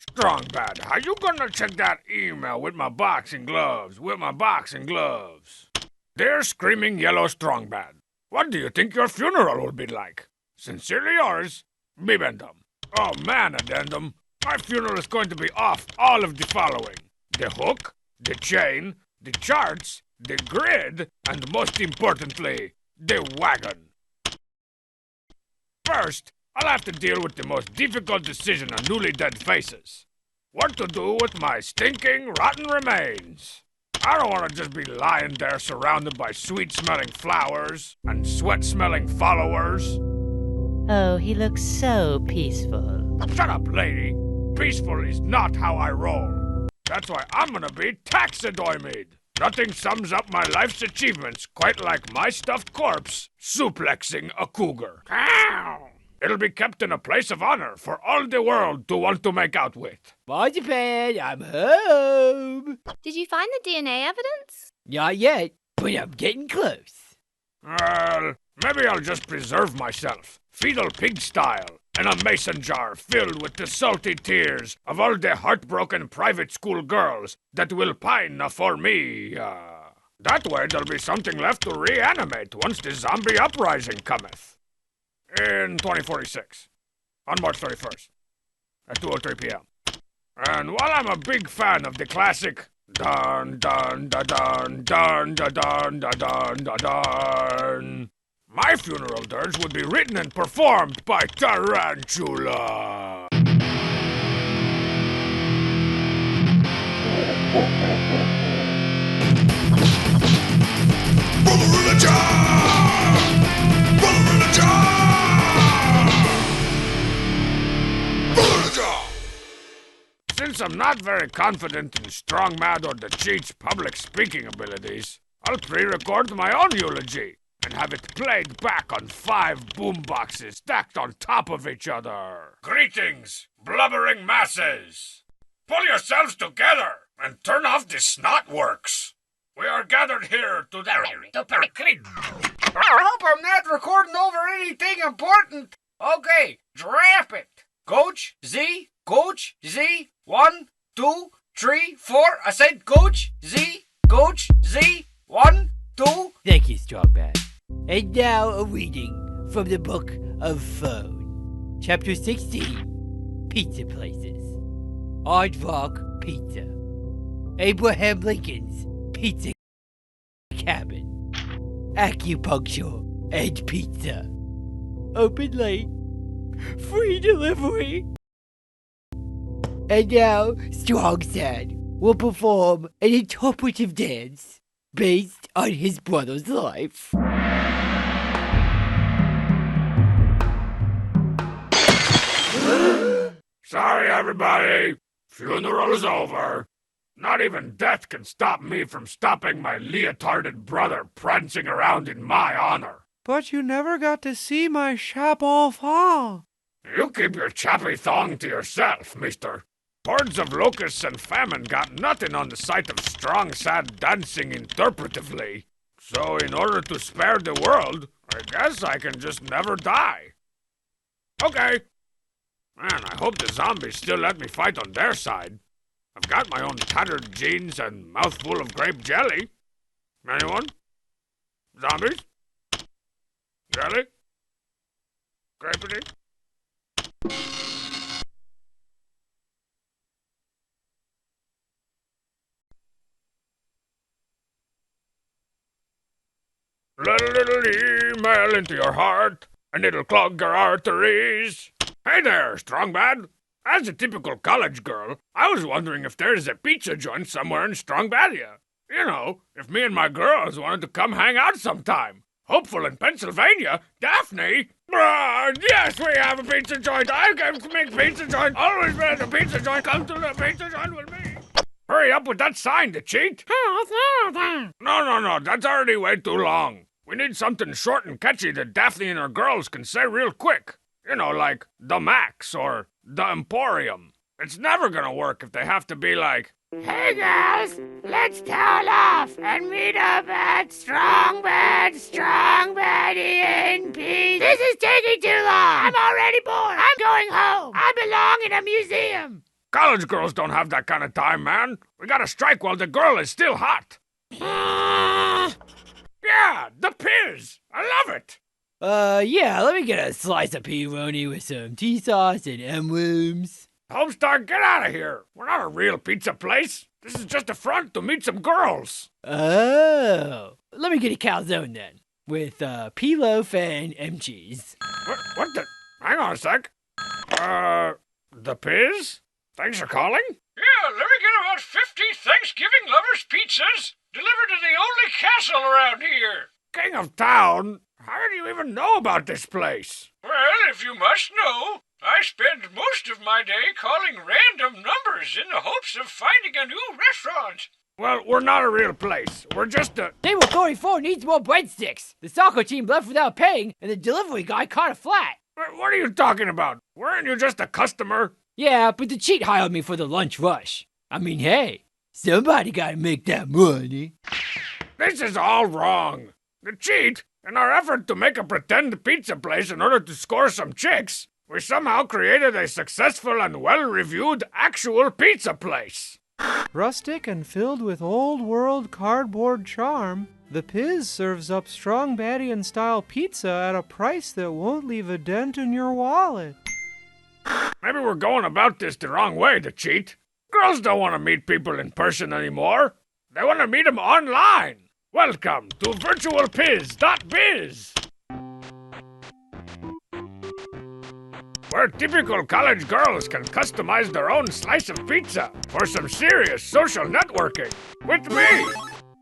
Strong Bad, how you gonna check that email with my boxing gloves? Dear Screaming Yellow Strong Bad, what do you think your funeral will be like? Sincerely yours, Bibendum. Oh man, Addendum, my funeral is going to be off all of the following. The hook, the chain, the charts, the grid, and most importantly, the wagon. First, I'll have to deal with the most difficult decision on newly dead faces. What to do with my stinking, rotten remains. I don't want to just be lying there surrounded by sweet-smelling flowers and sweat-smelling followers. Oh, he looks so peaceful. Shut up, lady. Peaceful is not how I roll. That's why I'm gonna be taxidermied. Nothing sums up my life's achievements quite like my stuffed corpse suplexing a cougar. Ow! It'll be kept in a place of honor for all the world to want to make out with. Bye, Japan. I'm home. Did you find the DNA evidence? Not yet. but I'm getting close. Well, maybe I'll just preserve myself, feudal pig style, in a mason jar filled with the salty tears of all the heartbroken private school girls that will pine for me. That way there'll be something left to reanimate once the zombie uprising cometh. In 2046, on March 31st, at 2:03 p.m. And while I'm a big fan of the classic dun dun da dun dun da dun da dun da dun, my funeral dirge would be written and performed by Tarantula. Since I'm not very confident in Strong Mad or the Cheat's public speaking abilities, I'll pre-record my own eulogy and have it played back on 5 boomboxes stacked on top of each other. Greetings, blubbering masses! Pull yourselves together and turn off the snotworks. We are gathered here to I hope I'm not recording over anything important. Okay, drop it. Coach Z, 1, 2, 3, 4. I said Coach Z, 1, 2. Thank you, Strong Bad. And now a reading from the Book of Phone. Chapter 16. Pizza Places. Aardvark Pizza. Abraham Lincoln's Pizza Cabin. Acupuncture and pizza. Open late. Free delivery. And now, Strong Sad will perform an interpretive dance based on his brother's life. Sorry, everybody. Funeral is over. Not even death can stop me from stopping my leotarded brother prancing around in my honor. But you never got to see my chapeau thong. You keep your chappy thong to yourself, mister. Hordes of locusts and famine got nothing on the sight of Strong Sad dancing interpretively. So in order to spare the world, I guess I can just never die. Okay. Man, I hope the zombies still let me fight on their side. I've got my own tattered jeans and mouthful of grape jelly. Anyone? Zombies? Jelly? Grapety? Let a little email into your heart, and it'll clog your arteries. Hey there, Strong Bad. As a typical college girl, I was wondering if there's a pizza joint somewhere in Strong Badia. You know, if me and my girls wanted to come hang out sometime. Hopeful in Pennsylvania, Daphne. Yes, we have a pizza joint. I can make pizza joint. Always been at a pizza joint. Come to the pizza joint with me. Hurry up with that sign, the cheat. No, that's already way too long. We need something short and catchy that Daphne and her girls can say real quick. You know, like the Max or the Emporium. It's never gonna work if they have to be like, Hey girls, let's towel off and meet up at Strong Badia in peace. This is taking too long. I'm already bored. I'm going home. I belong in a museum. college girls don't have that kind of time, man. We gotta strike while the girl is still hot. Yeah, the Piz. I love it. Yeah, let me get a slice of pepperoni with some tea sauce and M-worms. Homestar, get out of here. We're not a real pizza place. This is just a front to meet some girls. Oh, let me get a calzone then, with pilaf and M-cheese. What the? Hang on a sec. The Piz? Thanks for calling? Yeah, let me get about 50 Thanksgiving lovers pizzas delivered to the only castle around here. King of Town? How did you even know about this place? Well, if you must know, I spend most of my day calling random numbers in the hopes of finding a new restaurant. Well, we're not a real place. We're just a... Table 44 needs more breadsticks. The soccer team left without paying, and the delivery guy caught a flat. What are you talking about? Weren't you just a customer? Yeah, but the cheat hired me for the lunch rush. I mean, hey, somebody gotta make that money. This is all wrong. The cheat, in our effort to make a pretend pizza place in order to score some chicks, we somehow created a successful and well-reviewed actual pizza place. Rustic and filled with old-world cardboard charm, the Piz serves up Strong Badia style pizza at a price that won't leave a dent in your wallet. Maybe we're going about this the wrong way, the cheat. Girls don't want to meet people in person anymore. They want to meet them online. Welcome to virtualpiz.biz, where typical college girls can customize their own slice of pizza for some serious social networking with me.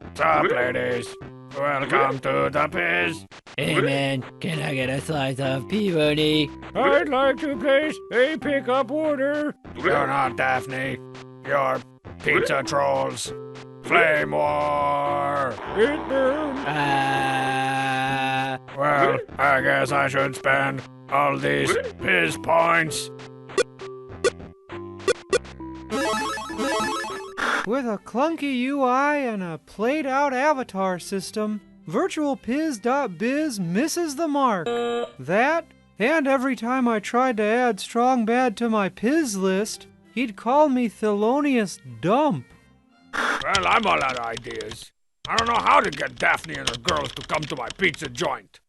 What's up, ladies? Welcome to the Piz. Hey man, can I get a slice of pepperoni? I'd like to place a pickup order. You're not Daphne. You're pizza trolls. Flame war. It burns. Well, I guess I should spend all these Piz points. With a clunky UI and a played-out avatar system, virtualpiz.biz misses the mark. That, and every time I tried to add Strong Bad to my Piz list, he'd call me Thelonious Dump. Well, I'm all out of ideas. I don't know how to get Daphne and her girls to come to my pizza joint.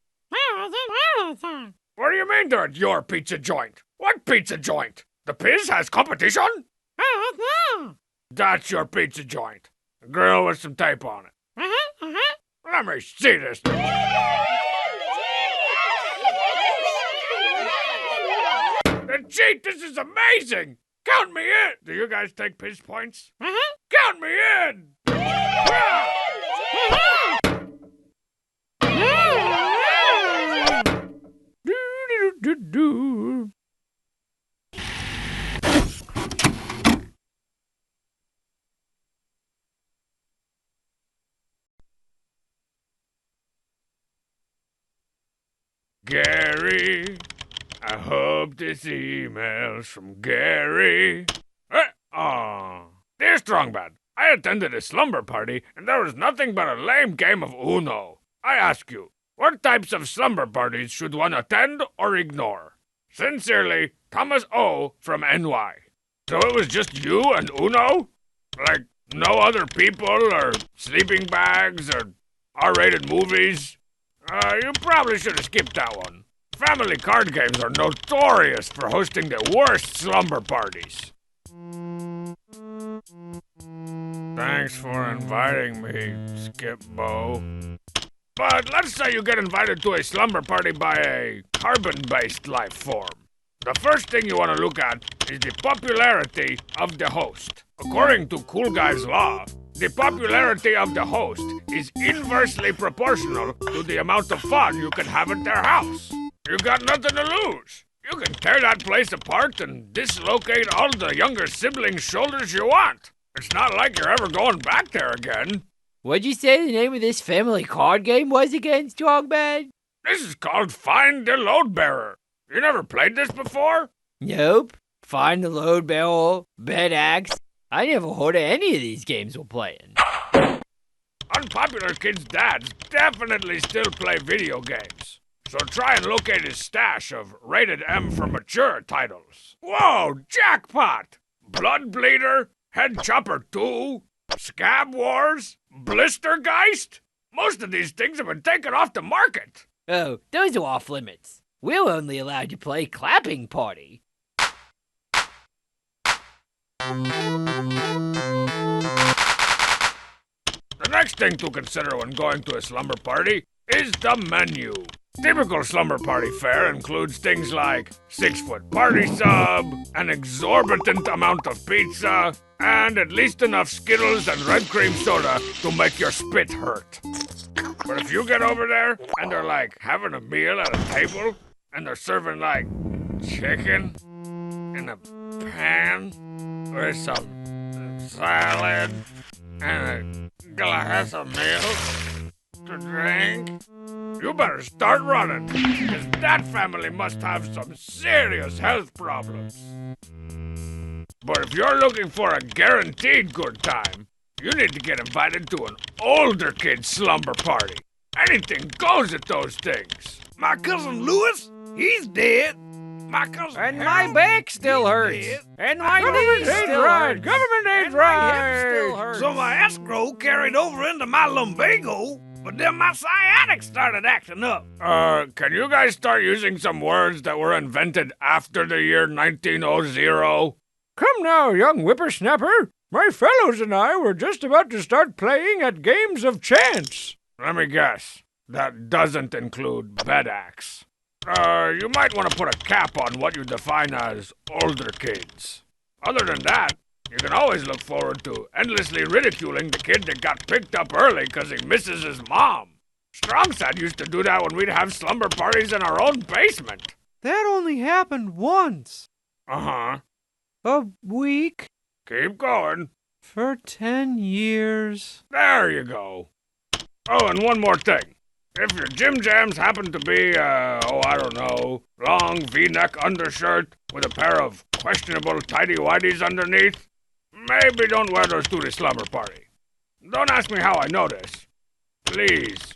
What do you mean they're at your pizza joint? What pizza joint? The Piz has competition? That's your pizza joint. A girl with some tape on it. Let me see this. The cheat, this is amazing! Count me in! Do you guys take Piz points? Count me in! Do. Gary, I hope this email's from Gary. Dear Strongbad, I attended a slumber party and there was nothing but a lame game of Uno. I ask you, what types of slumber parties should one attend or ignore? Sincerely, Thomas O. from NY. So it was just you and Uno? Like, no other people or sleeping bags or R-rated movies? You probably should have skipped that one. Family card games are notorious for hosting the worst slumber parties. Thanks for inviting me, Skip Bo. But let's say you get invited to a slumber party by a carbon-based life form. The first thing you want to look at is the popularity of the host. According to Cool Guy's Law, the popularity of the host is inversely proportional to the amount of fun you can have at their house. You got nothing to lose. You can tear that place apart and dislocate all the younger siblings' shoulders you want. It's not like you're ever going back there again. What'd you say the name of this family card game was again, Strongbad? This is called Find the Load Bearer. You never played this before? Nope. Find the Load Barrel, Bed Axe. I never heard of any of these games we're playing. Unpopular kids' dads definitely still play video games. So try and locate his stash of rated M for mature titles. Whoa, jackpot! Blood Bleeder, Head Chopper 2, Scab Wars, Blistergeist? Most of these things have been taken off the market. Oh, those are off limits. We're only allowed to play Clapping Party. The next thing to consider when going to a slumber party is the menu. Typical slumber party fare includes things like 6-foot party sub, an exorbitant amount of pizza, and at least enough Skittles and red cream soda to make your spit hurt. But if you get over there and they're like having a meal at a table and they're serving like chicken in a pan with some salad and a glass of milk to drink, you better start running, because that family must have some serious health problems. But if you're looking for a guaranteed good time, You need to get invited to an older kid's slumber party. Anything goes at those things. My cousin Lewis, he's dead. My cousin And Harold, my back still he's hurts. dead. And my Government knees ain't still right. hurt. Government ain't And my hip still right. hurts. So my escrow carried over into my lumbago, but then my sciatic started acting up. Can you guys start using some words that were invented after the year 1900? Come now, young whippersnapper. My fellows and I were just about to start playing at games of chance. Let me guess. That doesn't include bedax. You might want to put a cap on what you define as older kids. Other than that, you can always look forward to endlessly ridiculing the kid that got picked up early because he misses his mom. Strongside used to do that when we'd have slumber parties in our own basement. That only happened once. Uh-huh. A week. Keep going. For 10 years. There you go. Oh, and one more thing. If your gym jams happen to be, I don't know, long V-neck undershirt with a pair of questionable tighty-whities underneath, maybe don't wear those to the slumber party. Don't ask me how I know this. Please,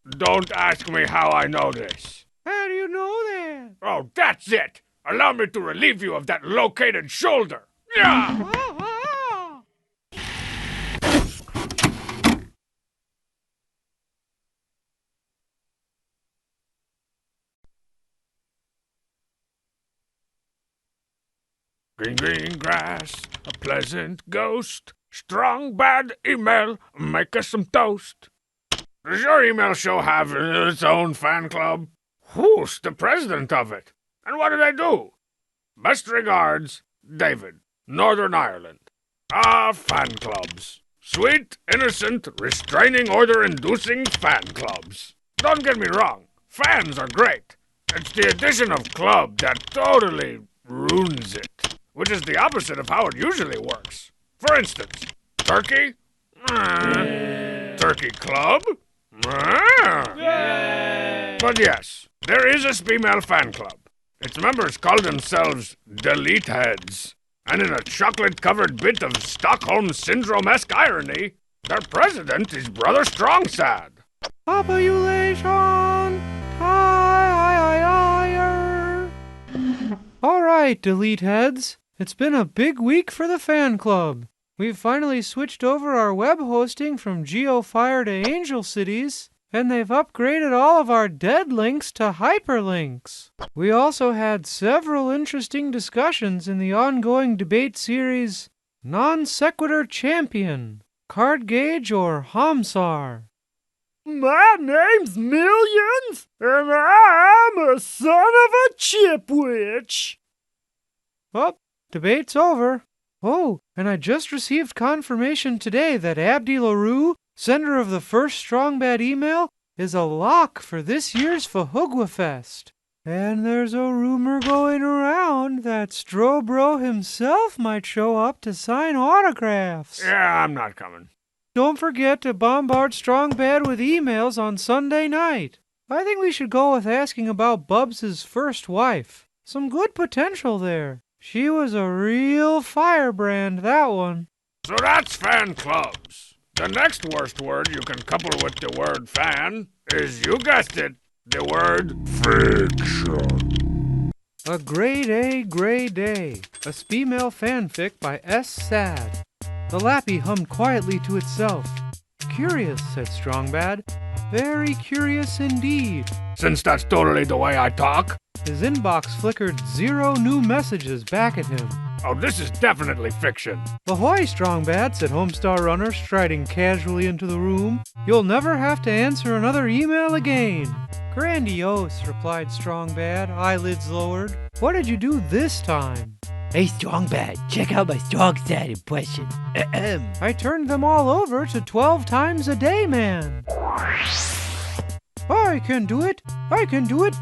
don't ask me how I know this. How do you know that? Oh, that's it. Allow me to relieve you of that located shoulder. Yeah! Green, green grass, a pleasant ghost. Strong, bad email, make us some toast. Does your email show have its own fan club? Who's the president of it? And what do they do? Best regards, David, Northern Ireland. Ah, fan clubs. Sweet, innocent, restraining order-inducing fan clubs. Don't get me wrong, fans are great. It's the addition of club that totally ruins it, which is the opposite of how it usually works. For instance, turkey? Turkey club? But yes, there is a female fan club. Its members call themselves Delete Heads. And in a chocolate-covered bit of Stockholm Syndrome-esque irony, their president is Brother Strongsad. Population! Higher! All right, Delete Heads. It's been a big week for the fan club. We've finally switched over our web hosting from GeoFire to Angel Cities, and they've upgraded all of our dead links to hyperlinks. We also had several interesting discussions in the ongoing debate series Non Sequitur Champion, Card Gauge or Homestar. My name's Millions, and I'm a son of a chipwitch. Well, debate's over. Oh, and I just received confirmation today that Abdi LaRue, sender of the first Strong Bad email, is a lock for this year's Fahugwa Fest. And there's a rumor going around that Strobro himself might show up to sign autographs. Yeah, I'm not coming. Don't forget to bombard Strong Bad with emails on Sunday night. I think we should go with asking about Bubs' first wife. Some good potential there. She was a real firebrand, that one. So that's fan clubs. The next worst word you can couple with the word fan is, you guessed it, the word fiction. A Grade A Grey Day, a female fanfic by S. Sad. The lappy hummed quietly to itself. Curious, said Strongbad. Very curious indeed. Since that's totally the way I talk. His inbox flickered 0 new messages back at him. Oh, this is definitely fiction. Ahoy, Strongbad, said Homestar Runner, striding casually into the room. You'll never have to answer another email again. Grandiose, replied Strongbad, eyelids lowered. What did you do this time? Hey, Strongbad, check out my Strongstat impression. I turned them all over to 12 times a day, man. I can do it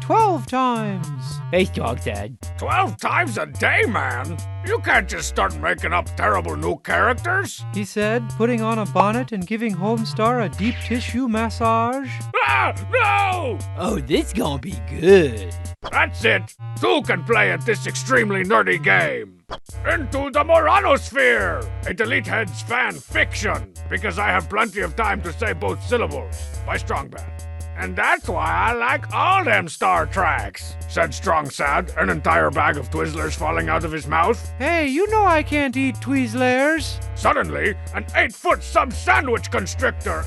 12 times. Hey, Strongstat. 12 times a day, man? You can't just start making up terrible new characters, he said, putting on a bonnet and giving Homestar a deep tissue massage. Ah, no! Oh, this gonna be good. That's it. Two can play at this extremely nerdy game. Into the Moranosphere! A Delete Heads fan fiction, because I have plenty of time to say both syllables, by Strong Bad. And that's why I like all them Star Treks, said Strong Sad, an entire bag of Twizzlers falling out of his mouth. Hey, you know I can't eat Twizzlers. Suddenly, an 8-foot sub-sandwich constrictor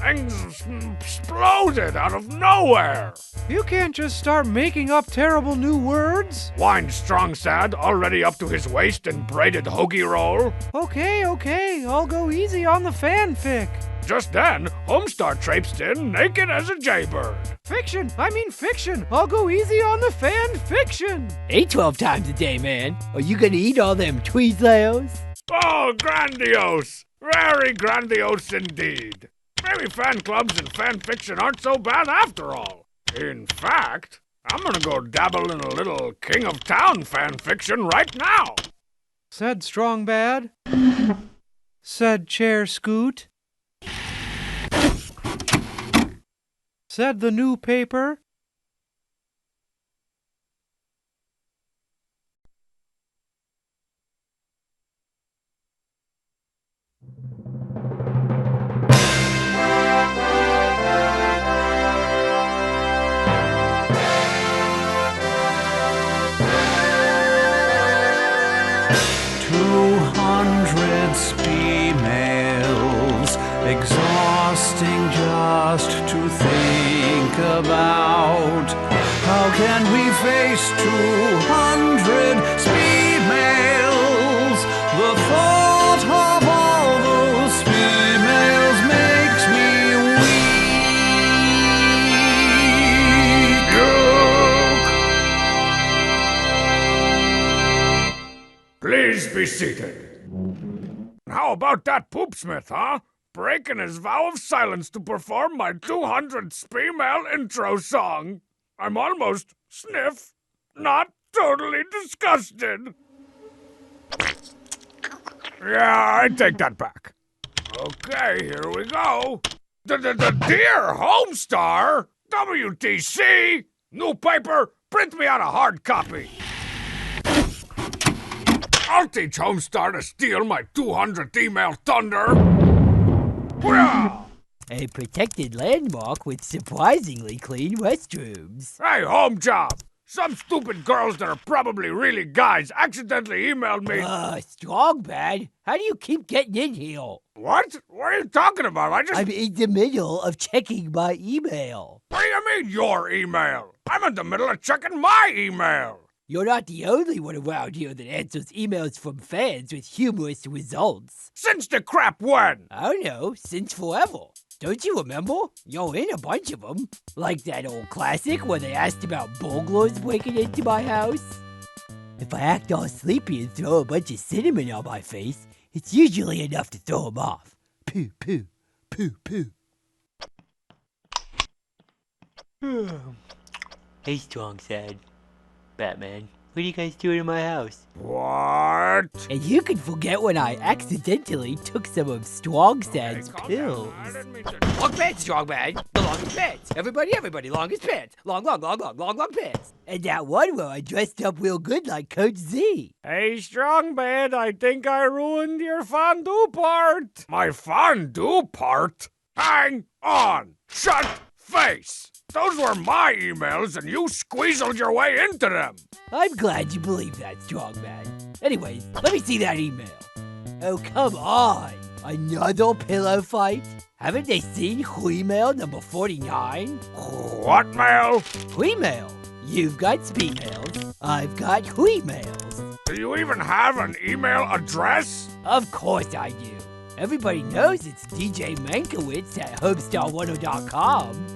exploded out of nowhere. You can't just start making up terrible new words. Whined Strong Sad, already up to his waist in braided hoagie roll. Okay, I'll go easy on the fanfic. Just then, Homestar traipsed in, naked as a jaybird. Fiction! I'll go easy on the fan fiction! 12 times a day, man. Are you gonna eat all them Twizzlers? Oh, grandiose! Very grandiose indeed. Maybe fan clubs and fan fiction aren't so bad after all. In fact, I'm gonna go dabble in a little King of Town fan fiction right now. Said Strong Bad. Said Chair Scoot. Said the new paper. Females, exhausting just to think about. How can we face 200 females? The thought of all those females makes me weak. Please be seated. How about that poopsmith, huh? Breaking his vow of silence to perform my 200th female intro song. I'm almost, sniff, not totally disgusted. Yeah, I take that back. Okay, here we go. Dear Homestar, WTC, new paper, print me out a hard copy. I'll teach Homestar to steal my 200th email thunder. A protected landmark with surprisingly clean restrooms. Hey, home job! Some stupid girls that are probably really guys accidentally emailed me. Strong Bad? How do you keep getting in here? What? What are you talking about? I'm in the middle of checking my email. What do you mean, your email? I'm in the middle of checking my email. You're not the only one around here that answers emails from fans with humorous results. Since the crap when? I don't know, since forever. Don't you remember? You're in a bunch of them. Like that old classic where they asked about burglars breaking into my house. If I act all sleepy and throw a bunch of cinnamon on my face, it's usually enough to throw them off. Poo, poo, poo, poo. Hey, Strong Sad. Batman, what are you guys doing in my house? What? And you can forget when I accidentally took some of Strong Sad's pills. Long pants, Strong Bad. The longest pants. Everybody, longest pants. Long pants. And that one where I dressed up real good like Coach Z. Hey, Strong Bad, I think I ruined your fondue part. My fondue part? Hang on. Shut face. Those were my emails, and you squeezled your way into them. I'm glad you believe that, Strong Bad. Anyways, let me see that email. Oh, come on. Another pillow fight? Haven't they seen Hui-mail number 49? What mail? Hui-mail. You've got speed mails. I've got Hui-mails. Do you even have an email address? Of course I do. Everybody knows it's DJ Mankiewicz at Homestar10.com.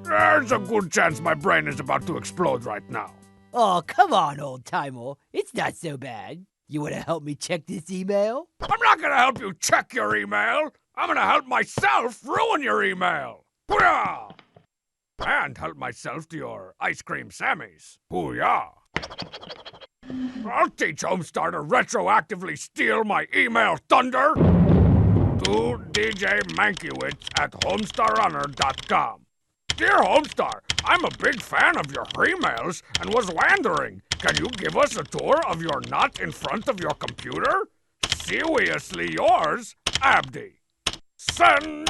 There's a good chance my brain is about to explode right now. Oh, come on, old-timer. It's not so bad. You want to help me check this email? I'm not going to help you check your email. I'm going to help myself ruin your email. Booyah! And help myself to your ice cream Sammies. Booyah! I'll teach Homestar to retroactively steal my email thunder to DJ Mankiewicz at homestarhunter.com. Dear Homestar, I'm a big fan of your emails and was wondering, Can you give us a tour of your nut in front of your computer? Seriously yours, Abdi. Send!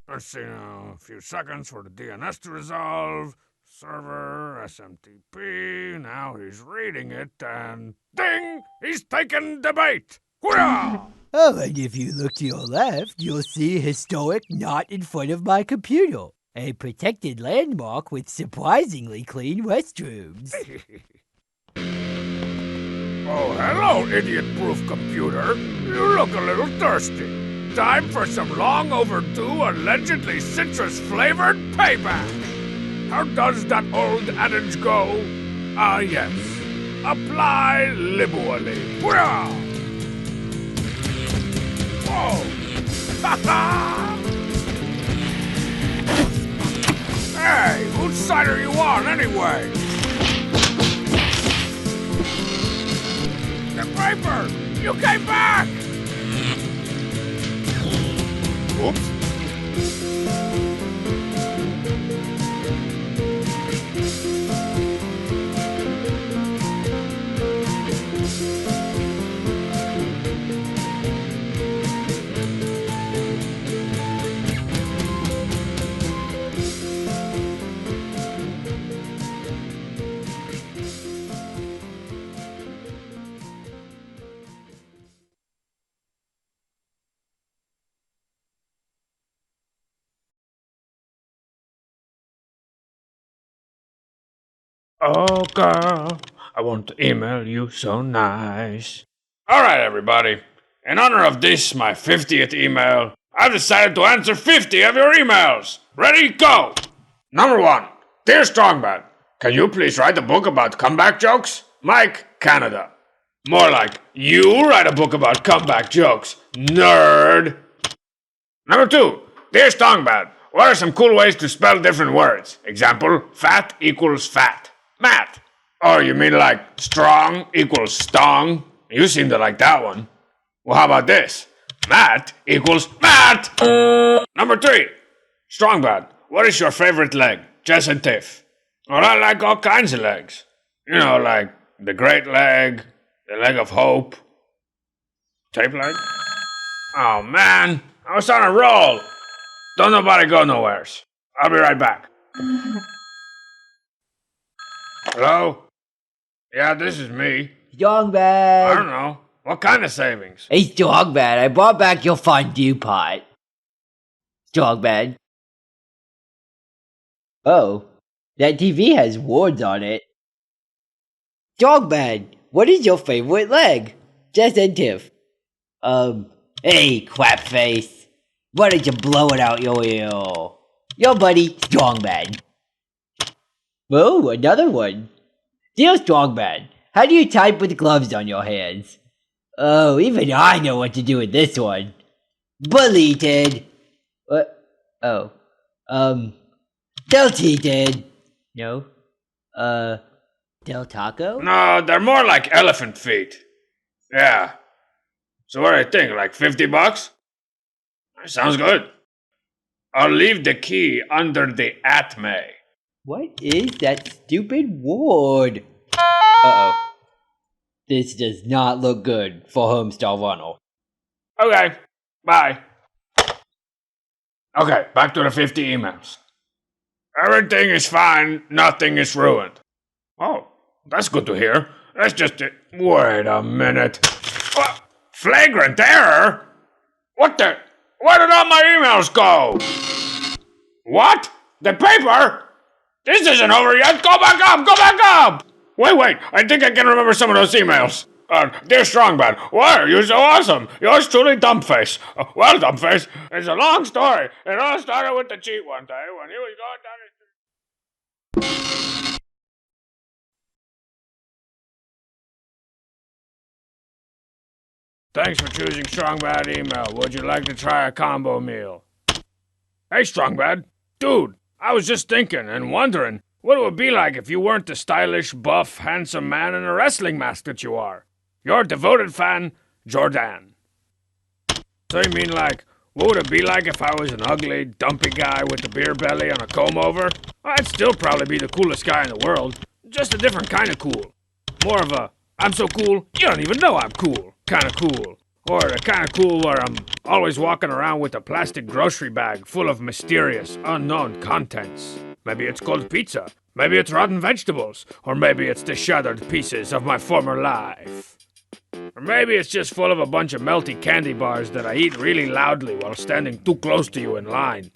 Let's see now, a few seconds for the DNS to resolve. Server, SMTP, now he's reading it, and ding! He's taken the bait! Hurrah! Oh, and if you look to your left, you'll see historic not in front of my computer. A protected landmark with surprisingly clean restrooms. Oh, hello, idiot-proof computer. You look a little thirsty. Time for some long overdue, allegedly citrus-flavored payback. How does that old adage go? Ah, yes. Apply liberally. Hurrah! Whoa! Ha-ha! Hey, whose side are you on, anyway? The paper! You came back! Oops. Oh, girl, I want to email you so nice. Alright, everybody. In honor of this, my 50th email, I've decided to answer 50 of your emails. Ready, go! Number 1. Dear Strongbad, can you please write a book about comeback jokes? Mike, Canada. More like, you write a book about comeback jokes, nerd. Number 2. Dear Strongbad, what are some cool ways to spell different words? Example, fat equals fat. Matt. Oh, you mean like strong equals stong? You seem to like that one. Well, how about this? Matt equals Matt! Number 3. Strongbad, what is your favorite leg? Jess and Tiff. Well, I like all kinds of legs. You know, like the great leg, the leg of hope. Tape leg? Oh, man. I was on a roll. Don't nobody go nowheres. I'll be right back. Hello? Yeah, this is me. Strongbad. I don't know. What kind of savings? Hey, Strongbad, I brought back your fondue pot. Strongbad. Oh, that TV has words on it. Strongbad, what is your favorite leg? Jess and Tiff. Hey, crapface. Why don't you blow it out your ear? Your buddy, Strongbad. Oh, another one. Dear Strongbad, how do you type with gloves on your hands? Oh, even I know what to do with this one. Deleted. What? Oh. Deleted. No. Del Taco? No, they're more like elephant feet. Yeah. So what do you think, like $50? Sounds good. I'll leave the key under the atme. What is that stupid word? Uh-oh. This does not look good for Homestar Ronald. Okay, bye. Okay, back to the 50 emails. Everything is fine, nothing is ruined. Oh, that's good to hear. That's just it. Wait a minute. What? Flagrant error? What the? Where did all my emails go? What? The paper? This isn't over yet. Go back up! Go back up! Wait. I think I can remember some of those emails. Dear Strongbad, why are you so awesome? Yours truly, Dumbface. Well, Dumbface, it's a long story. It all started with the cheat one day when he was going down his... Thanks for choosing Strongbad email. Would you like to try a combo meal? Hey, Strongbad. Dude, I was just thinking and wondering what it would be like if you weren't the stylish, buff, handsome man in a wrestling mask that you are. Your devoted fan, Jordan. So you mean like, what would it be like if I was an ugly, dumpy guy with a beer belly and a comb over? Well, I'd still probably be the coolest guy in the world. Just a different kind of cool. More of a, I'm so cool, you don't even know I'm cool kind of cool. Or the kind of cool where I'm always walking around with a plastic grocery bag full of mysterious, unknown contents. Maybe it's cold pizza, maybe it's rotten vegetables, or maybe it's the shattered pieces of my former life. Or maybe it's just full of a bunch of melty candy bars that I eat really loudly while standing too close to you in line.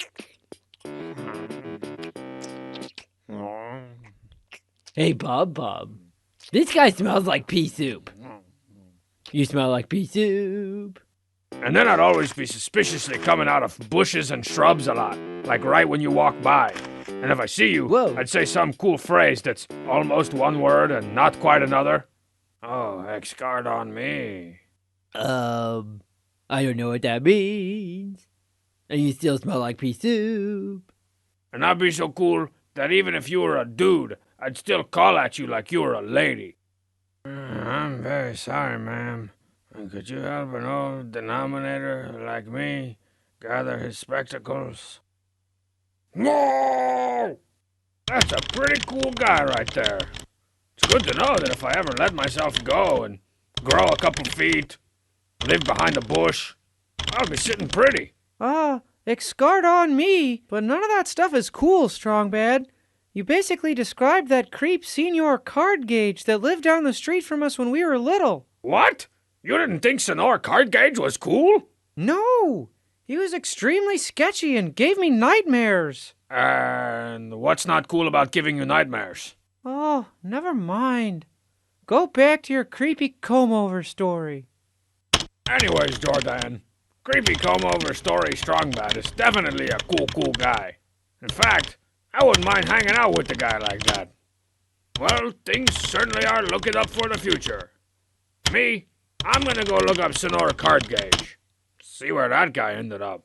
Hey, Bob. This guy smells like pea soup. You smell like pea soup. And then I'd always be suspiciously coming out of bushes and shrubs a lot, like right when you walk by. And if I see you, I'd say some cool phrase that's almost one word and not quite another. Oh, excard on me. I don't know what that means. And you still smell like pea soup. And I'd be so cool that even if you were a dude, I'd still call at you like you were a lady. I'm very sorry, ma'am. Could you help an old denominator like me gather his spectacles? No! That's a pretty cool guy right there. It's good to know that if I ever let myself go and grow a couple feet, live behind a bush, I'll be sitting pretty. Excard on me, but none of that stuff is cool, Strong Bad. You basically described that creep Senior Card Gauge that lived down the street from us when we were little. What? You didn't think Senor Card Gauge was cool? No! He was extremely sketchy and gave me nightmares. And what's not cool about giving you nightmares? Oh, never mind. Go back to your creepy comb-over story. Anyways, Jordan, creepy comb-over story Strong Bad is definitely a cool guy. In fact, I wouldn't mind hanging out with a guy like that. Well, things certainly are looking up for the future. Me, I'm gonna go look up Senor Card Gauge. See where that guy ended up.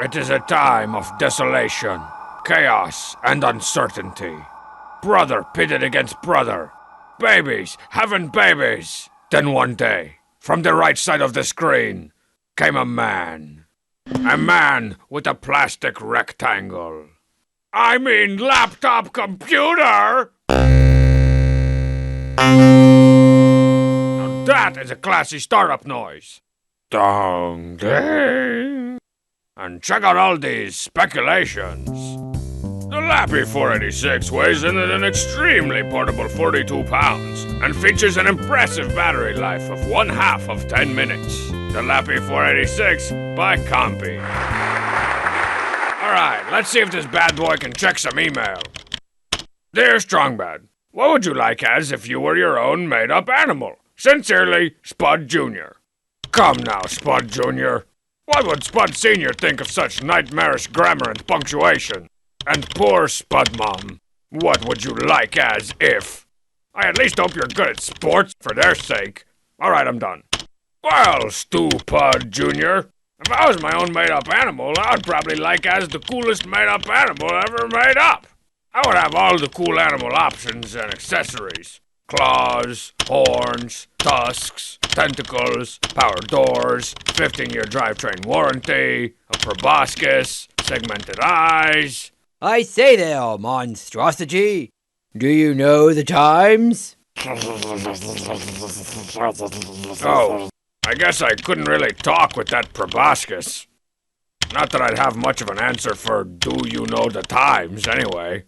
It is a time of desolation, chaos, and uncertainty. Brother pitted against brother. Babies having babies. Then one day, from the right side of the screen, came a man. A man with a plastic rectangle. I mean laptop computer! Now that is a classy startup noise. Dong ding. And check out all these speculations. The Lappy 486 weighs in at an extremely portable 42 pounds and features an impressive battery life of 1/2 of 10 minutes. The Lappy 486 by Compy. Alright, let's see if this bad boy can check some email. Dear Strongbad, what would you like as if you were your own made-up animal? Sincerely, Spud Jr. Come now, Spud Jr. What would Spud Sr. think of such nightmarish grammar and punctuation? And poor Spud Mom, what would you like as if? I at least hope you're good at sports for their sake. Alright, I'm done. Well, Stupid Jr., if I was my own made-up animal, I would probably like as the coolest made-up animal ever made up. I would have all the cool animal options and accessories. Claws, horns, tusks, tentacles, power doors, 15-year drivetrain warranty, a proboscis, segmented eyes. I say there, monstrosity. Do you know the times? Oh, I guess I couldn't really talk with that proboscis. Not that I'd have much of an answer for do you know the times, anyway.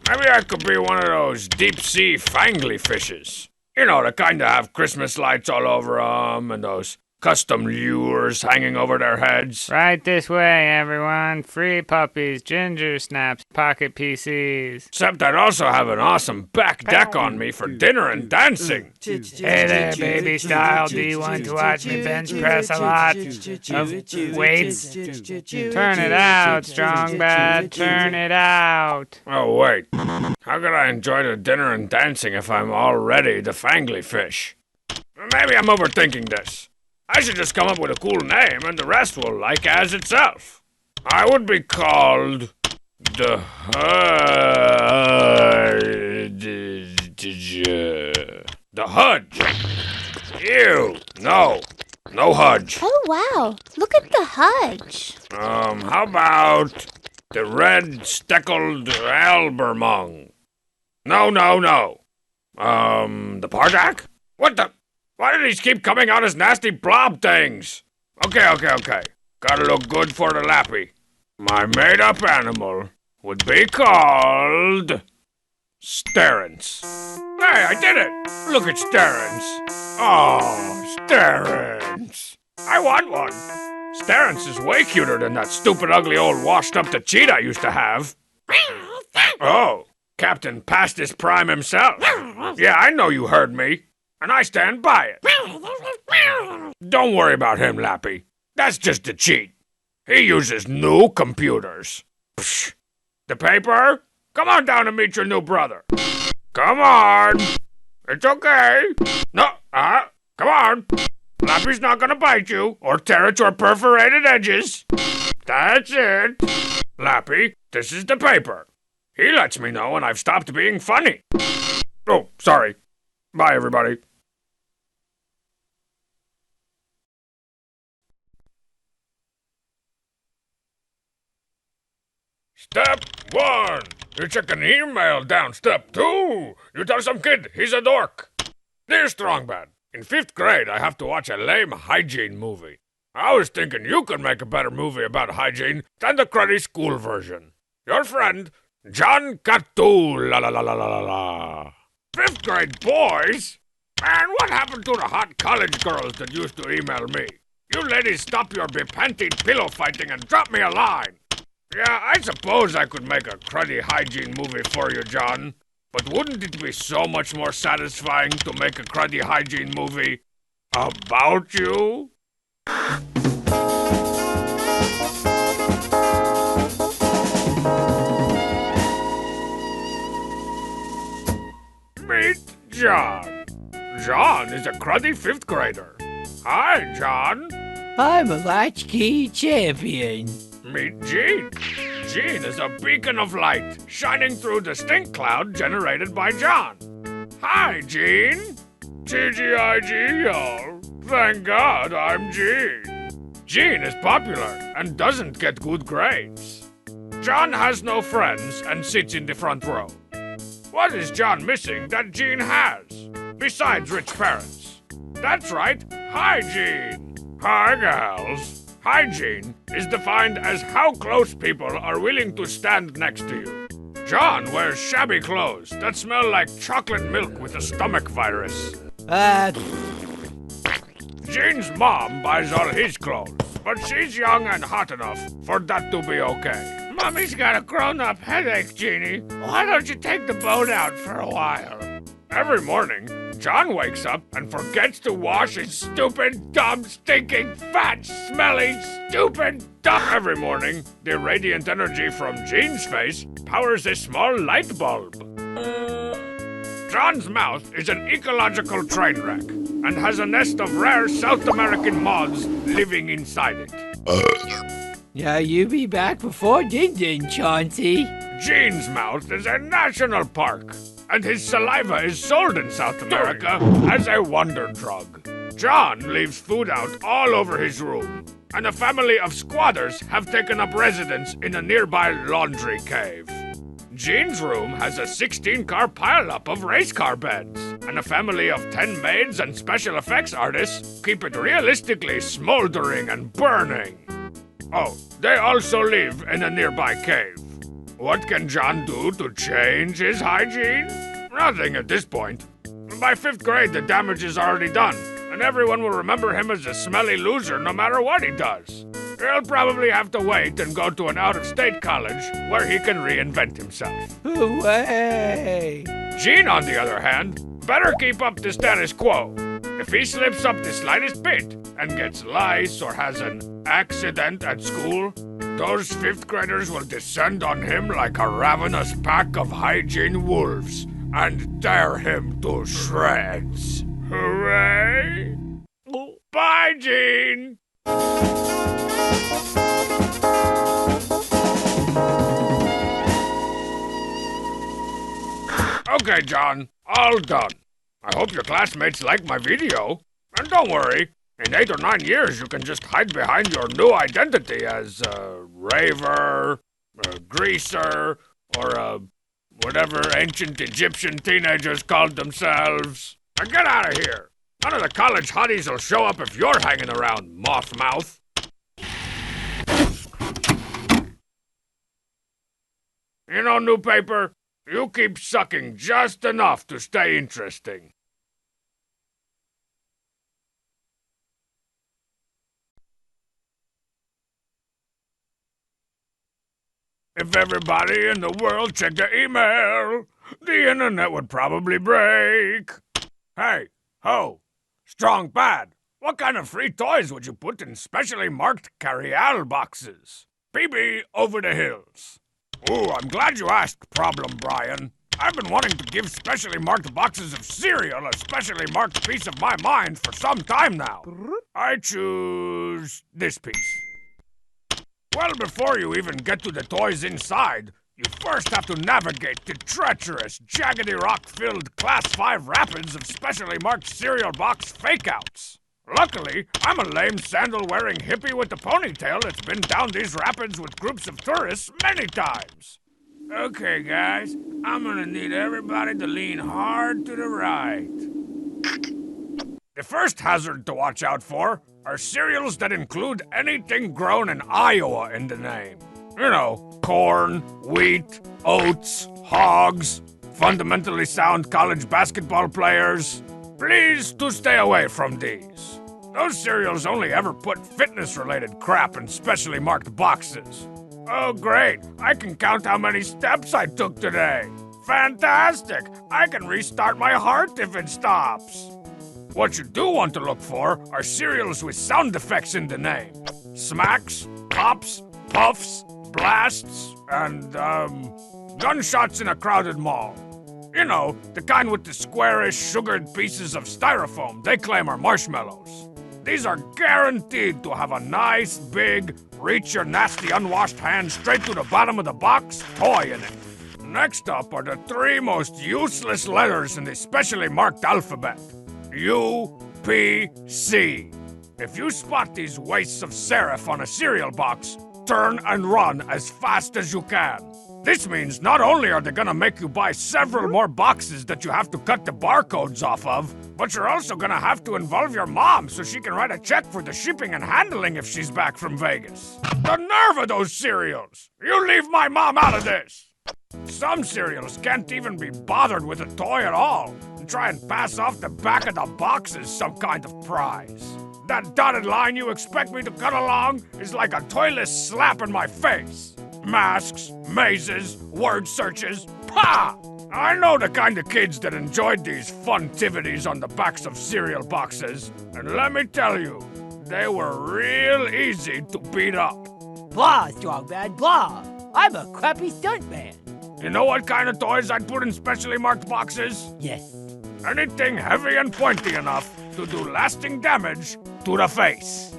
Maybe I could be one of those deep-sea fangly fishes. You know, the kind that have Christmas lights all over 'em and those custom lures hanging over their heads. Right this way, everyone. Free puppies, ginger snaps, pocket PCs. Except I'd also have an awesome back deck on me for dinner and dancing. Hey there, baby style. Do you want to watch me bench press a lot of weights? Turn it out, Strong Bad. Turn it out. Oh, wait. How could I enjoy the dinner and dancing if I'm already the fangly fish? Maybe I'm overthinking this. I should just come up with a cool name and the rest will like as itself. I would be called the The Hudge. Ew, no. No Hudge. Oh, wow. Look at the Hudge. How about the red steckled Albermung? No. The Pardak? What the? Why do these keep coming out as nasty blob things? Okay. Gotta look good for the lappy. My made-up animal would be called... Starrance. Hey, I did it! Look at Starrance. Oh, Starrance. I want one. Starrance is way cuter than that stupid, ugly, old washed-up cheetah I used to have. Oh, Captain past his prime himself. Yeah, I know you heard me, and I stand by it. Don't worry about him, Lappy. That's just a cheat. He uses new computers. Psh. The paper? Come on down and meet your new brother. Come on. It's okay. No, come on. Lappy's not gonna bite you or tear at your perforated edges. That's it. Lappy, this is the paper. He lets me know when I've stopped being funny. Oh, sorry. Bye, everybody. Step 1. You check an email down. Step 2. You tell some kid he's a dork. Dear Strongbad, in 5th grade I have to watch a lame hygiene movie. I was thinking you could make a better movie about hygiene than the cruddy school version. Your friend, John Catu la la la la la la la. 5th grade boys? Man, what happened to the hot college girls that used to email me? You ladies stop your bepanting pillow fighting and drop me a line. Yeah, I suppose I could make a cruddy hygiene movie for you, John. But wouldn't it be so much more satisfying to make a cruddy hygiene movie about you? Meet John. John is a cruddy 5th grader. Hi, John. I'm a latchkey champion. Meet Gene. Gene is a beacon of light shining through the stink cloud generated by John. Hi, Gene. TGIG, y'all. Thank God I'm Gene. Gene is popular and doesn't get good grades. John has no friends and sits in the front row. What is John missing that Gene has, besides rich parents? That's right, hygiene. Hi, gals. Hygiene is defined as how close people are willing to stand next to you. John wears shabby clothes that smell like chocolate milk with a stomach virus. Gene's mom buys all his clothes, but she's young and hot enough for that to be okay. Mommy's got a grown-up headache, Jeannie. Why don't you take the boat out for a while? Every morning, John wakes up and forgets to wash his stupid, dumb, stinking, fat, smelly, stupid, dumb. Every morning, the radiant energy from Gene's face powers a small light bulb. John's mouth is an ecological train wreck and has a nest of rare South American moths living inside it. Now you be back before Din Chauncey. Gene's mouth is a national park, and his saliva is sold in South America as a wonder drug. John leaves food out all over his room, and a family of squatters have taken up residence in a nearby laundry cave. Gene's room has a 16-car pileup of race car beds, and a family of 10 maids and special effects artists keep it realistically smoldering and burning. Oh, they also live in a nearby cave. What can John do to change his hygiene? Nothing at this point. By 5th grade, the damage is already done, and everyone will remember him as a smelly loser no matter what he does. He'll probably have to wait and go to an out-of-state college where he can reinvent himself. Hooray! Gene, on the other hand, better keep up the status quo. If he slips up the slightest bit and gets lice or has an accident at school, those 5th graders will descend on him like a ravenous pack of hygiene wolves and tear him to shreds. Hooray! Bye, Gene! Okay, John, all done. I hope your classmates like my video. And don't worry, in 8 or 9 years you can just hide behind your new identity as a raver, a greaser, or whatever ancient Egyptian teenagers called themselves. Now get out of here. None of the college hotties will show up if you're hanging around, moth mouth. You know, new paper, you keep sucking just enough to stay interesting. If everybody in the world checked their email, the internet would probably break. Hey, ho, Strong Bad, what kind of free toys would you put in specially marked carry-all boxes? PB over the hills. Ooh, I'm glad you asked, Problem Brian. I've been wanting to give specially marked boxes of cereal a specially marked piece of my mind for some time now. I choose this piece. Well, before you even get to the toys inside, you first have to navigate the treacherous, jaggedy rock-filled Class 5 rapids of specially marked cereal box fake-outs. Luckily, I'm a lame sandal-wearing hippie with a ponytail that's been down these rapids with groups of tourists many times. Okay, guys, I'm gonna need everybody to lean hard to the right. The first hazard to watch out for are cereals that include anything grown in Iowa in the name. You know, corn, wheat, oats, hogs, fundamentally sound college basketball players. Please to stay away from these. Those cereals only ever put fitness-related crap in specially marked boxes. Oh great, I can count how many steps I took today. Fantastic, I can restart my heart if it stops. What you do want to look for are cereals with sound effects in the name. Smacks, pops, puffs, blasts, and, gunshots in a crowded mall. You know, the kind with the squarish, sugared pieces of styrofoam they claim are marshmallows. These are guaranteed to have a nice, big, reach your nasty unwashed hands straight to the bottom of the box toy in it. Next up are the 3 most useless letters in the specially marked alphabet. U, P, C. If you spot these wastes of serif on a cereal box, turn and run as fast as you can. This means not only are they gonna make you buy several more boxes that you have to cut the barcodes off of, but you're also gonna have to involve your mom so she can write a check for the shipping and handling if she's back from Vegas. The nerve of those cereals! You leave my mom out of this! Some cereals can't even be bothered with a toy at all and try and pass off the back of the box as some kind of prize. That dotted line you expect me to cut along is like a toyless slap in my face. Masks, mazes, word searches, pah! I know the kind of kids that enjoyed these fun-tivities on the backs of cereal boxes, and let me tell you, they were real easy to beat up. Blah, Strong Bad, blah. I'm a crappy stuntman. You know what kind of toys I'd put in specially marked boxes? Yes. Anything heavy and pointy enough to do lasting damage to the face.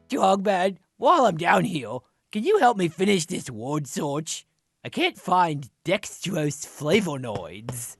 Strong Bad, while I'm down here, can you help me finish this word search? I can't find dextrose flavonoids.